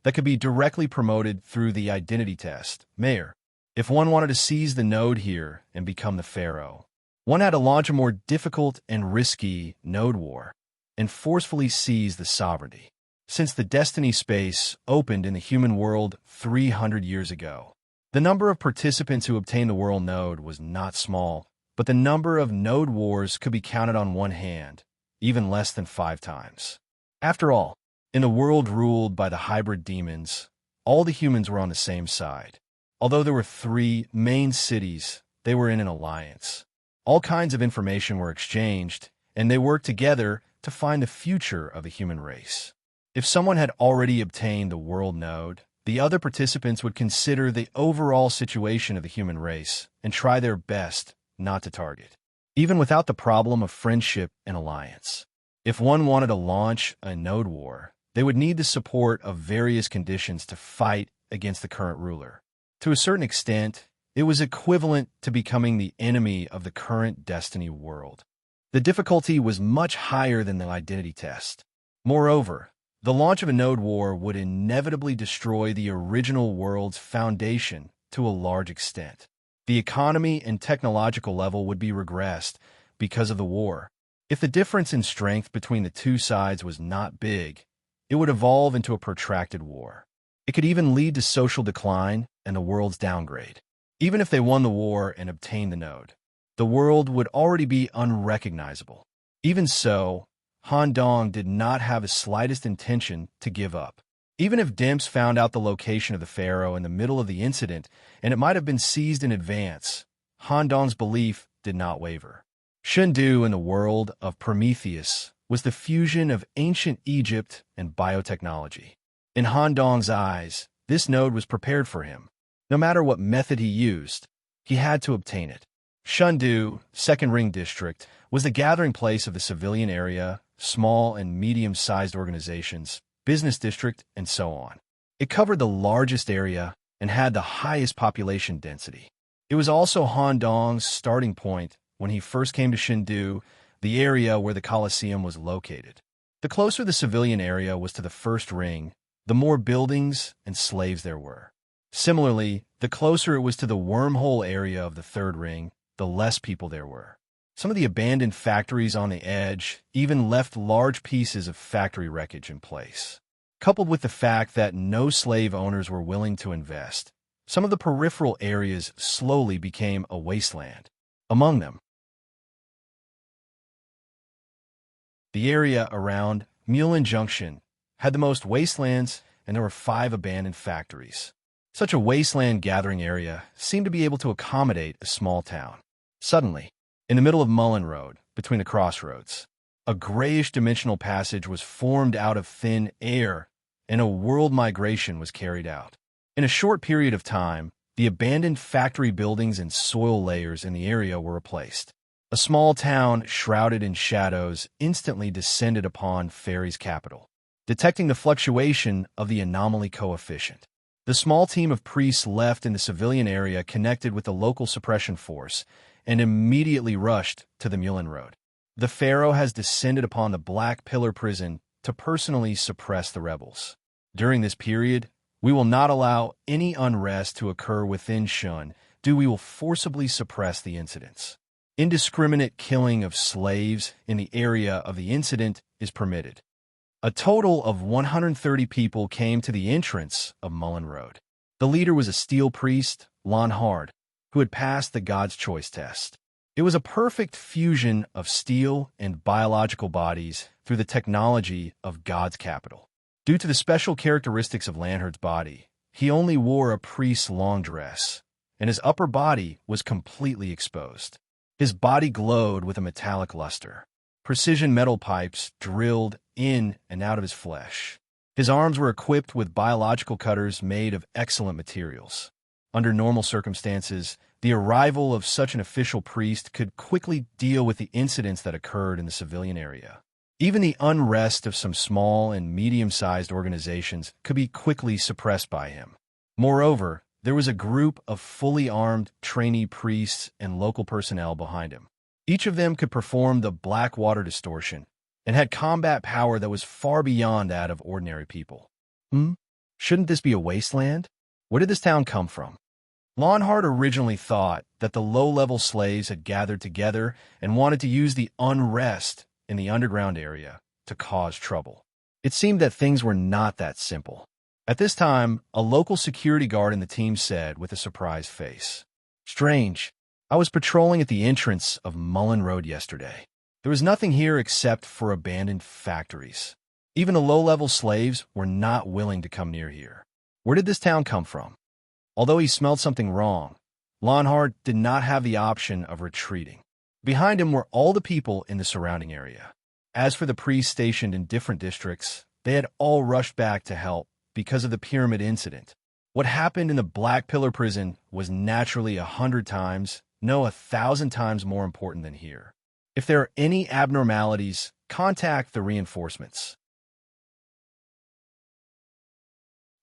Speaker 1: that could be directly promoted through the identity test, Mayor. If one wanted to seize the node here and become the pharaoh, one had to launch a more difficult and risky node war and forcefully seize the sovereignty. Since the destiny space opened in the human world 300 years ago, the number of participants who obtained the world node was not small, but the number of node wars could be counted on one hand, even less than 5 times. After all, in a world ruled by the hybrid demons, all the humans were on the same side. Although there were 3 main cities, they were in an alliance. All kinds of information were exchanged, and they worked together to find the future of the human race. If someone had already obtained the world node, the other participants would consider the overall situation of the human race and try their best not to target, even without the problem of friendship and alliance. If one wanted to launch a node war, they would need the support of various conditions to fight against the current ruler. To a certain extent, it was equivalent to becoming the enemy of the current destiny world. The difficulty was much higher than the identity test. Moreover, the launch of a node war would inevitably destroy the original world's foundation to a large extent. The economy and technological level would be regressed because of the war. If the difference in strength between the two sides was not big, it would evolve into a protracted war. It could even lead to social decline and the world's downgrade. Even if they won the war and obtained the node, the world would already be unrecognizable. Even so, Han Dong did not have the slightest intention to give up. Even if Demps found out the location of the pharaoh in the middle of the incident, and it might have been seized in advance, Han Dong's belief did not waver. Chengdu in the world of Prometheus was the fusion of ancient Egypt and biotechnology. In Han Dong's eyes, this node was prepared for him. No matter what method he used, he had to obtain it. Chengdu, Second Ring District, was the gathering place of the civilian area, small and medium-sized organizations, business district, and so on. It covered the largest area and had the highest population density. It was also Han Dong's starting point when he first came to Chengdu, the area where the Colosseum was located. The closer the civilian area was to the first ring, the more buildings and slaves there were. Similarly, the closer it was to the wormhole area of the third ring, the less people there were. Some of the abandoned factories on the edge even left large pieces of factory wreckage in place. Coupled with the fact that no slave owners were willing to invest, some of the peripheral areas slowly became a wasteland. Among them, the area around Mulin Junction had the most wastelands, and there were 5 abandoned factories. Such a wasteland gathering area seemed to be able to accommodate a small town. Suddenly, in the middle of Mullen Road, between the crossroads, a grayish dimensional passage was formed out of thin air, and a world migration was carried out. In a short period of time, the abandoned factory buildings and soil layers in the area were replaced. A small town, shrouded in shadows, instantly descended upon Fairy's capital, detecting the fluctuation of the anomaly coefficient. The small team of priests left in the civilian area connected with the local suppression force and immediately rushed to the Mullen Road. The pharaoh has descended upon the Black Pillar prison to personally suppress the rebels. During this period, we will not allow any unrest to occur within Shun, we will forcibly suppress the incidents. Indiscriminate killing of slaves in the area of the incident is permitted. A total of 130 people came to the entrance of Mullen Road. The leader was a steel priest, Lon Hard, who had passed the God's Choice test. It was a perfect fusion of steel and biological bodies through the technology of God's capital. Due to the special characteristics of Lanhard's body, he only wore a priest's long dress, and his upper body was completely exposed. His body glowed with a metallic luster. Precision metal pipes drilled in and out of his flesh. His arms were equipped with biological cutters made of excellent materials. Under normal circumstances, the arrival of such an official priest could quickly deal with the incidents that occurred in the civilian area. Even the unrest of some small and medium-sized organizations could be quickly suppressed by him. Moreover, there was a group of fully armed trainee priests and local personnel behind him. Each of them could perform the black water distortion and had combat power that was far beyond that of ordinary people. Shouldn't this be a wasteland? Where did this town come from? Lonhart originally thought that the low-level slaves had gathered together and wanted to use the unrest in the underground area to cause trouble. It seemed that things were not that simple. At this time, a local security guard in the team said with a surprised face, "Strange. I was patrolling at the entrance of Mullen Road yesterday. There was nothing here except for abandoned factories. Even the low-level slaves were not willing to come near here. Where did this town come from?" Although he smelled something wrong, Lonhart did not have the option of retreating. Behind him were all the people in the surrounding area. As for the priests stationed in different districts, they had all rushed back to help because of the pyramid incident. What happened in the Black Pillar prison was naturally 100 times, no 1,000 times more important than here. If there are any abnormalities, contact the reinforcements.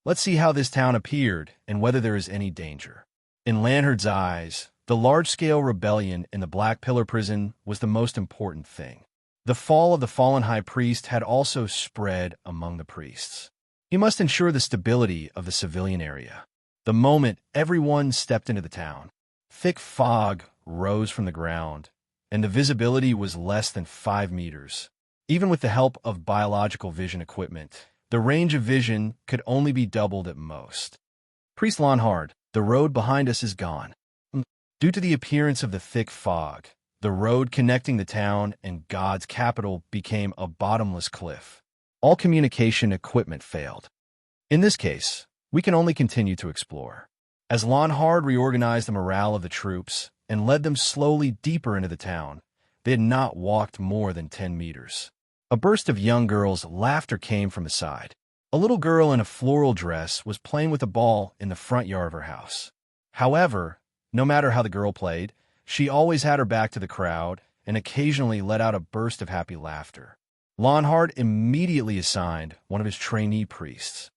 Speaker 1: Let's see how this town appeared and whether there is any danger. In Lanhard's eyes, the large-scale rebellion in the Black Pillar prison was the most important thing. The fall of the fallen high priest had also spread among the priests. He must ensure the stability of the civilian area. The moment everyone stepped into the town, thick fog rose from the ground, and the visibility was less than 5 meters. Even with the help of biological vision equipment, the range of vision could only be doubled at most. "Priest Lonhard, the road behind us is gone." Due to the appearance of the thick fog, The road connecting the town and God's capital became a bottomless cliff. All communication equipment failed. In this case, we can only continue to explore. As Lonhard reorganized the morale of the troops and led them slowly deeper into the town, they had not walked more than 10 meters. A burst of young girls' laughter came from the side. A little girl in a floral dress was playing with a ball in the front yard of her house. However, no matter how the girl played, she always had her back to the crowd and occasionally let out a burst of happy laughter. Lonhard immediately assigned one of his trainee priests.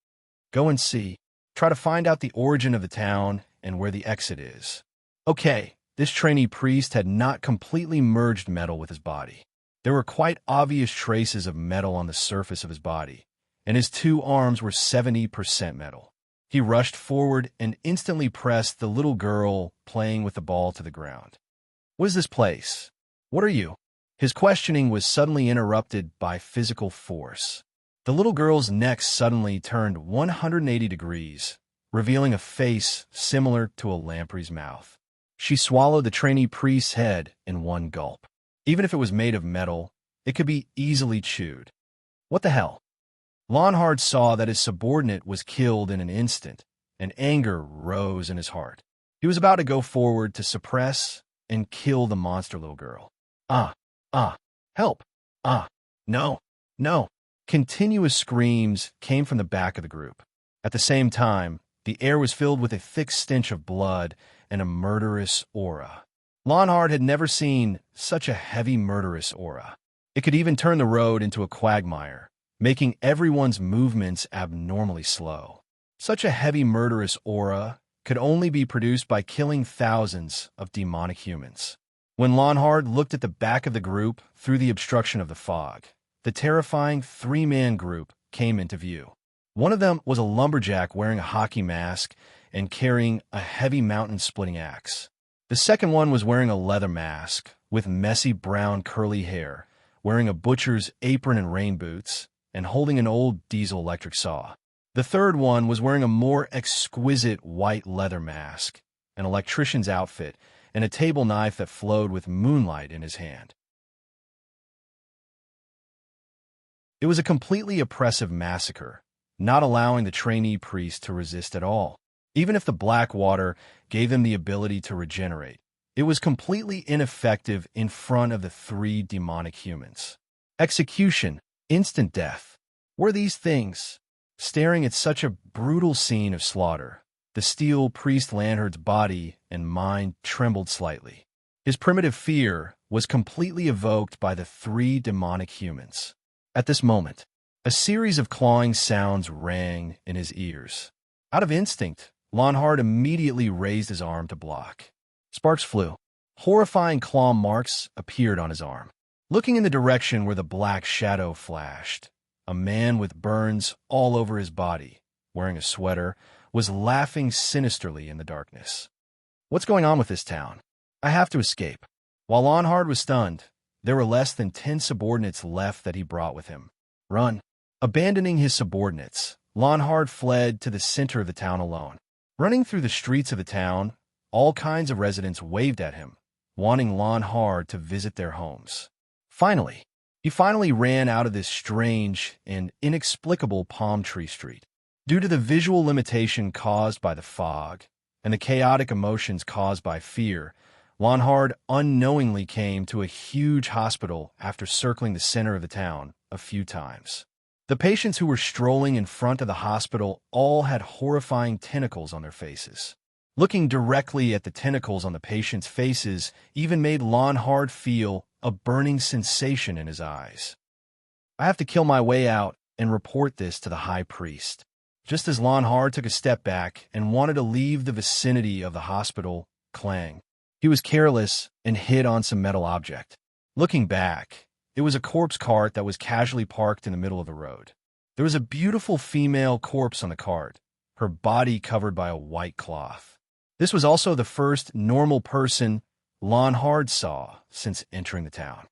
Speaker 1: Go and see. Try to find out the origin of the town and where the exit is. Okay, this trainee priest had not completely merged metal with his body. There were quite obvious traces of metal on the surface of his body, and his 2 arms were 70% metal. He rushed forward and instantly pressed the little girl playing with the ball to the ground. What is this place? What are you? His questioning was suddenly interrupted by physical force. The little girl's neck suddenly turned 180 degrees, revealing a face similar to a lamprey's mouth. She swallowed the trainee priest's head in one gulp. Even if it was made of metal, it could be easily chewed. What the hell? Lonhard saw that his subordinate was killed in an instant, and anger rose in his heart. He was about to go forward to suppress and kill the monster little girl. Help! No, no! Continuous screams came from the back of the group. At the same time, the air was filled with a thick stench of blood and a murderous aura. Lonhard had never seen such a heavy murderous aura. It could even turn the road into a quagmire, making everyone's movements abnormally slow. Such a heavy murderous aura could only be produced by killing thousands of demonic humans. When Lonhard looked at the back of the group through the obstruction of the fog, the terrifying 3-man group came into view. One of them was a lumberjack wearing a hockey mask and carrying a heavy mountain-splitting axe. The second one was wearing a leather mask with messy brown curly hair, wearing a butcher's apron and rain boots, and holding an old diesel electric saw. The third one was wearing a more exquisite white leather mask, an electrician's outfit, and a table knife that flowed with moonlight in his hand. It was a completely oppressive massacre, not allowing the trainee priest to resist at all. Even if the black water gave them the ability to regenerate, it was completely ineffective in front of the 3 demonic humans. Execution, instant death. Were these things? Staring at such a brutal scene of slaughter, the steel priest Lanhard's body and mind trembled slightly. His primitive fear was completely evoked by the 3 demonic humans. At this moment, a series of clawing sounds rang in his ears. Out of instinct, Lonhard immediately raised his arm to block. Sparks flew. Horrifying claw marks appeared on his arm. Looking in the direction where the black shadow flashed, a man with burns all over his body, wearing a sweater, was laughing sinisterly in the darkness. What's going on with this town? I have to escape. While Lonhard was stunned, there were less than 10 subordinates left that he brought with him. Run. Abandoning his subordinates, Lonhard fled to the center of the town alone. Running through the streets of the town, all kinds of residents waved at him, wanting Lonhard to visit their homes. He finally ran out of this strange and inexplicable palm tree street. Due to the visual limitation caused by the fog and the chaotic emotions caused by fear, Lonhard unknowingly came to a huge hospital after circling the center of the town a few times. The patients who were strolling in front of the hospital all had horrifying tentacles on their faces. Looking directly at the tentacles on the patients' faces even made Lonhard feel a burning sensation in his eyes. I have to kill my way out and report this to the high priest. Just as Lonhard took a step back and wanted to leave the vicinity of the hospital, clang. He was careless and hit on some metal object. Looking back, it was a corpse cart that was casually parked in the middle of the road. There was a beautiful female corpse on the cart, her body covered by a white cloth. This was also the first normal person Lonhard saw since entering the town.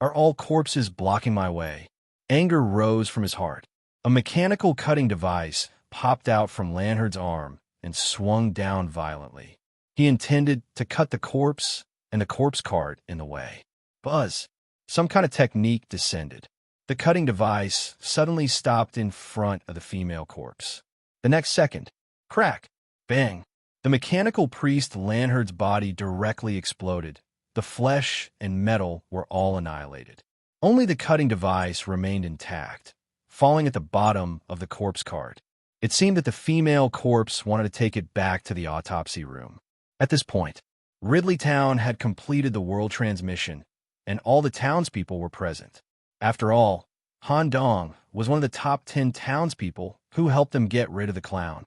Speaker 1: Are all corpses blocking my way? Anger rose from his heart. A mechanical cutting device popped out from Lanhard's arm and swung down violently. He intended to cut the corpse and the corpse cart in the way. Buzz. Some kind of technique descended. The cutting device suddenly stopped in front of the female corpse. The next second, crack, bang. The mechanical priest Lanherd's body directly exploded. The flesh and metal were all annihilated. Only the cutting device remained intact, falling at the bottom of the corpse cart. It seemed that the female corpse wanted to take it back to the autopsy room. At this point, Ridleytown had completed the world transmission, and all the townspeople were present. After all, Han Dong was one of the top 10 townspeople who helped them get rid of the clown.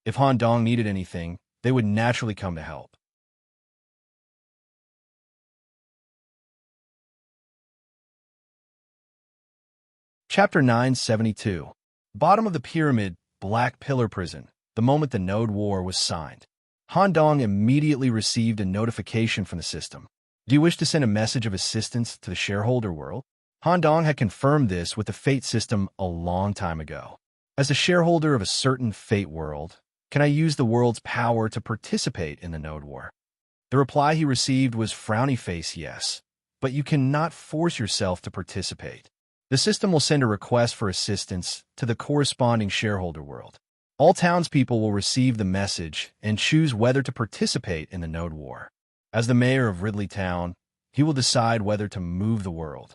Speaker 1: If Han Dong needed anything, they would naturally come to help. Chapter 972. Bottom of the Pyramid, Black Pillar Prison. The moment the Node War was signed, Han Dong immediately received a notification from the system. Do you wish to send a message of assistance to the shareholder world? Han Dong had confirmed this with the Fate system a long time ago. As the shareholder of a certain Fate world, can I use the world's power to participate in the Node War? The reply he received was frowny face yes, but you cannot force yourself to participate. The system will send a request for assistance to the corresponding shareholder world. All townspeople will receive the message and choose whether to participate in the Node War. As the mayor of Ridleytown, he will decide whether to move the world.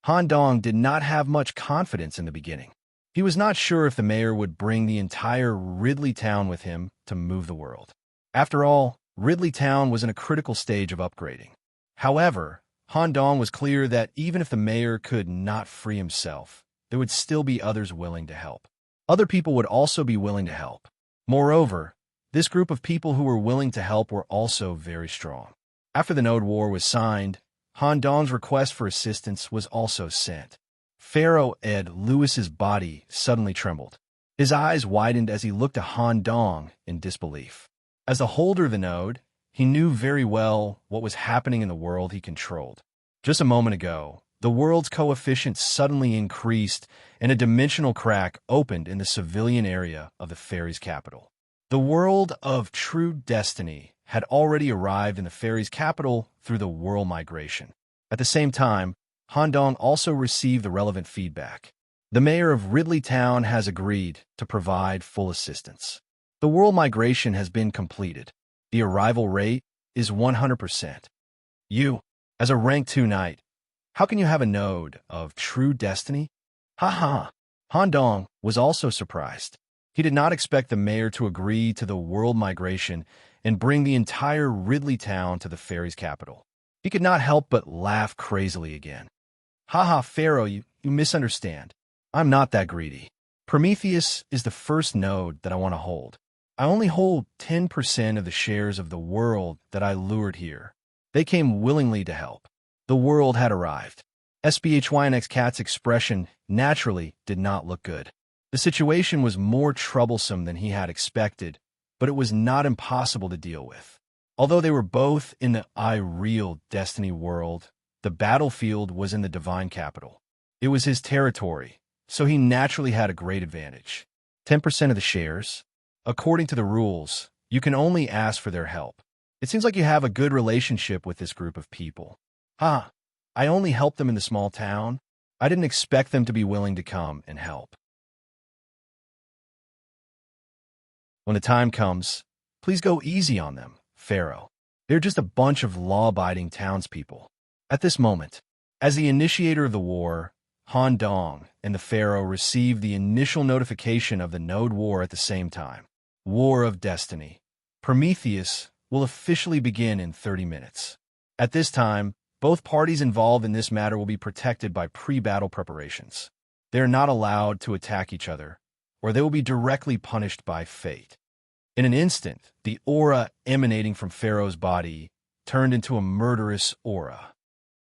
Speaker 1: Han Dong did not have much confidence in the beginning. He was not sure if the mayor would bring the entire Ridleytown with him to move the world. After all, Ridleytown was in a critical stage of upgrading. However, Han Dong was clear that even if the mayor could not free himself, there would still be others willing to help. Other people would also be willing to help. Moreover, this group of people who were willing to help were also very strong. After the Node War was signed, Han Dong's request for assistance was also sent. Pharaoh Ed Lewis's body suddenly trembled. His eyes widened as he looked at Han Dong in disbelief. As the holder of the node, he knew very well what was happening in the world he controlled. Just a moment ago, the world's coefficient suddenly increased and a dimensional crack opened in the civilian area of the fairy's capital. The world of true destiny had already arrived in the fairy's capital through the world migration. At the same time, Han Dong also received the relevant feedback. The mayor of Ridleytown has agreed to provide full assistance. The world migration has been completed. The arrival rate is 100%. You, as a rank 2 knight, how can you have a node of true destiny? Ha. Han Dong was also surprised. He did not expect the mayor to agree to the world migration and bring the entire Ridleytown to the fairy's capital. He could not help but laugh crazily again. Pharaoh, you misunderstand. I'm not that greedy. Prometheus is the first node that I want to hold. I only hold 10% of the shares of the world that I lured here. They came willingly to help. The world had arrived. SBHYNX Cat's expression naturally did not look good. The situation was more troublesome than he had expected, but it was not impossible to deal with. Although they were both in the real destiny world, the battlefield was in the divine capital. It was his territory, so he naturally had a great advantage. 10% of the shares. According to the rules, you can only ask for their help. It seems like you have a good relationship with this group of people. I only helped them in the small town. I didn't expect them to be willing to come and help. When the time comes, please go easy on them, Pharaoh. They're just a bunch of law-abiding townspeople. At this moment, as the initiator of the war, Han Dong and the Pharaoh received the initial notification of the Node War at the same time. War of Destiny. Prometheus will officially begin in 30 minutes. At this time, both parties involved in this matter will be protected by pre-battle preparations. They are not allowed to attack each other, or they will be directly punished by fate. In an instant, the aura emanating from Pharaoh's body turned into a murderous aura.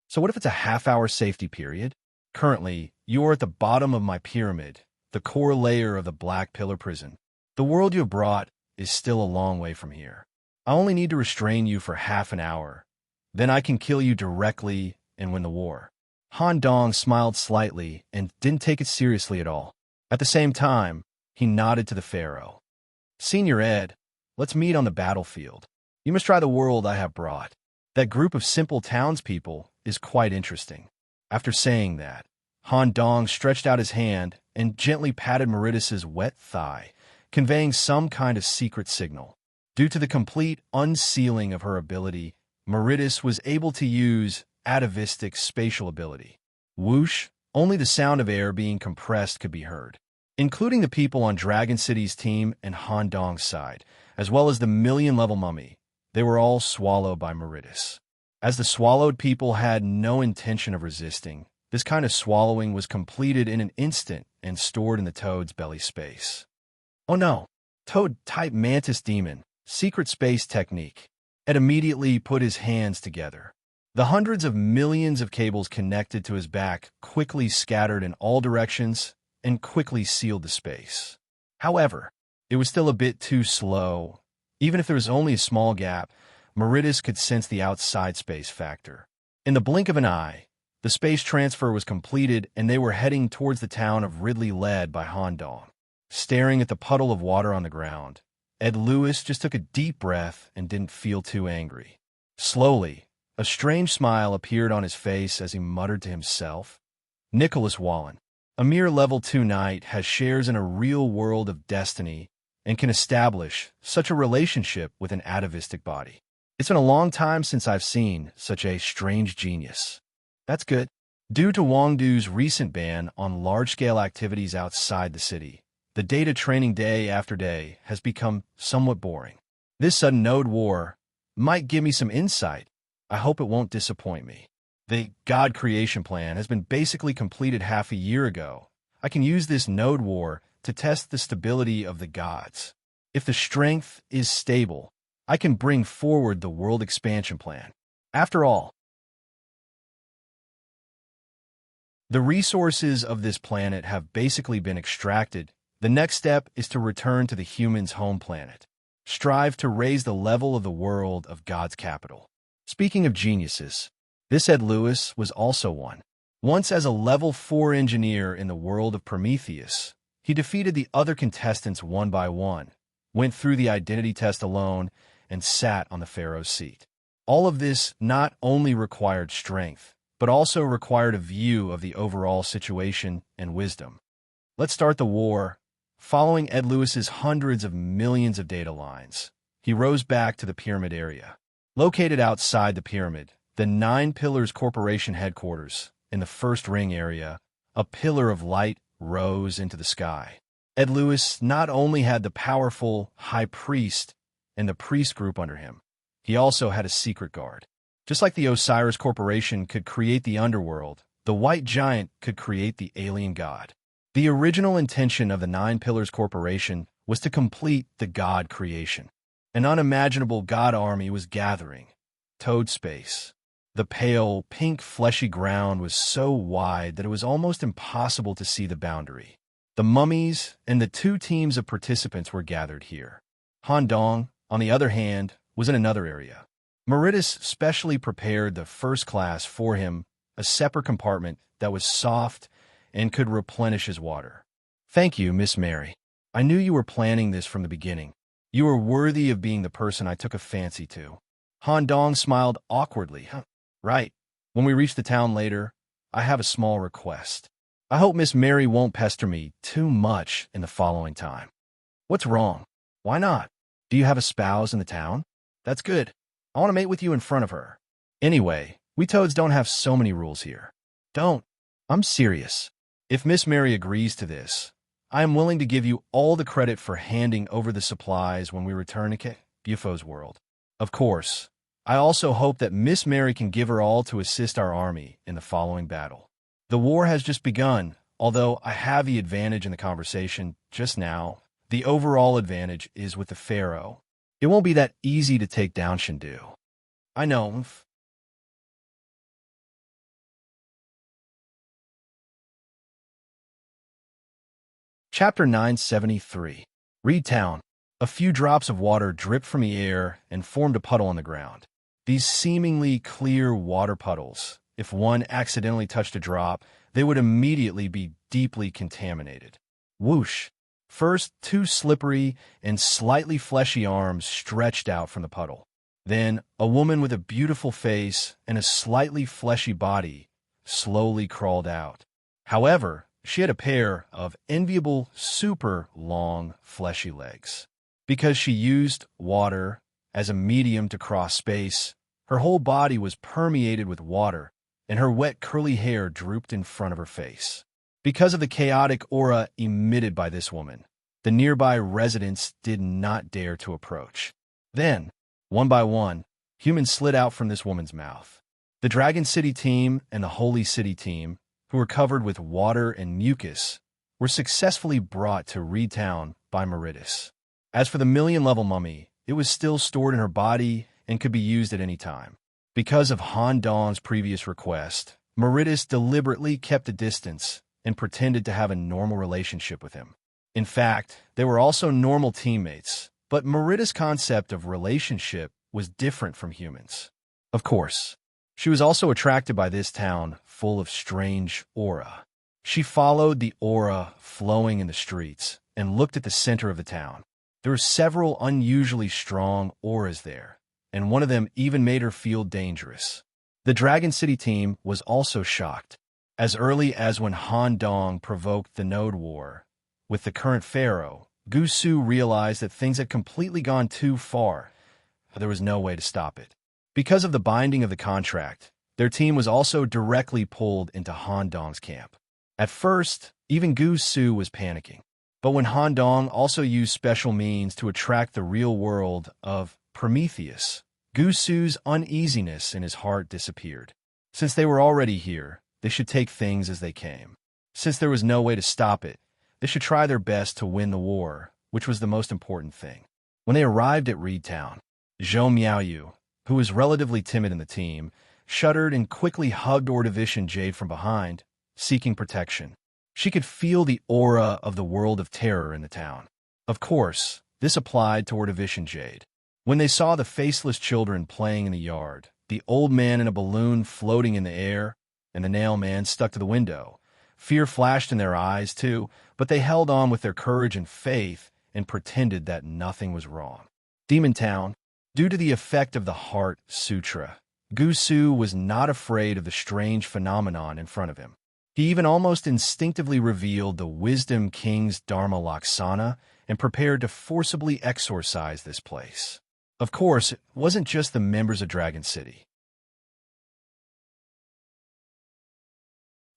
Speaker 1: So what if it's a half-hour safety period? Currently, you are at the bottom of my pyramid, the core layer of the Black Pillar Prison. The world you have brought is still a long way from here. I only need to restrain you for half an hour. Then I can kill you directly and win the war. Han Dong smiled slightly and didn't take it seriously at all. At the same time, he nodded to the Pharaoh. Senior Ed, let's meet on the battlefield. You must try the world I have brought. That group of simple townspeople is quite interesting. After saying that, Han Dong stretched out his hand and gently patted Meridus's wet thigh, conveying some kind of secret signal. Due to the complete unsealing of her ability, Meridus was able to use atavistic spatial ability. Whoosh, only the sound of air being compressed could be heard, including the people on Dragon City's team and Han Dong's side, as well as the million-level mummy. They were all swallowed by Meridus. As the swallowed people had no intention of resisting, this kind of swallowing was completed in an instant and stored in the toad's belly space. Oh no! Toad-type mantis demon, secret space technique. Ed immediately put his hands together. The hundreds of millions of cables connected to his back quickly scattered in all directions and quickly sealed the space. However, it was still a bit too slow. Even if there was only a small gap, Meridus could sense the outside space factor. In the blink of an eye, the space transfer was completed and they were heading towards the town of Ridley, led by Han Dong. Staring at the puddle of water on the ground, Ed Lewis just took a deep breath and didn't feel too angry. Slowly, a strange smile appeared on his face as he muttered to himself. Nicholas Wallen, a mere level 2 knight, has shares in a real world of destiny and can establish such a relationship with an atavistic body. It's been a long time since I've seen such a strange genius. That's good. Due to Wangdu's recent ban on large-scale activities outside the city, the data training day after day has become somewhat boring. This sudden node war might give me some insight. I hope it won't disappoint me. The God creation plan has been basically completed half a year ago. I can use this node war to test the stability of the gods. If the strength is stable, I can bring forward the world expansion plan. After all, the resources of this planet have basically been extracted. The next step is to return to the humans' home planet. Strive to raise the level of the world of God's capital. Speaking of geniuses, this Ed Lewis was also one. Once as a level 4 engineer in the world of Prometheus, he defeated the other contestants one by one, went through the identity test alone, and sat on the Pharaoh's seat. All of this not only required strength, but also required a view of the overall situation and wisdom. Let's start the war. Following Ed Lewis's hundreds of millions of data lines, he rose back to the pyramid area. Located outside the pyramid, the Nine Pillars Corporation headquarters, in the first ring area, a pillar of light rose into the sky. Ed Lewis not only had the powerful High Priest and the priest group under him, he also had a secret guard. Just like the Osiris Corporation could create the underworld, the White Giant could create the alien god. The original intention of the Nine Pillars Corporation was to complete the god creation. An unimaginable god army was gathering. Toad space. The pale, pink, fleshy ground was so wide that it was almost impossible to see the boundary. The mummies and the 2 teams of participants were gathered here. Han Dong, on the other hand, was in another area. Meridus specially prepared the first class for him, a separate compartment that was soft and could replenish his water. Thank you, Miss Mary. I knew you were planning this from the beginning. You are worthy of being the person I took a fancy to. Han Dong smiled awkwardly. Right. When we reach the town later, I have a small request. I hope Miss Mary won't pester me too much in the following time. What's wrong? Why not? Do you have a spouse in the town? That's good. I want to mate with you in front of her. Anyway, we toads don't have so many rules here. Don't. I'm serious. If Miss Mary agrees to this, I am willing to give you all the credit for handing over the supplies when we return to Bufo's world. Of course, I also hope that Miss Mary can give her all to assist our army in the following battle. The war has just begun, although I have the advantage in the conversation just now. The overall advantage is with the Pharaoh. It won't be that easy to take down Shindu. I know. Chapter 973. Reed Town. A few drops of water dripped from the air and formed a puddle on the ground. These seemingly clear water puddles, if one accidentally touched a drop, they would immediately be deeply contaminated. Whoosh! First, 2 slippery and slightly fleshy arms stretched out from the puddle. Then, a woman with a beautiful face and a slightly fleshy body slowly crawled out. However, she had a pair of enviable, super long, fleshy legs. Because she used water as a medium to cross space, her whole body was permeated with water, and her wet curly hair drooped in front of her face. Because of the chaotic aura emitted by this woman, the nearby residents did not dare to approach. Then, one by one, humans slid out from this woman's mouth. The Dragon City team and the Holy City team, who were covered with water and mucus, were successfully brought to Reed Town by Meritus. As for the million-level mummy, it was still stored in her body and could be used at any time. Because of Han Dong's previous request, Meritus deliberately kept a distance and pretended to have a normal relationship with him. In fact, they were also normal teammates, but Meritus' concept of relationship was different from humans. Of course, she was also attracted by this town full of strange aura. She followed the aura flowing in the streets and looked at the center of the town. There were several unusually strong auras there, and one of them even made her feel dangerous. The Dragon City team was also shocked. As early as when Han Dong provoked the Node War with the current pharaoh, Gu Su realized that things had completely gone too far. There was no way to stop it. Because of the binding of the contract, their team was also directly pulled into Han Dong's camp. At first, even Gu Su was panicking. But when Han Dong also used special means to attract the real world of Prometheus, Gu Su's uneasiness in his heart disappeared. Since they were already here, they should take things as they came. Since there was no way to stop it, they should try their best to win the war, which was the most important thing. When they arrived at Reed Town, Zhou Miaoyu, who was relatively timid in the team, shuddered and quickly hugged Ordivision Jade from behind, seeking protection. She could feel the aura of the world of terror in the town. Of course, this applied to Ordivision Jade. When they saw the faceless children playing in the yard, the old man in a balloon floating in the air, and the nail man stuck to the window, fear flashed in their eyes too, but they held on with their courage and faith and pretended that nothing was wrong. Demon Town. Due to the effect of the Heart Sutra, Gu Su was not afraid of the strange phenomenon in front of him. He even almost instinctively revealed the Wisdom King's Dharma Laksana and prepared to forcibly exorcise this place. Of course, it wasn't just the members of Dragon City.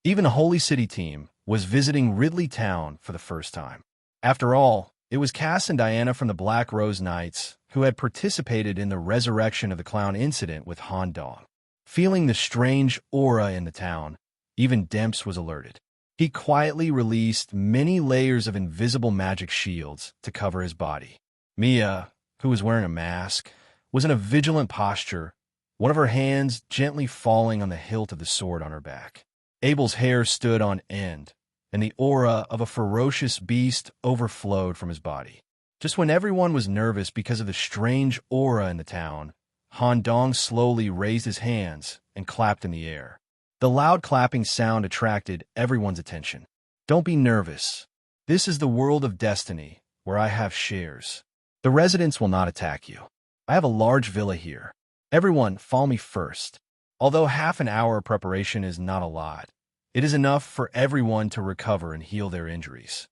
Speaker 1: Even the Holy City team was visiting Ridley Town for the first time. After all, it was Cass and Diana from the Black Rose Knights who had participated in the resurrection of the clown incident with Han Dong. Feeling the strange aura in the town, even Demps was alerted. He quietly released many layers of invisible magic shields to cover his body. Mia, who was wearing a mask, was in a vigilant posture, one of her hands gently falling on the hilt of the sword on her back. Abel's hair stood on end, and the aura of a ferocious beast overflowed from his body. Just when everyone was nervous because of the strange aura in the town, Han Dong slowly raised his hands and clapped in the air. The loud clapping sound attracted everyone's attention. Don't be nervous. This is the world of destiny, where I have shares. The residents will not attack you. I have a large villa here. Everyone, follow me first. Although half an hour of preparation is not a lot, it is enough for everyone to recover and heal their injuries.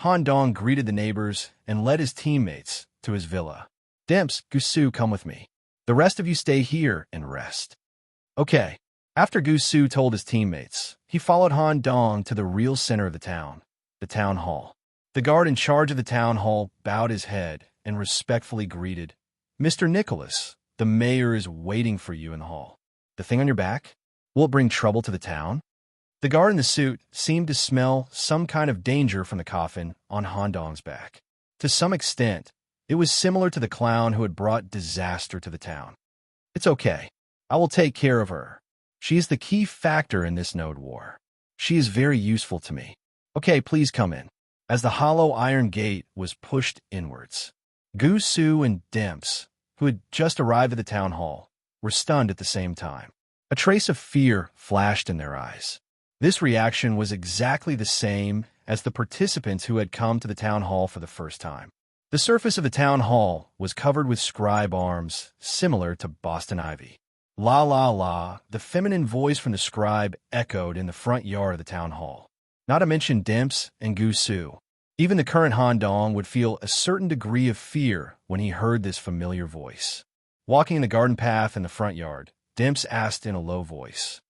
Speaker 1: Han Dong greeted the neighbors and led his teammates to his villa. Demps, Gu Su, come with me. The rest of you stay here and rest. Okay. After Gu Su told his teammates, he followed Han Dong to the real center of the town hall. The guard in charge of the town hall bowed his head and respectfully greeted, Mr. Nicholas, the mayor is waiting for you in the hall. The thing on your back? Will it bring trouble to the town? The guard in the suit seemed to smell some kind of danger from the coffin on Han Dong's back. To some extent, it was similar to the clown who had brought disaster to the town. It's okay. I will take care of her. She is the key factor in this node war. She is very useful to me. Okay, please come in. As the hollow iron gate was pushed inwards, Gu Su and Demps, who had just arrived at the town hall, were stunned at the same time. A trace of fear flashed in their eyes. This reaction was exactly the same as the participants who had come to the town hall for the first time. The surface of the town hall was covered with scribe arms, similar to Boston ivy. La la la, the feminine voice from the scribe echoed in the front yard of the town hall. Not to mention Dimps and Gusu. Even the current Han Dong would feel a certain degree of fear when he heard this familiar voice. Walking the garden path in the front yard, Dimps asked in a low voice,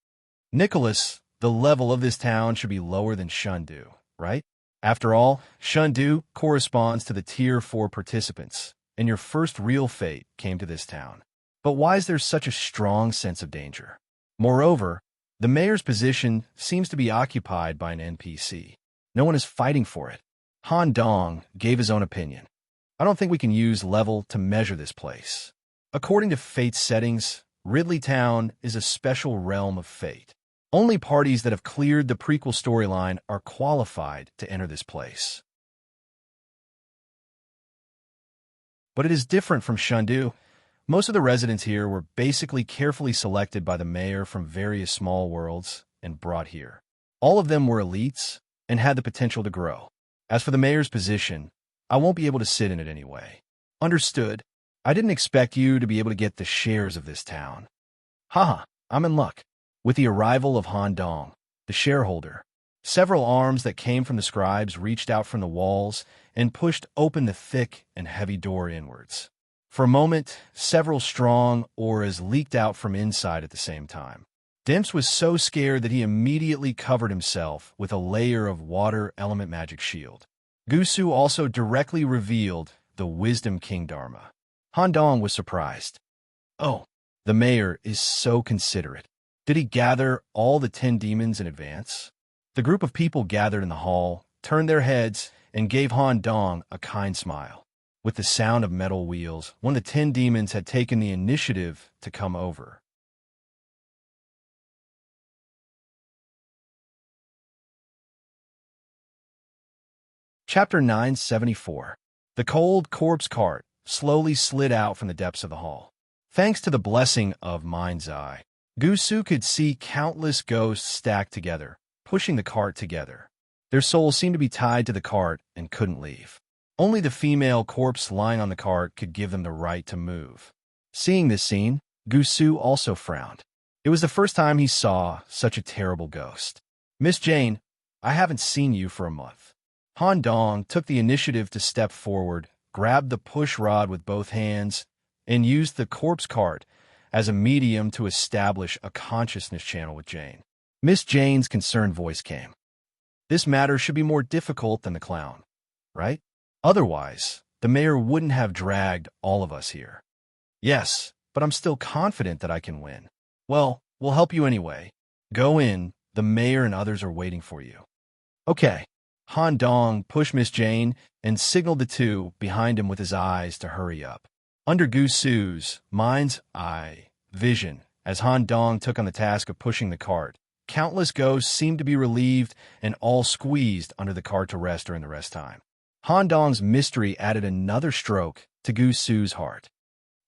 Speaker 1: "Nicholas, the level of this town should be lower than Shundu, right? After all, Shundu corresponds to the Tier 4 participants, and your first real fate came to this town. But why is there such a strong sense of danger? Moreover, the mayor's position seems to be occupied by an NPC. No one is fighting for it." Han Dong gave his own opinion. "I don't think we can use level to measure this place. According to Fate's settings, Ridley Town is a special realm of fate. Only parties that have cleared the prequel storyline are qualified to enter this place. But it is different from Shundu. Most of the residents here were basically carefully selected by the mayor from various small worlds and brought here. All of them were elites and had the potential to grow. As for the mayor's position, I won't be able to sit in it anyway." "Understood. I didn't expect you to be able to get the shares of this town." "Haha, I'm in luck." With the arrival of Han Dong, the shareholder, several arms that came from the scribes reached out from the walls and pushed open the thick and heavy door inwards. For a moment, several strong auras leaked out from inside at the same time. Dimps was so scared that he immediately covered himself with a layer of water element magic shield. Gusu also directly revealed the Wisdom King Dharma. Han Dong was surprised. "Oh, the mayor is so considerate. Did he gather all the 10 demons in advance?" The group of people gathered in the hall turned their heads and gave Han Dong a kind smile. With the sound of metal wheels, one of the 10 demons had taken the initiative to come over. Chapter 974. The cold corpse cart slowly slid out from the depths of the hall. Thanks to the blessing of Mind's Eye, Gusu could see countless ghosts stacked together, pushing the cart together. Their souls seemed to be tied to the cart and couldn't leave. Only the female corpse lying on the cart could give them the right to move. Seeing this scene, Gusu also frowned. It was the first time he saw such a terrible ghost. "Miss Jane, I haven't seen you for a month." Han Dong took the initiative to step forward, grabbed the push rod with both hands, and used the corpse cart as a medium to establish a consciousness channel with Jane. Miss Jane's concerned voice came. "This matter should be more difficult than the clown, right? Otherwise, the mayor wouldn't have dragged all of us here." "Yes, but I'm still confident that I can win." "Well, we'll help you anyway. Go in, the mayor and others are waiting for you." "Okay." Han Dong pushed Miss Jane and signaled the two behind him with his eyes to hurry up. Under Gusu's Mind's Eye vision, as Han Dong took on the task of pushing the cart, countless ghosts seemed to be relieved and all squeezed under the cart to rest during the rest time. Han Dong's mystery added another stroke to Gusu's heart.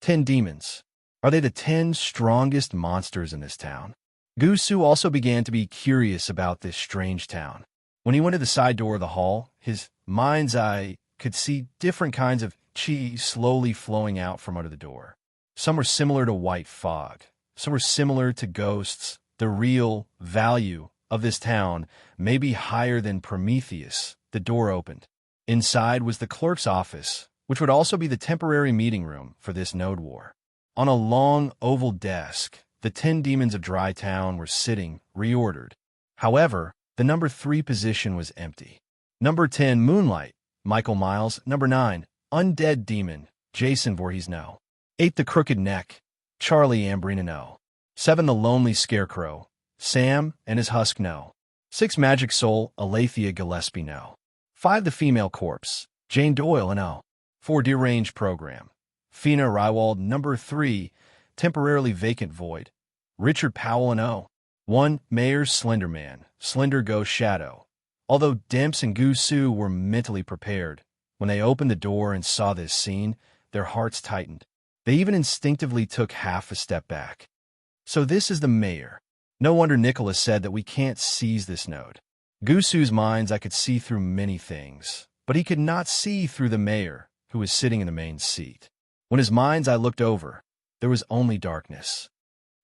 Speaker 1: 10 demons. Are they the 10 strongest monsters in this town? Gusu also began to be curious about this strange town. When he went to the side door of the hall, his mind's eye could see different kinds of chi slowly flowing out from under the door. Some were similar to white fog. Some were similar to ghosts. The real value of this town may be higher than Prometheus. The door opened. Inside was the clerk's office, which would also be the temporary meeting room for this node war. On a long oval desk, the 10 demons of Dry Town were sitting, reordered. However, the number 3 position was empty. Number 10, Moonlight, Michael Miles. Number 9, Undead Demon, Jason Voorhees no. 8, The Crooked Neck, Charlie Ambrina no. 7, The Lonely Scarecrow, Sam and his Husk no. 6, Magic Soul, Alethea Gillespie no. 5, The Female Corpse, Jane Doyle no. 4, Deranged Program, Fina Rywald. Number 3, Temporarily Vacant Void, Richard Powell no. 1, Mayor's Slender Man, Slender Ghost Shadow. Although Demps and Gusu were mentally prepared, when they opened the door and saw this scene, their hearts tightened. They even instinctively took half a step back. So this is the mayor. No wonder Nicholas said that we can't seize this node. Gusu's mind's I could see through many things, but he could not see through the mayor, who was sitting in the main seat. When his mind's eye looked over, there was only darkness.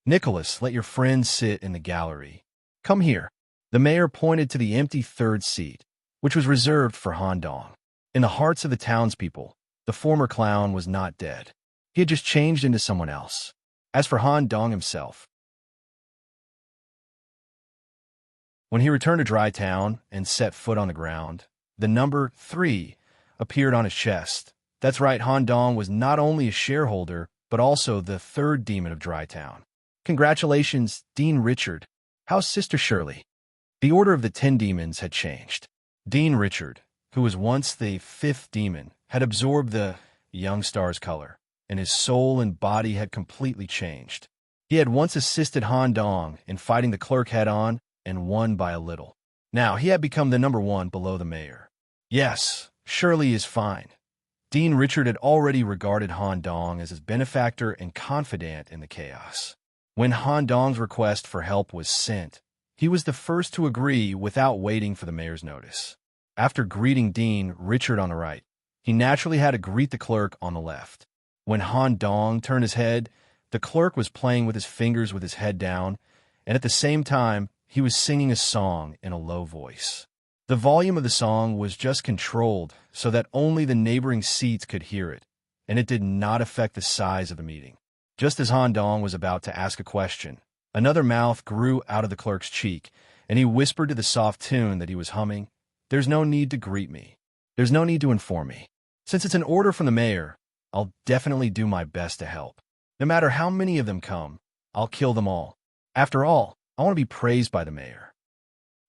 Speaker 1: "Nicholas, let your friend sit in the gallery. Come here." The mayor pointed to the empty third seat, which was reserved for Han Dong. In the hearts of the townspeople, the former clown was not dead. He had just changed into someone else. As for Han Dong himself, when he returned to Dry Town and set foot on the ground, the number 3 appeared on his chest. That's right, Han Dong was not only a shareholder, but also the third demon of Dry Town. "Congratulations, Dean Richard. How's Sister Shirley?" The order of the 10 demons had changed. Dean Richard, who was once the 5th demon, had absorbed the young star's color, and his soul and body had completely changed. He had once assisted Han Dong in fighting the clerk head-on and won by a little. Now he had become the number 1 below the mayor. Yes, Shirley is fine. Dean Richard had already regarded Han Dong as his benefactor and confidant in the chaos. When Han Dong's request for help was sent, he was the first to agree without waiting for the mayor's notice. After greeting Dean Richard on the right, he naturally had to greet the clerk on the left. When Han Dong turned his head, the clerk was playing with his fingers with his head down, and at the same time, he was singing a song in a low voice. The volume of the song was just controlled so that only the neighboring seats could hear it, and it did not affect the size of the meeting. Just as Han Dong was about to ask a question, another mouth grew out of the clerk's cheek, and he whispered to the soft tune that he was humming, "There's no need to greet me. There's no need to inform me. Since it's an order from the mayor, I'll definitely do my best to help. No matter how many of them come, I'll kill them all. After all, I want to be praised by the mayor."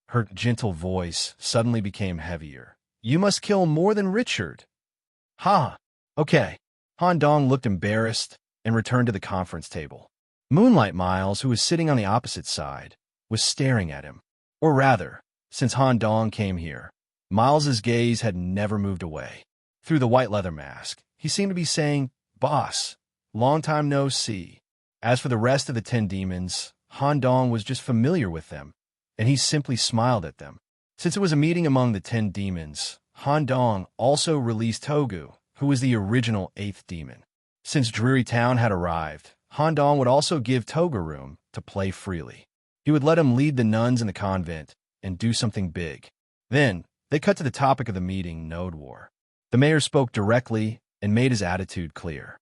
Speaker 1: Her gentle voice suddenly became heavier. "You must kill more than Richard." "Ha! Okay." Han Dong looked embarrassed and returned to the conference table. Moonlight Miles, who was sitting on the opposite side, was staring at him. Or rather, since Han Dong came here, Miles's gaze had never moved away. Through the white leather mask, he seemed to be saying, "Boss, long time no see." As for the rest of the 10 demons, Han Dong was just familiar with them, and he simply smiled at them. Since it was a meeting among the 10 demons, Han Dong also released Togu, who was the original 8th demon. Since Dreary Town had arrived, Han Dong would also give Togu room to play freely. He would let him lead the nuns in the convent and do something big. Then, they cut to the topic of the meeting, Node War. The mayor spoke directly and made his attitude clear.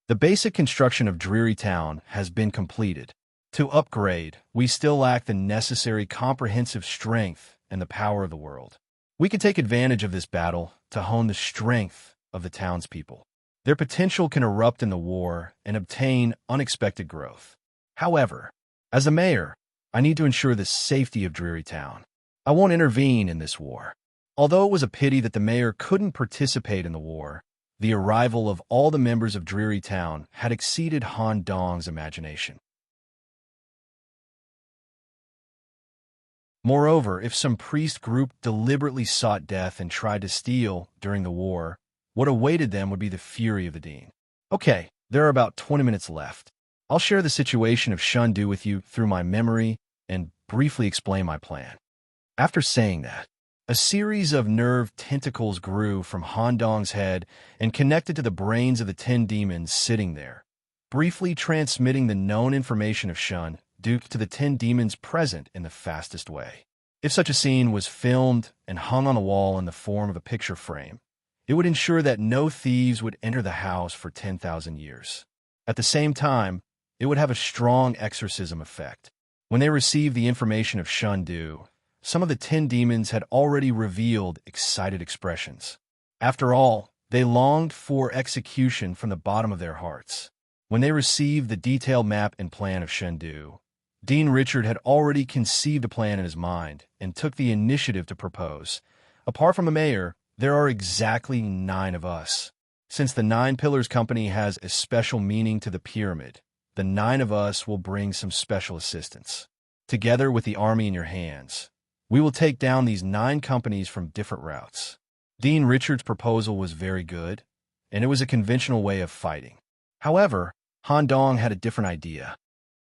Speaker 1: "The basic construction of Dreary Town has been completed. To upgrade, we still lack the necessary comprehensive strength and the power of the world. We can take advantage of this battle to hone the strength of the townspeople. Their potential can erupt in the war and obtain unexpected growth. However, as the mayor, I need to ensure the safety of Dreary Town. I won't intervene in this war." Although it was a pity that the mayor couldn't participate in the war, the arrival of all the members of Dreary Town had exceeded Han Dong's imagination. Moreover, if some priest group deliberately sought death and tried to steal during the war, what awaited them would be the fury of the Dean. "Okay, there are about 20 minutes left. I'll share the situation of Shundu with you through my memory and briefly explain my plan." After saying that, a series of nerve tentacles grew from Han Dong's head and connected to the brains of the 10 demons sitting there, briefly transmitting the known information of Shun Duke to the 10 demons present in the fastest way. If such a scene was filmed and hung on the wall in the form of a picture frame, it would ensure that no thieves would enter the house for 10,000 years. At the same time, it would have a strong exorcism effect. When they received the information of Shundu, some of the 10 demons had already revealed excited expressions. After all, they longed for execution from the bottom of their hearts. When they received the detailed map and plan of Shundu, Dean Richard had already conceived a plan in his mind and took the initiative to propose. "Apart from the mayor, there are exactly 9 of us. Since the 9 Pillars Company has a special meaning to the pyramid, the 9 of us will bring some special assistance. Together with the army in your hands, we will take down these 9 companies from different routes." Dean Richard's proposal was very good, and it was a conventional way of fighting. However, Han Dong had a different idea.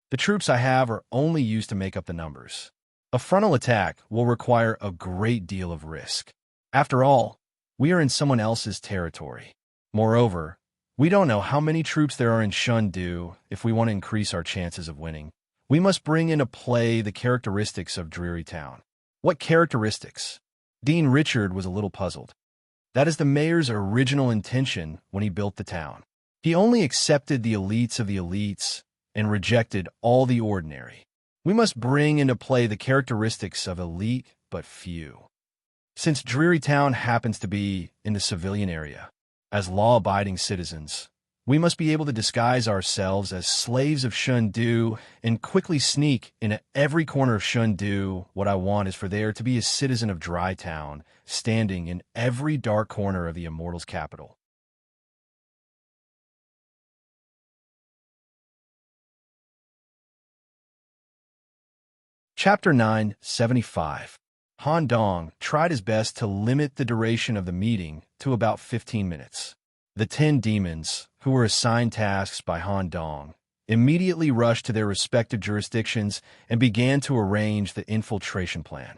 Speaker 1: "The troops I have are only used to make up the numbers. A frontal attack will require a great deal of risk. After all, we are in someone else's territory. Moreover, we don't know how many troops there are in Shundu if we want to increase our chances of winning. We must bring into play the characteristics of Dreary Town. What characteristics? Dean Richard was a little puzzled. That is the mayor's original intention when he built the town. He only accepted the elites of the elites and rejected all the ordinary. We must bring into play the characteristics of elite but few. Since Dreary Town happens to be in the civilian area, as law-abiding citizens, we must be able to disguise ourselves as slaves of Shundu and quickly sneak into every corner of Shundu. What I want is for there to be a citizen of Dry Town standing in every dark corner of the Immortals' capital. Chapter 975. Han Dong tried his best to limit the duration of the meeting to about 15 minutes. The 10 demons, who were assigned tasks by Han Dong, immediately rushed to their respective jurisdictions and began to arrange the infiltration plan.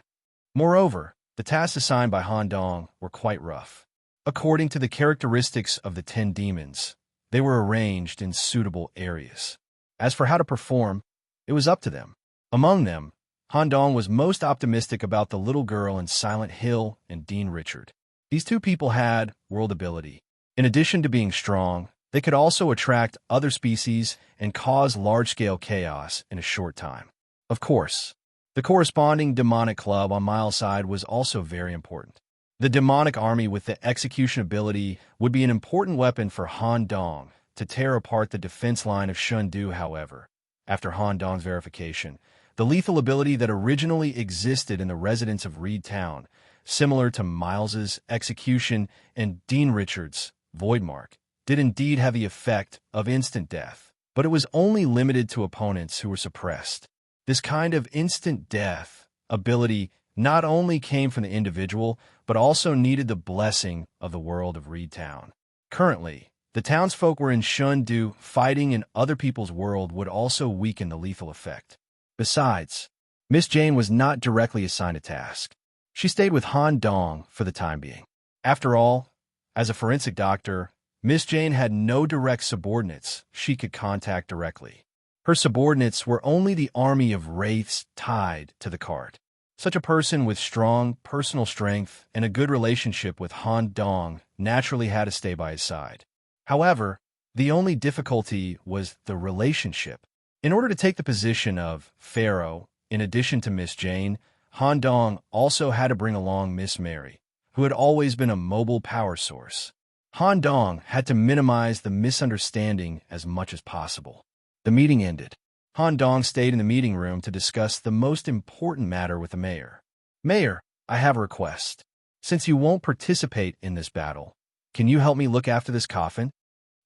Speaker 1: Moreover, the tasks assigned by Han Dong were quite rough. According to the characteristics of the 10 demons, they were arranged in suitable areas. As for how to perform, it was up to them. Among them, Han Dong was most optimistic about the little girl in Silent Hill and Dean Richard. These two people had world ability. In addition to being strong, they could also attract other species and cause large-scale chaos in a short time. Of course, the corresponding demonic club on Miles' side was also very important. The demonic army with the execution ability would be an important weapon for Han Dong to tear apart the defense line of Shundu. However, after Han Dong's verification, the lethal ability that originally existed in the residents of Reed Town, similar to Miles's execution and Dean Richards' Voidmark, did indeed have the effect of instant death, but it was only limited to opponents who were suppressed. This kind of instant death ability not only came from the individual, but also needed the blessing of the world of Reed Town. Currently, the townsfolk were in Shundu. Fighting in other people's world would also weaken the lethal effect. Besides, Miss Jane was not directly assigned a task. She stayed with Han Dong for the time being. After all, as a forensic doctor, Miss Jane had no direct subordinates she could contact directly. Her subordinates were only the army of wraiths tied to the cart. Such a person with strong personal strength and a good relationship with Han Dong naturally had to stay by his side. However, the only difficulty was the relationship. In order to take the position of Pharaoh, in addition to Miss Jane, Han Dong also had to bring along Miss Mary, who had always been a mobile power source. Han Dong had to minimize the misunderstanding as much as possible. The meeting ended. Han Dong stayed in the meeting room to discuss the most important matter with the mayor. Mayor, I have a request. Since you won't participate in this battle, can you help me look after this coffin?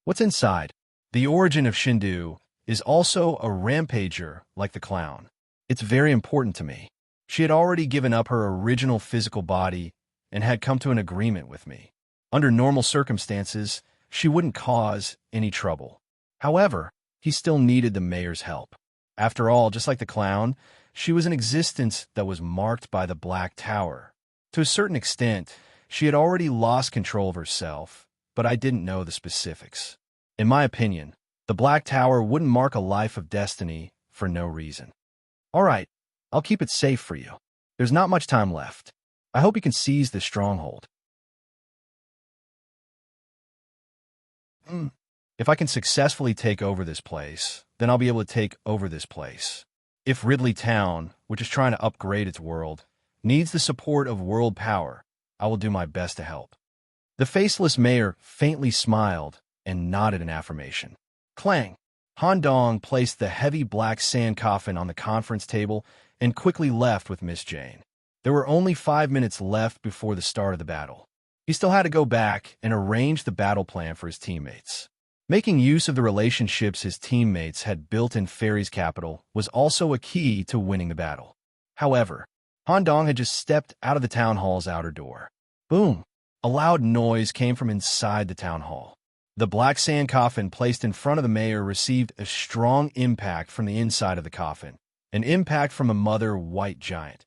Speaker 1: What's inside? The origin of Shindu is also a rampager like the clown. It's very important to me. She had already given up her original physical body and had come to an agreement with me. Under normal circumstances, she wouldn't cause any trouble. However, he still needed the mayor's help. After all, just like the clown, she was an existence that was marked by the Black Tower. To a certain extent, she had already lost control of herself, but I didn't know the specifics. In my opinion, the Black Tower wouldn't mark a life of destiny for no reason. All right, I'll keep it safe for you. There's not much time left. I hope you can seize this stronghold. If I can successfully take over this place, then I'll be able to take over this place. If Ridley Town, which is trying to upgrade its world, needs the support of world power, I will do my best to help. The faceless mayor faintly smiled and nodded in affirmation. Clang! Han Dong placed the heavy black sand coffin on the conference table and quickly left with Miss Jane. There were only 5 minutes left before the start of the battle. He still had to go back and arrange the battle plan for his teammates. Making use of the relationships his teammates had built in Fairy's capital was also a key to winning the battle. However, Han Dong had just stepped out of the town hall's outer door. Boom! A loud noise came from inside the town hall. The black sand coffin placed in front of the mayor received a strong impact from the inside of the coffin, an impact from a mother white giant.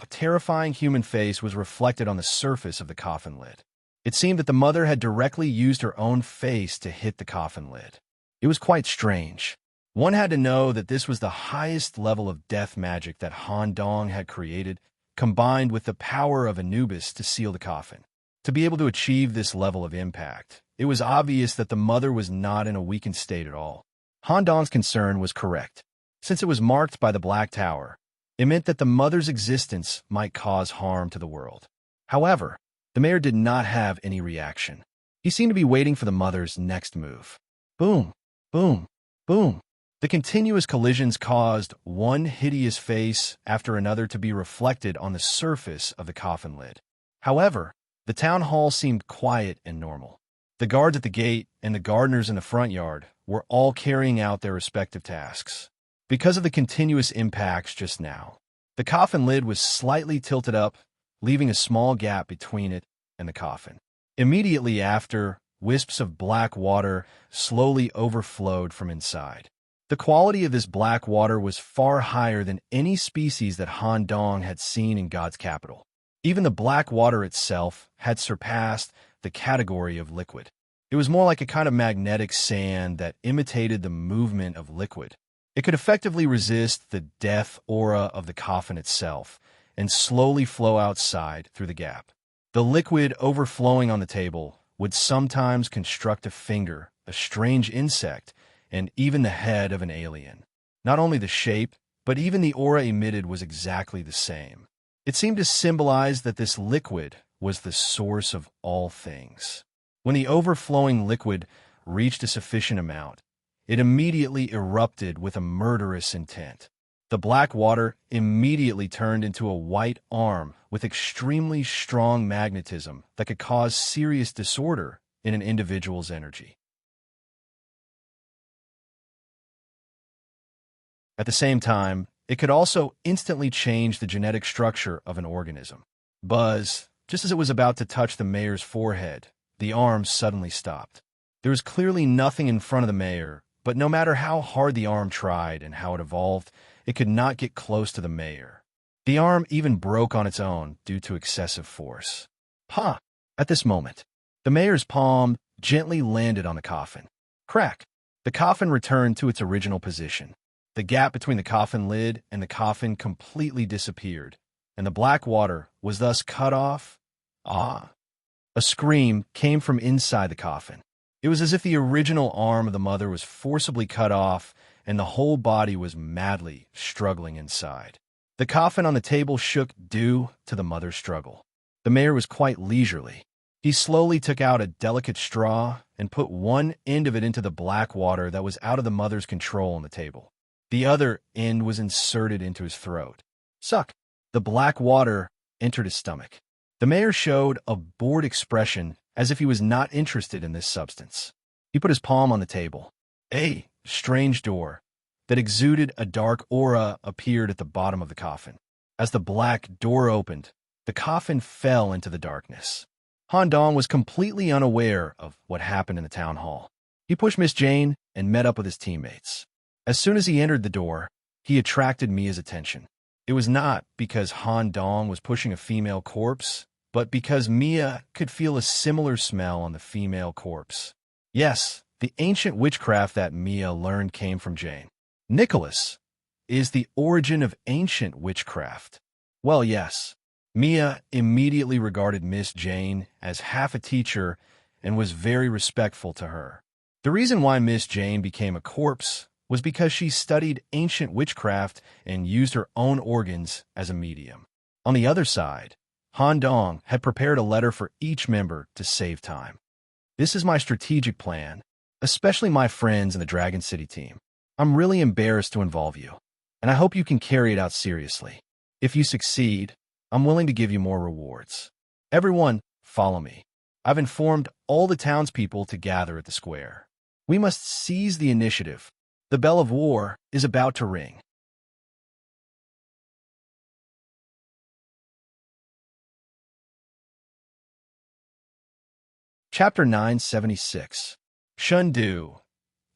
Speaker 1: A terrifying human face was reflected on the surface of the coffin lid. It seemed that the mother had directly used her own face to hit the coffin lid. It was quite strange. One had to know that this was the highest level of death magic that Han Dong had created, combined with the power of Anubis to seal the coffin. To be able to achieve this level of impact, it was obvious that the mother was not in a weakened state at all. Han Dong's concern was correct. Since it was marked by the Black Tower, it meant that the mother's existence might cause harm to the world. However, the mayor did not have any reaction. He seemed to be waiting for the mother's next move. Boom, boom, boom. The continuous collisions caused one hideous face after another to be reflected on the surface of the coffin lid. However, the town hall seemed quiet and normal. The guards at the gate and the gardeners in the front yard were all carrying out their respective tasks. Because of the continuous impacts just now, the coffin lid was slightly tilted up, leaving a small gap between it and the coffin. Immediately after, wisps of black water slowly overflowed from inside. The quality of this black water was far higher than any species that Han Dong had seen in God's capital. Even the black water itself had surpassed the category of liquid. It was more like a kind of magnetic sand that imitated the movement of liquid. It could effectively resist the death aura of the coffin itself and slowly flow outside through the gap. The liquid overflowing on the table would sometimes construct a finger, a strange insect, and even the head of an alien. Not only the shape, but even the aura emitted was exactly the same. It seemed to symbolize that this liquid was the source of all things. When the overflowing liquid reached a sufficient amount, it immediately erupted with a murderous intent. The black water immediately turned into a white arm with extremely strong magnetism that could cause serious disorder in an individual's energy. At the same time, it could also instantly change the genetic structure of an organism. Buzz, just as it was about to touch the mayor's forehead, the arm suddenly stopped. There was clearly nothing in front of the mayor, but no matter how hard the arm tried and how it evolved, it could not get close to the mayor. The arm even broke on its own due to excessive force. Ha! At this moment, the mayor's palm gently landed on the coffin. Crack! The coffin returned to its original position. The gap between the coffin lid and the coffin completely disappeared, and the black water was thus cut off. Ah! A scream came from inside the coffin. It was as if the original arm of the mother was forcibly cut off, and the whole body was madly struggling inside. The coffin on the table shook due to the mother's struggle. The mayor was quite leisurely. He slowly took out a delicate straw and put one end of it into the black water that was out of the mother's control on the table. The other end was inserted into his throat. Suck! The black water entered his stomach. The mayor showed a bored expression as if he was not interested in this substance. He put his palm on the table. A strange door that exuded a dark aura appeared at the bottom of the coffin. As the black door opened, the coffin fell into the darkness. Han Dong was completely unaware of what happened in the town hall. He pushed Miss Jane and met up with his teammates. As soon as he entered the door, he attracted Mia's attention. It was not because Han Dong was pushing a female corpse, but because Mia could feel a similar smell on the female corpse. Yes, the ancient witchcraft that Mia learned came from Jane. Nicholas is the origin of ancient witchcraft. Well, yes. Mia immediately regarded Miss Jane as half a teacher and was very respectful to her. The reason why Miss Jane became a corpse was because she studied ancient witchcraft and used her own organs as a medium. On the other side, Han Dong had prepared a letter for each member to save time. This is my strategic plan, especially my friends in the Dragon City team. I'm really embarrassed to involve you, and I hope you can carry it out seriously. If you succeed, I'm willing to give you more rewards. Everyone, follow me. I've informed all the townspeople to gather at the square. We must seize the initiative. The bell of war is about to ring. Chapter 976. Shundu.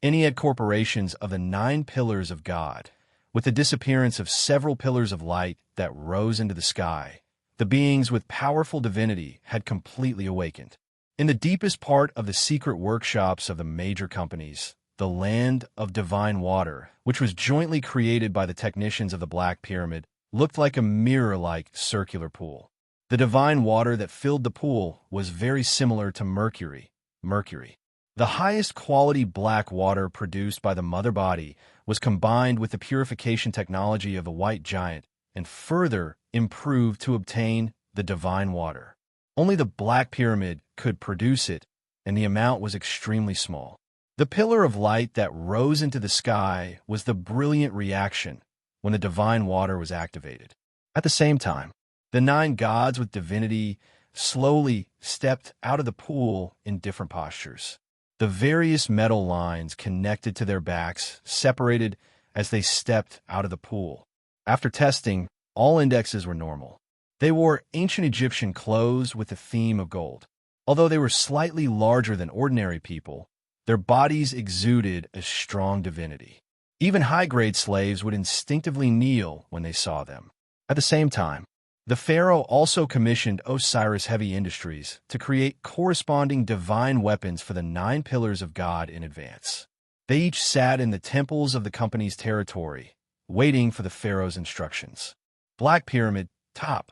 Speaker 1: Ennead corporations of the 9 pillars of God. With the disappearance of several pillars of light that rose into the sky, the beings with powerful divinity had completely awakened. In the deepest part of the secret workshops of the major companies, the land of divine water, which was jointly created by the technicians of the Black Pyramid, looked like a mirror-like circular pool. The divine water that filled the pool was very similar to mercury. The highest quality black water produced by the mother body was combined with the purification technology of the white giant and further improved to obtain the divine water. Only the Black Pyramid could produce it, and the amount was extremely small. The pillar of light that rose into the sky was the brilliant reaction when the divine water was activated. At the same time, the 9 gods with divinity slowly stepped out of the pool in different postures. The various metal lines connected to their backs separated as they stepped out of the pool. After testing, all indexes were normal. They wore ancient Egyptian clothes with a theme of gold. Although they were slightly larger than ordinary people, their bodies exuded a strong divinity. Even high-grade slaves would instinctively kneel when they saw them. At the same time, the pharaoh also commissioned Osiris Heavy Industries to create corresponding divine weapons for the 9 pillars of God in advance. They each sat in the temples of the company's territory, waiting for the pharaoh's instructions. Black Pyramid, top.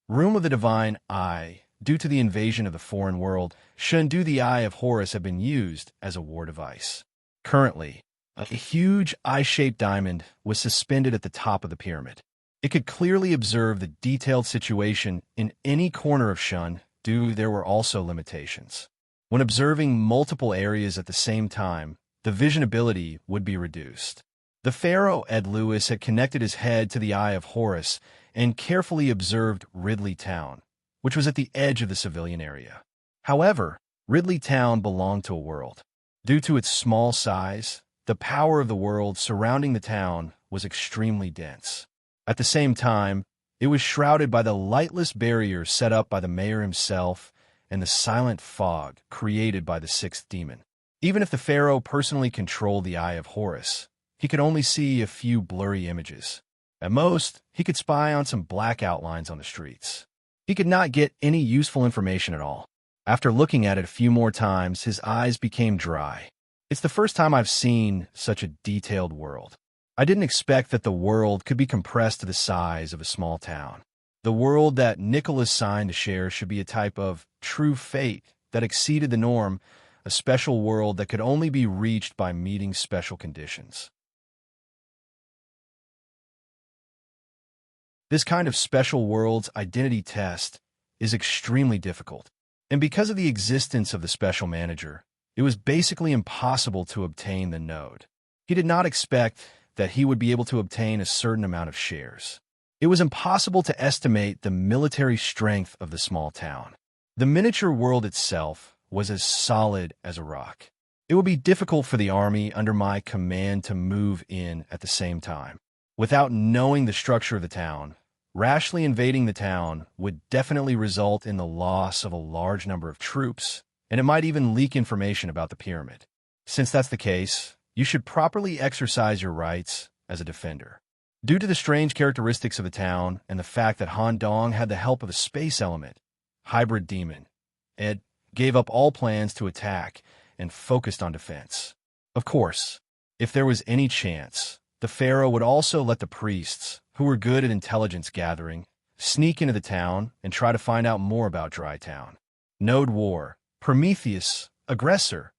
Speaker 1: Room of the Divine Eye. Due to the invasion of the foreign world, Shendu the Eye of Horus had been used as a war device. Currently, a huge eye-shaped diamond was suspended at the top of the pyramid. It could clearly observe the detailed situation in any corner of Shendu. There were also limitations. When observing multiple areas at the same time, the vision ability would be reduced. The pharaoh Ed Lewis had connected his head to the Eye of Horus and carefully observed Ridley Town, which was at the edge of the civilian area. However, Ridley Town belonged to a world. Due to its small size, the power of the world surrounding the town was extremely dense. At the same time, it was shrouded by the lightless barrier set up by the mayor himself and the silent fog created by the 6th demon. Even if the pharaoh personally controlled the Eye of Horus, he could only see a few blurry images. At most, he could spy on some black outlines on the streets. He could not get any useful information at all. After looking at it a few more times, his eyes became dry. It's the first time I've seen such a detailed world. I didn't expect that the world could be compressed to the size of a small town. The world that Nicholas signed to share should be a type of true fate that exceeded the norm, a special world that could only be reached by meeting special conditions. This kind of special world's identity test is extremely difficult, and because of the existence of the special manager, it was basically impossible to obtain the node. He did not expect that he would be able to obtain a certain amount of shares. It was impossible to estimate the military strength of the small town. The miniature world itself was as solid as a rock. It would be difficult for the army under my command to move in at the same time. Without knowing the structure of the town, rashly invading the town would definitely result in the loss of a large number of troops, and it might even leak information about the pyramid. Since that's the case, you should properly exercise your rights as a defender. Due to the strange characteristics of the town and the fact that Han Dong had the help of a space element, hybrid demon, Ed gave up all plans to attack and focused on defense. Of course, if there was any chance, the pharaoh would also let the priests, who were good at intelligence gathering, sneak into the town and try to find out more about Dry Town. Node War, Prometheus, Aggressor,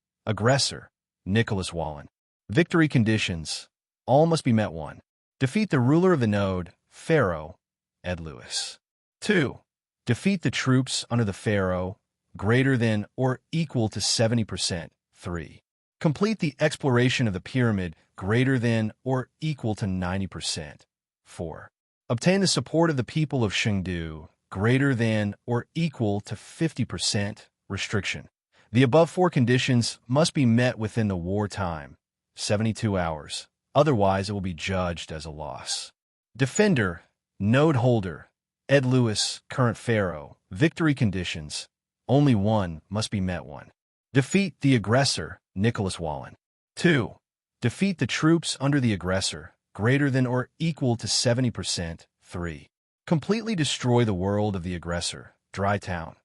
Speaker 1: Nicholas Wallen. Victory conditions, all must be met. 1. Defeat the ruler of the node, Pharaoh, Ed Lewis. 2. Defeat the troops under the pharaoh, greater than or equal to 70%. 3. Complete the exploration of the pyramid, greater than or equal to 90%. 4. Obtain the support of the people of Chengdu, greater than or equal to 50%. Restriction. The above 4 conditions must be met within the war time, 72 hours. Otherwise, it will be judged as a loss. Defender, Node Holder, Ed Lewis, current pharaoh. Victory conditions. Only 1 must be met. 1. Defeat the aggressor, Nicholas Wallen. 2. Defeat the troops under the aggressor, greater than or equal to 70%. 3. Completely destroy the world of the aggressor, Dry Town.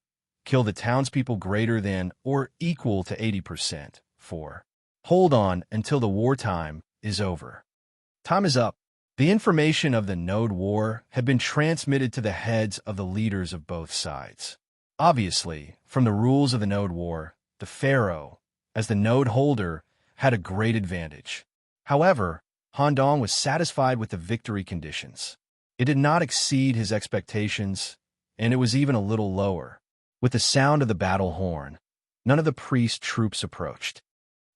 Speaker 1: kill the townspeople greater than or equal to 80%. 4. Hold on until the wartime is over. Time is up. The information of the Node War had been transmitted to the heads of the leaders of both sides. Obviously, from the rules of the Node War, the Pharaoh, as the node holder, had a great advantage. However, Han Dong was satisfied with the victory conditions. It did not exceed his expectations, and it was even a little lower. With the sound of the battle horn, none of the priest troops approached.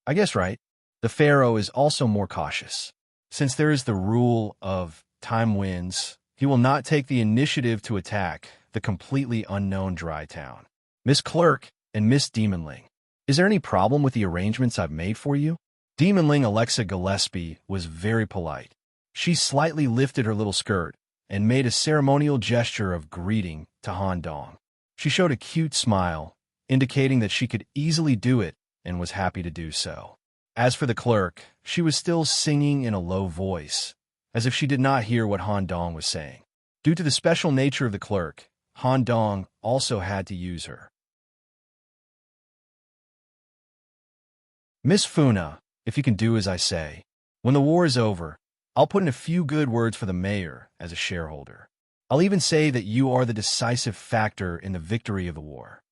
Speaker 1: I guess right. The Pharaoh is also more cautious. Since there is the rule of time wins, he will not take the initiative to attack the completely unknown dry town. Miss Clerk and Miss Demonling, is there any problem with the arrangements I've made for you? Demonling Alexa Gillespie was very polite. She slightly lifted her little skirt and made a ceremonial gesture of greeting to Han Dong. She showed a cute smile, indicating that she could easily do it and was happy to do so. As for the clerk, she was still singing in a low voice, as if she did not hear what Han Dong was saying. Due to the special nature of the clerk, Han Dong also had to use her. Miss Funa, if you can do as I say, when the war is over, I'll put in a few good words for the mayor as a shareholder. I'll even say that you are the decisive factor in the victory of the war.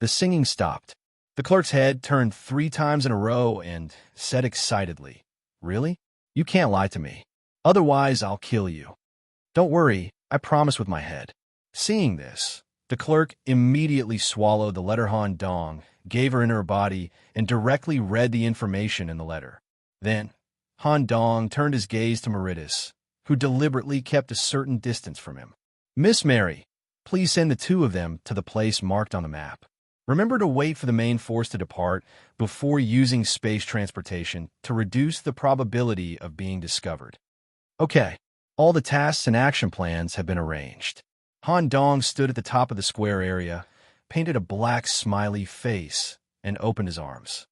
Speaker 1: The singing stopped. The clerk's head turned 3 times in a row and said excitedly, "Really? You can't lie to me. Otherwise, I'll kill you." "Don't worry, I promise with my head." Seeing this, the clerk immediately swallowed the letter Han Dong gave her in her body and directly read the information in the letter. Then, Han Dong turned his gaze to Meritus, who deliberately kept a certain distance from him. "Miss Mary, please send the 2 of them to the place marked on the map. Remember to wait for the main force to depart before using space transportation to reduce the probability of being discovered." Okay, all the tasks and action plans have been arranged. Han Dong stood at the top of the square area, painted a black smiley face, and opened his arms.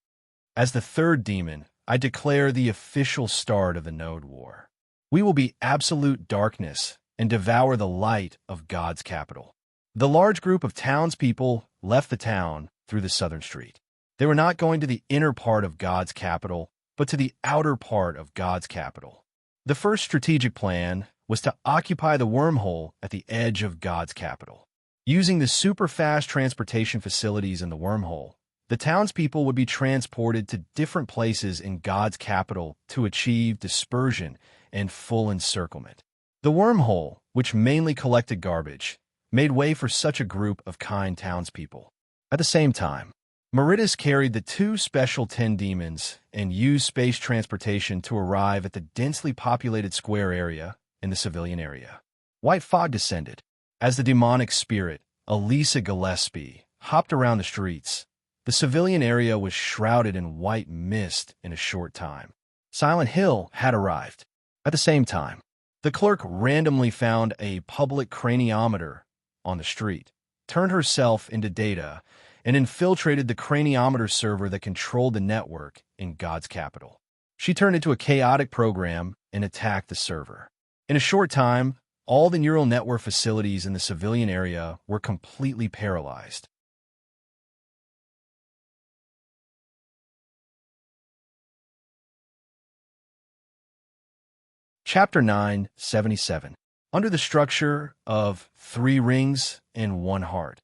Speaker 1: As the 3rd demon, I declare the official start of the Node War. We will be absolute darkness and devour the light of God's capital. The large group of townspeople left the town through the southern street. They were not going to the inner part of God's capital, but to the outer part of God's capital. The first strategic plan was to occupy the wormhole at the edge of God's capital. Using the super-fast transportation facilities in the wormhole, the townspeople would be transported to different places in God's capital to achieve dispersion and full encirclement. The wormhole, which mainly collected garbage, made way for such a group of kind townspeople. At the same time, Meritus carried the 2 special 10 demons and used space transportation to arrive at the densely populated square area in the civilian area. White fog descended. As the demonic spirit, Elisa Gillespie, hopped around the streets, the civilian area was shrouded in white mist in a short time. Silent Hill had arrived. At the same time, the clerk randomly found a public craniometer on the street, turned herself into data, and infiltrated the craniometer server that controlled the network in God's capital. She turned into a chaotic program and attacked the server. In a short time, all the neural network facilities in the civilian area were completely paralyzed. Chapter 977. Under the structure of 3 rings and 1 heart.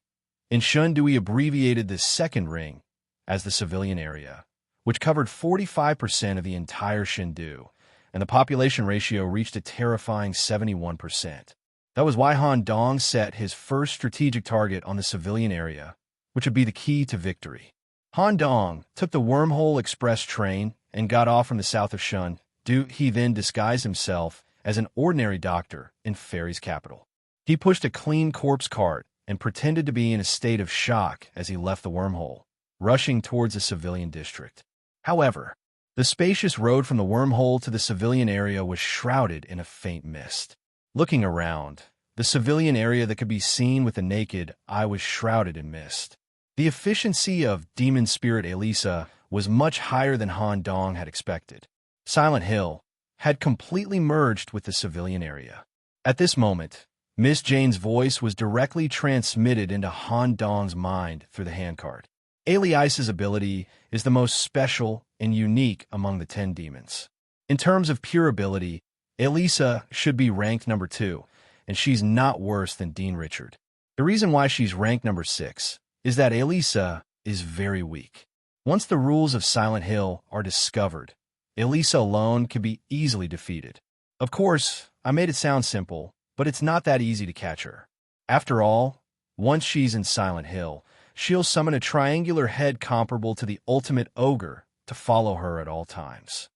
Speaker 1: In Shundui abbreviated the 2nd ring as the civilian area, which covered 45% of the entire Shindu, and the population ratio reached a terrifying 71%. That was why Han Dong set his first strategic target on the civilian area, which would be the key to victory. Han Dong took the Wormhole Express train and got off from the south of Shun. He then disguised himself as an ordinary doctor in Fairy's capital. He pushed a clean corpse cart and pretended to be in a state of shock as he left the wormhole, rushing towards the civilian district. However, the spacious road from the wormhole to the civilian area was shrouded in a faint mist. Looking around, the civilian area that could be seen with the naked eye was shrouded in mist. The efficiency of demon spirit Elisa was much higher than Han Dong had expected. Silent Hill had completely merged with the civilian area. At this moment, Miss Jane's voice was directly transmitted into Han Dong's mind through the handcard. Alice's ability is the most special and unique among the 10 demons. In terms of pure ability, Elisa should be ranked number 2, and she's not worse than Dean Richard. The reason why she's ranked number 6 is that Elisa is very weak. Once the rules of Silent Hill are discovered, Elisa alone can be easily defeated. Of course, I made it sound simple, but it's not that easy to catch her. After all, once she's in Silent Hill, she'll summon a triangular head comparable to the ultimate ogre to follow her at all times.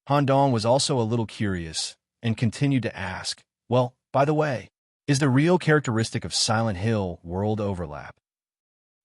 Speaker 1: Han Dong was also a little curious and continued to ask, well, by the way, is the real characteristic of Silent Hill world overlap?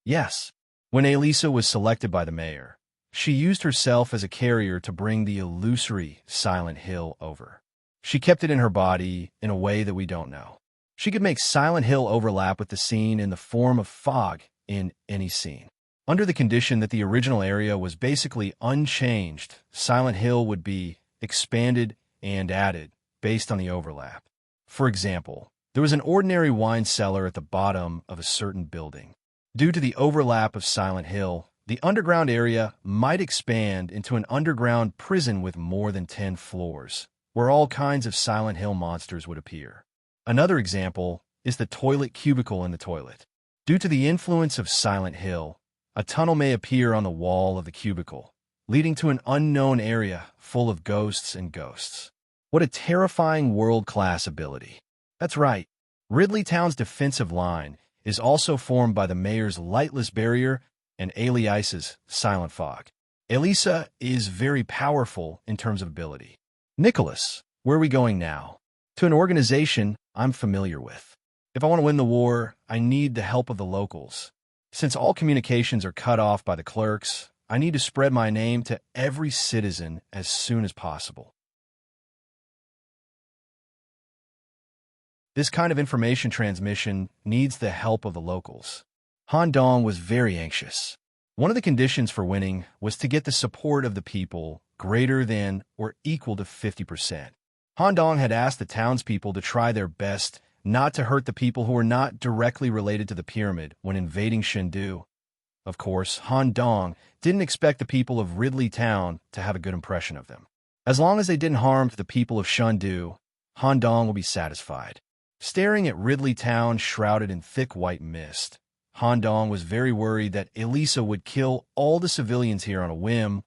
Speaker 1: Yes. When Elisa was selected by the mayor, she used herself as a carrier to bring the illusory Silent Hill over. She kept it in her body in a way that we don't know. She could make Silent Hill overlap with the scene in the form of fog in any scene. Under the condition that the original area was basically unchanged, Silent Hill would be expanded and added based on the overlap. For example, there was an ordinary wine cellar at the bottom of a certain building. Due to the overlap of Silent Hill, the underground area might expand into an underground prison with more than 10 floors, where all kinds of Silent Hill monsters would appear. Another example is the toilet cubicle in the toilet. Due to the influence of Silent Hill, a tunnel may appear on the wall of the cubicle, leading to an unknown area full of ghosts and ghosts. What a terrifying world-class ability. That's right. Ridley Town's defensive line is also formed by the mayor's lightless barrier and Alice's silent fog. Elisa is very powerful in terms of ability. Nicholas, where are we going now? To an organization I'm familiar with. If I want to win the war, I need the help of the locals. Since all communications are cut off by the clerks, I need to spread my name to every citizen as soon as possible. This kind of information transmission needs the help of the locals. Han Dong was very anxious. One of the conditions for winning was to get the support of the people greater than or equal to 50%. Han Dong had asked the townspeople to try their best not to hurt the people who were not directly related to the pyramid when invading Chengdu. Of course, Han Dong didn't expect the people of Ridley Town to have a good impression of them. As long as they didn't harm the people of Chengdu, Han Dong will be satisfied. Staring at Ridley Town shrouded in thick white mist, Han Dong was very worried that Elisa would kill all the civilians here on a whim,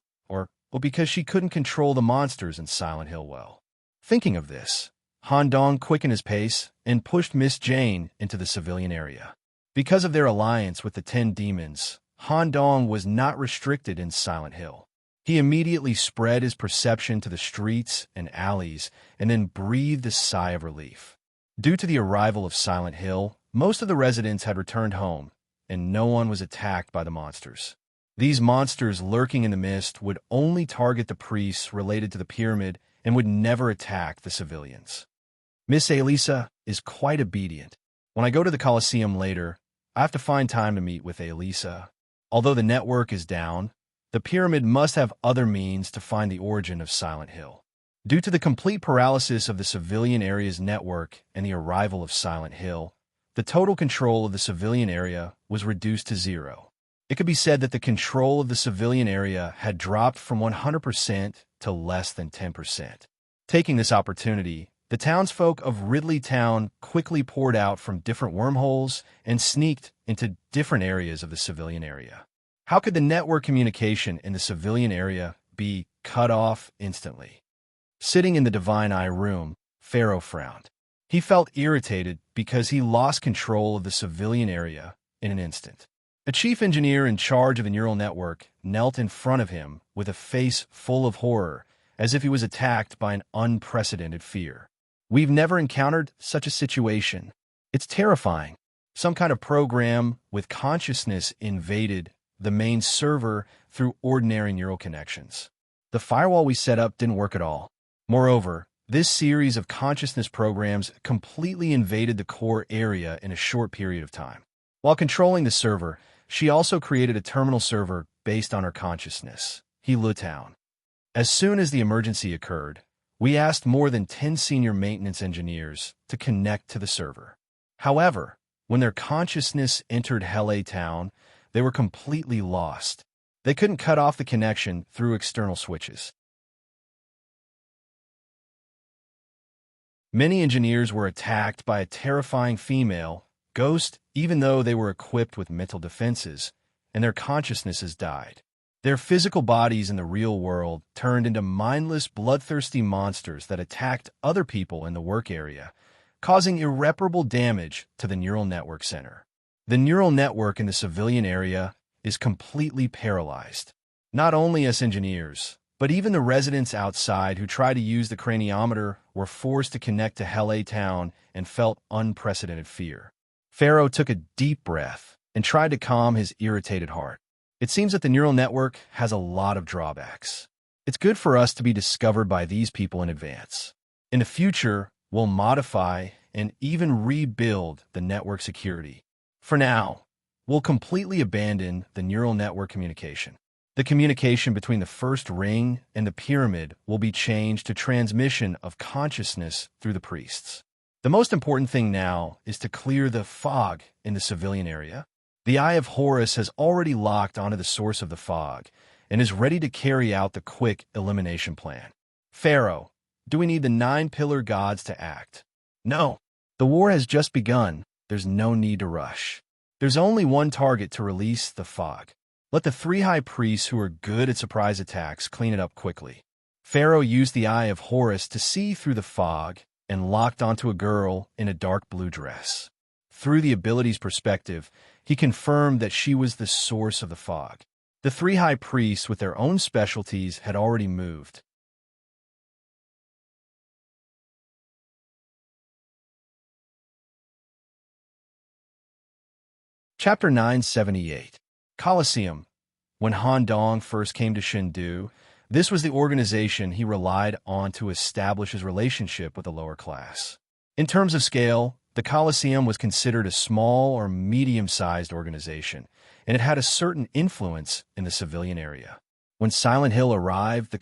Speaker 1: or because she couldn't control the monsters in Silent Hill well. Thinking of this, Han Dong quickened his pace and pushed Miss Jane into the civilian area. Because of their alliance with the 10 demons, Han Dong was not restricted in Silent Hill. He immediately spread his perception to the streets and alleys and then breathed a sigh of relief. Due to the arrival of Silent Hill, most of the residents had returned home, and no one was attacked by the monsters. These monsters lurking in the mist would only target the priests related to the pyramid and would never attack the civilians. Miss Elisa is quite obedient. When I go to the Colosseum later, I have to find time to meet with Elisa. Although the network is down, the pyramid must have other means to find the origin of Silent Hill. Due to the complete paralysis of the civilian area's network and the arrival of Silent Hill, the total control of the civilian area was reduced to 0. It could be said that the control of the civilian area had dropped from 100% to less than 10%. Taking this opportunity, the townsfolk of Ridley Town quickly poured out from different wormholes and sneaked into different areas of the civilian area. How could the network communication in the civilian area be cut off instantly? Sitting in the Divine Eye room, Pharaoh frowned. He felt irritated because he lost control of the civilian area in an instant. A chief engineer in charge of the neural network knelt in front of him with a face full of horror, as if he was attacked by an unprecedented fear. We've never encountered such a situation. It's terrifying. Some kind of program with consciousness invaded the main server through ordinary neural connections. The firewall we set up didn't work at all. Moreover, this series of consciousness programs completely invaded the core area in a short period of time. While controlling the server, she also created a terminal server based on her consciousness, Helu Town. As soon as the emergency occurred, we asked more than 10 senior maintenance engineers to connect to the server. However, when their consciousness entered Hele Town, they were completely lost. They couldn't cut off the connection through external switches. Many engineers were attacked by a terrifying female, Ghost, even though they were equipped with mental defenses, and their consciousnesses died. Their physical bodies in the real world turned into mindless, bloodthirsty monsters that attacked other people in the work area, causing irreparable damage to the neural network center. The neural network in the civilian area is completely paralyzed. Not only us engineers, but even the residents outside who tried to use the craniometer were forced to connect to Hele Town and felt unprecedented fear. Pharaoh took a deep breath and tried to calm his irritated heart. It seems that the neural network has a lot of drawbacks. It's good for us to be discovered by these people in advance. In the future, we'll modify and even rebuild the network security. For now, we'll completely abandon the neural network communication. The communication between the first ring and the pyramid will be changed to transmission of consciousness through the priests. The most important thing now is to clear the fog in the civilian area. The Eye of Horus has already locked onto the source of the fog and is ready to carry out the quick elimination plan. Pharaoh, do we need the 9 pillar gods to act? No. The war has just begun. There's no need to rush. There's only one target to release the fog. Let the 3 high priests who are good at surprise attacks clean it up quickly. Pharaoh used the Eye of Horus to see through the fog and locked onto a girl in a dark blue dress. Through the ability's perspective, he confirmed that she was the source of the fog. The 3 high priests with their own specialties had already moved. Chapter 978. Colosseum. When Han Dong first came to Chengdu, this was the organization he relied on to establish his relationship with the lower class. In terms of scale, the Colosseum was considered a small or medium-sized organization, and it had a certain influence in the civilian area. When Silent Hill arrived, the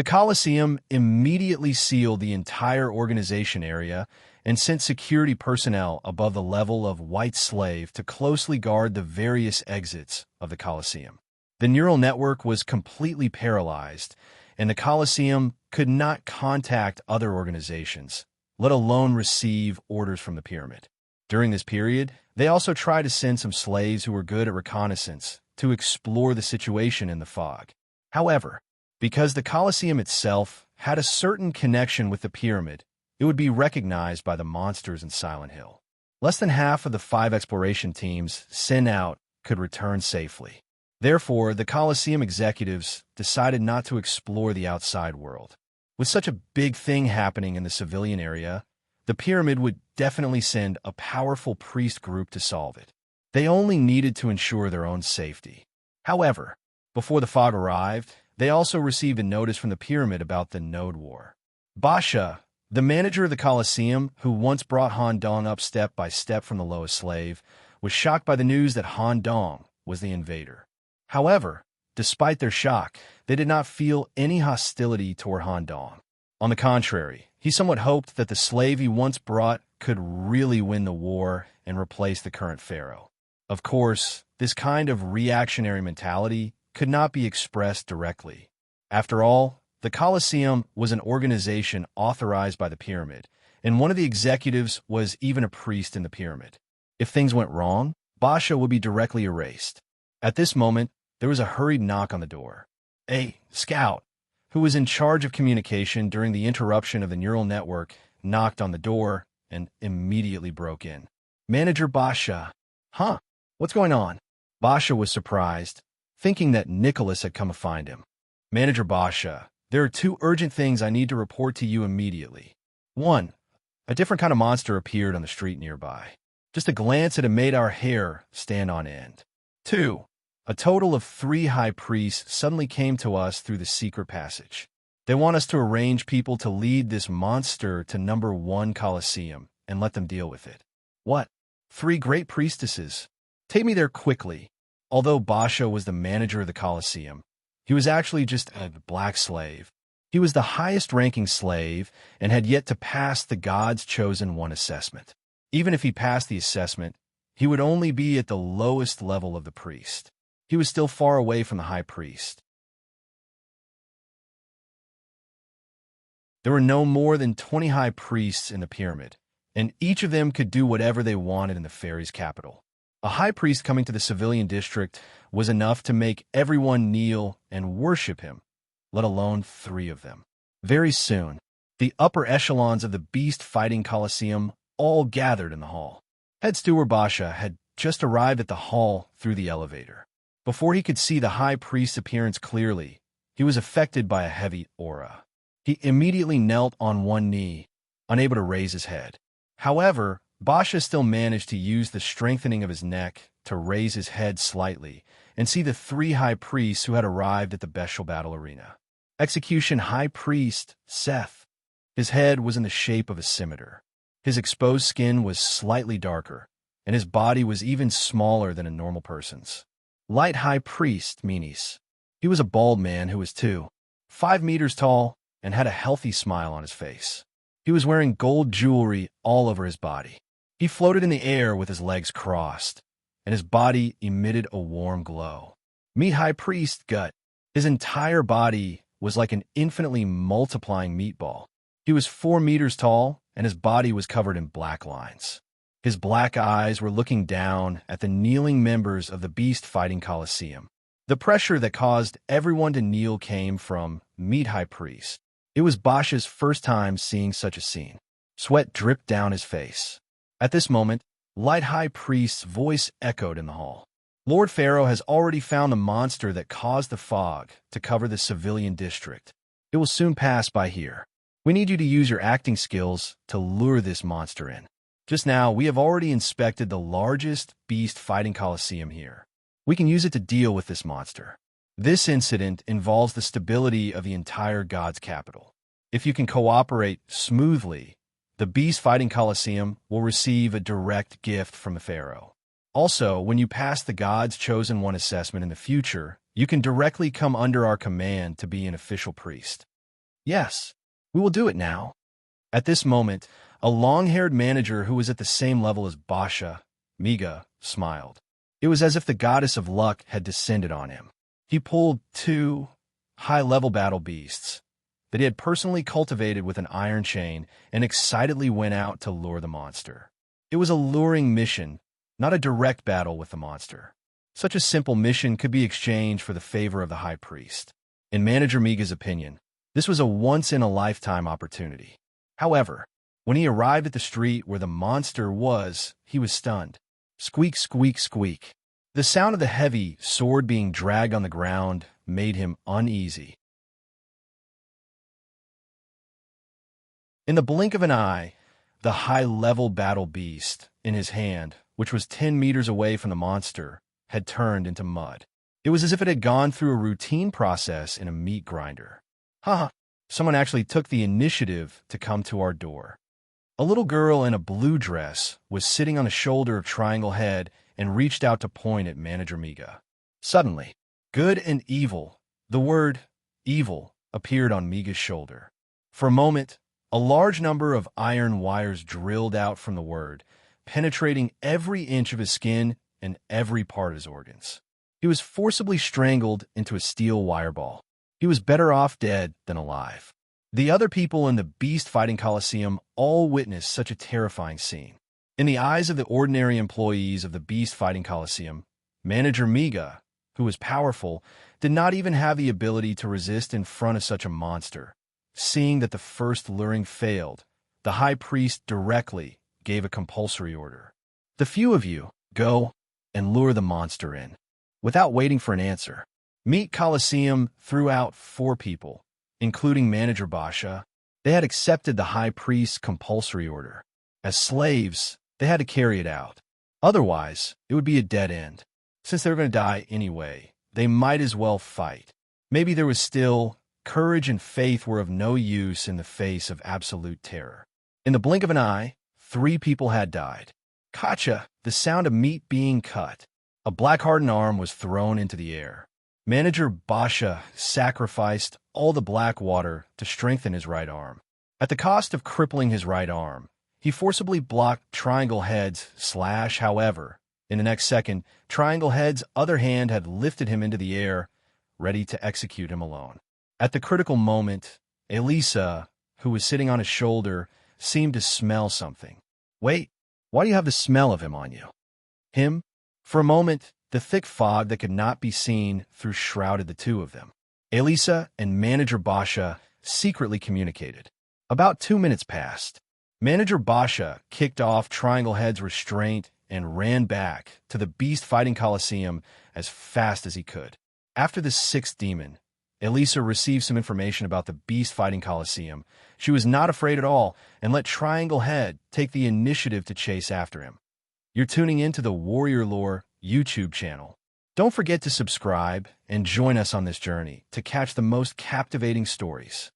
Speaker 1: Colosseum immediately sealed the entire organization area and sent security personnel above the level of white slave to closely guard the various exits of the Colosseum. The neural network was completely paralyzed, and the Colosseum could not contact other organizations, let alone receive orders from the pyramid. During this period, they also tried to send some slaves who were good at reconnaissance to explore the situation in the fog. However, because the Colosseum itself had a certain connection with the pyramid, it would be recognized by the monsters in Silent Hill. Less than half of the 5 exploration teams sent out could return safely. Therefore, the Colosseum executives decided not to explore the outside world. With such a big thing happening in the civilian area, the pyramid would definitely send a powerful priest group to solve it. They only needed to ensure their own safety. However, before the fog arrived, they also received a notice from the pyramid about the Node War. Basha, the manager of the Colosseum, who once brought Han Dong up step by step from the lowest slave, was shocked by the news that Han Dong was the invader. However, despite their shock, they did not feel any hostility toward Han Dong. On the contrary, he somewhat hoped that the slave he once brought could really win the war and replace the current pharaoh. Of course, this kind of reactionary mentality could not be expressed directly. After all, the Colosseum was an organization authorized by the pyramid, and one of the executives was even a priest in the pyramid. If things went wrong, Basha would be directly erased. At this moment, there was a hurried knock on the door. A scout, who was in charge of communication during the interruption of the neural network, knocked on the door and immediately broke in. Manager Basha. Huh? What's going on? Basha was surprised, thinking that Nicholas had come to find him. Manager Basha, there are 2 urgent things I need to report to you immediately. 1. A different kind of monster appeared on the street nearby. Just a glance at it made our hair stand on end. 2. A total of 3 high priests suddenly came to us through the secret passage. They want us to arrange people to lead this monster to number 1 Colosseum and let them deal with it. What? 3 great priestesses? Take me there quickly. Although Basha was the manager of the Colosseum, he was actually just a black slave. He was the highest-ranking slave and had yet to pass the God's Chosen One assessment. Even if he passed the assessment, he would only be at the lowest level of the priest. He was still far away from the high priest. There were no more than 20 high priests in the pyramid, and each of them could do whatever they wanted in the fairies' capital. A high priest coming to the civilian district was enough to make everyone kneel and worship him, let alone 3 of them. Very soon, the upper echelons of the beast-fighting Colosseum all gathered in the hall. Head steward Basha had just arrived at the hall through the elevator. Before he could see the high priest's appearance clearly, he was affected by a heavy aura. He immediately knelt on one knee, unable to raise his head. However, Basha still managed to use the strengthening of his neck to raise his head slightly and see the 3 high priests who had arrived at the bestial battle arena. Execution High Priest Seth. His head was in the shape of a scimitar. His exposed skin was slightly darker, and his body was even smaller than a normal person's. Light High Priest Minis. He was a bald man who was 5 meters tall and had a healthy smile on his face. He was wearing gold jewelry all over his body. He floated in the air with his legs crossed, and his body emitted a warm glow. Meat High Priest Gut. His entire body was like an infinitely multiplying meatball. He was 4 meters tall, and his body was covered in black lines. His black eyes were looking down at the kneeling members of the beast-fighting Colosseum. The pressure that caused everyone to kneel came from Meat High Priest. It was Basha's first time seeing such a scene. Sweat dripped down his face. At this moment, Light High Priest's voice echoed in the hall. Lord Pharaoh has already found the monster that caused the fog to cover the civilian district. It will soon pass by here. We need you to use your acting skills to lure this monster in. Just now, we have already inspected the largest beast-fighting Colosseum here. We can use it to deal with this monster. This incident involves the stability of the entire God's capital. If you can cooperate smoothly, the beast-fighting Colosseum will receive a direct gift from the Pharaoh. Also, when you pass the God's Chosen One assessment in the future, you can directly come under our command to be an official priest. Yes, we will do it now. At this moment, a long-haired manager who was at the same level as Basha, Miga, smiled. It was as if the goddess of luck had descended on him. He pulled 2 high-level battle beasts that he had personally cultivated with an iron chain and excitedly went out to lure the monster. It was a luring mission, not a direct battle with the monster. Such a simple mission could be exchanged for the favor of the high priest. In Manager Miga's opinion, this was a once-in-a-lifetime opportunity. However, when he arrived at the street where the monster was, he was stunned. Squeak, squeak, squeak. The sound of the heavy sword being dragged on the ground made him uneasy. In the blink of an eye, the high-level battle beast in his hand, which was 10 meters away from the monster, had turned into mud. It was as if it had gone through a routine process in a meat grinder. Haha, someone actually took the initiative to come to our door. A little girl in a blue dress was sitting on the shoulder of Triangle Head and reached out to point at Manager Miga. Suddenly, good and evil, the word evil, appeared on Miga's shoulder. For a moment, a large number of iron wires drilled out from the word, penetrating every inch of his skin and every part of his organs. He was forcibly strangled into a steel wire ball. He was better off dead than alive. The other people in the beast-fighting Colosseum all witnessed such a terrifying scene. In the eyes of the ordinary employees of the beast-fighting Colosseum, Manager Miga, who was powerful, did not even have the ability to resist in front of such a monster. Seeing that the first luring failed, the high priest directly gave a compulsory order. The few of you, go and lure the monster in. Without waiting for an answer, Meat Colosseum threw out 4 people, including Manager Basha. They had accepted the high priest's compulsory order. As slaves, they had to carry it out. Otherwise, it would be a dead end. Since they were going to die anyway, they might as well fight. Maybe there was still courage and faith were of no use in the face of absolute terror. In the blink of an eye, 3 people had died. Kacha, the sound of meat being cut. A black-hardened arm was thrown into the air. Manager Basha sacrificed all the black water to strengthen his right arm. At the cost of crippling his right arm, He forcibly blocked Triangle Head's slash, however. In the next second, Triangle Head's other hand had lifted him into the air, ready to execute him alone. At the critical moment, Elisa, who was sitting on his shoulder, seemed to smell something. Wait, why do you have the smell of him on you? Him? For a moment, the thick fog that could not be seen through shrouded the two of them. Elisa and Manager Basha secretly communicated. About 2 minutes passed. Manager Basha kicked off Triangle Head's restraint and ran back to the Beast Fighting Coliseum as fast as he could. After the sixth demon, Elisa received some information about the Beast Fighting Coliseum. She was not afraid at all and let Triangle Head take the initiative to chase after him. You're tuning into the Warrior Lore YouTube channel. Don't forget to subscribe and join us on this journey to catch the most captivating stories.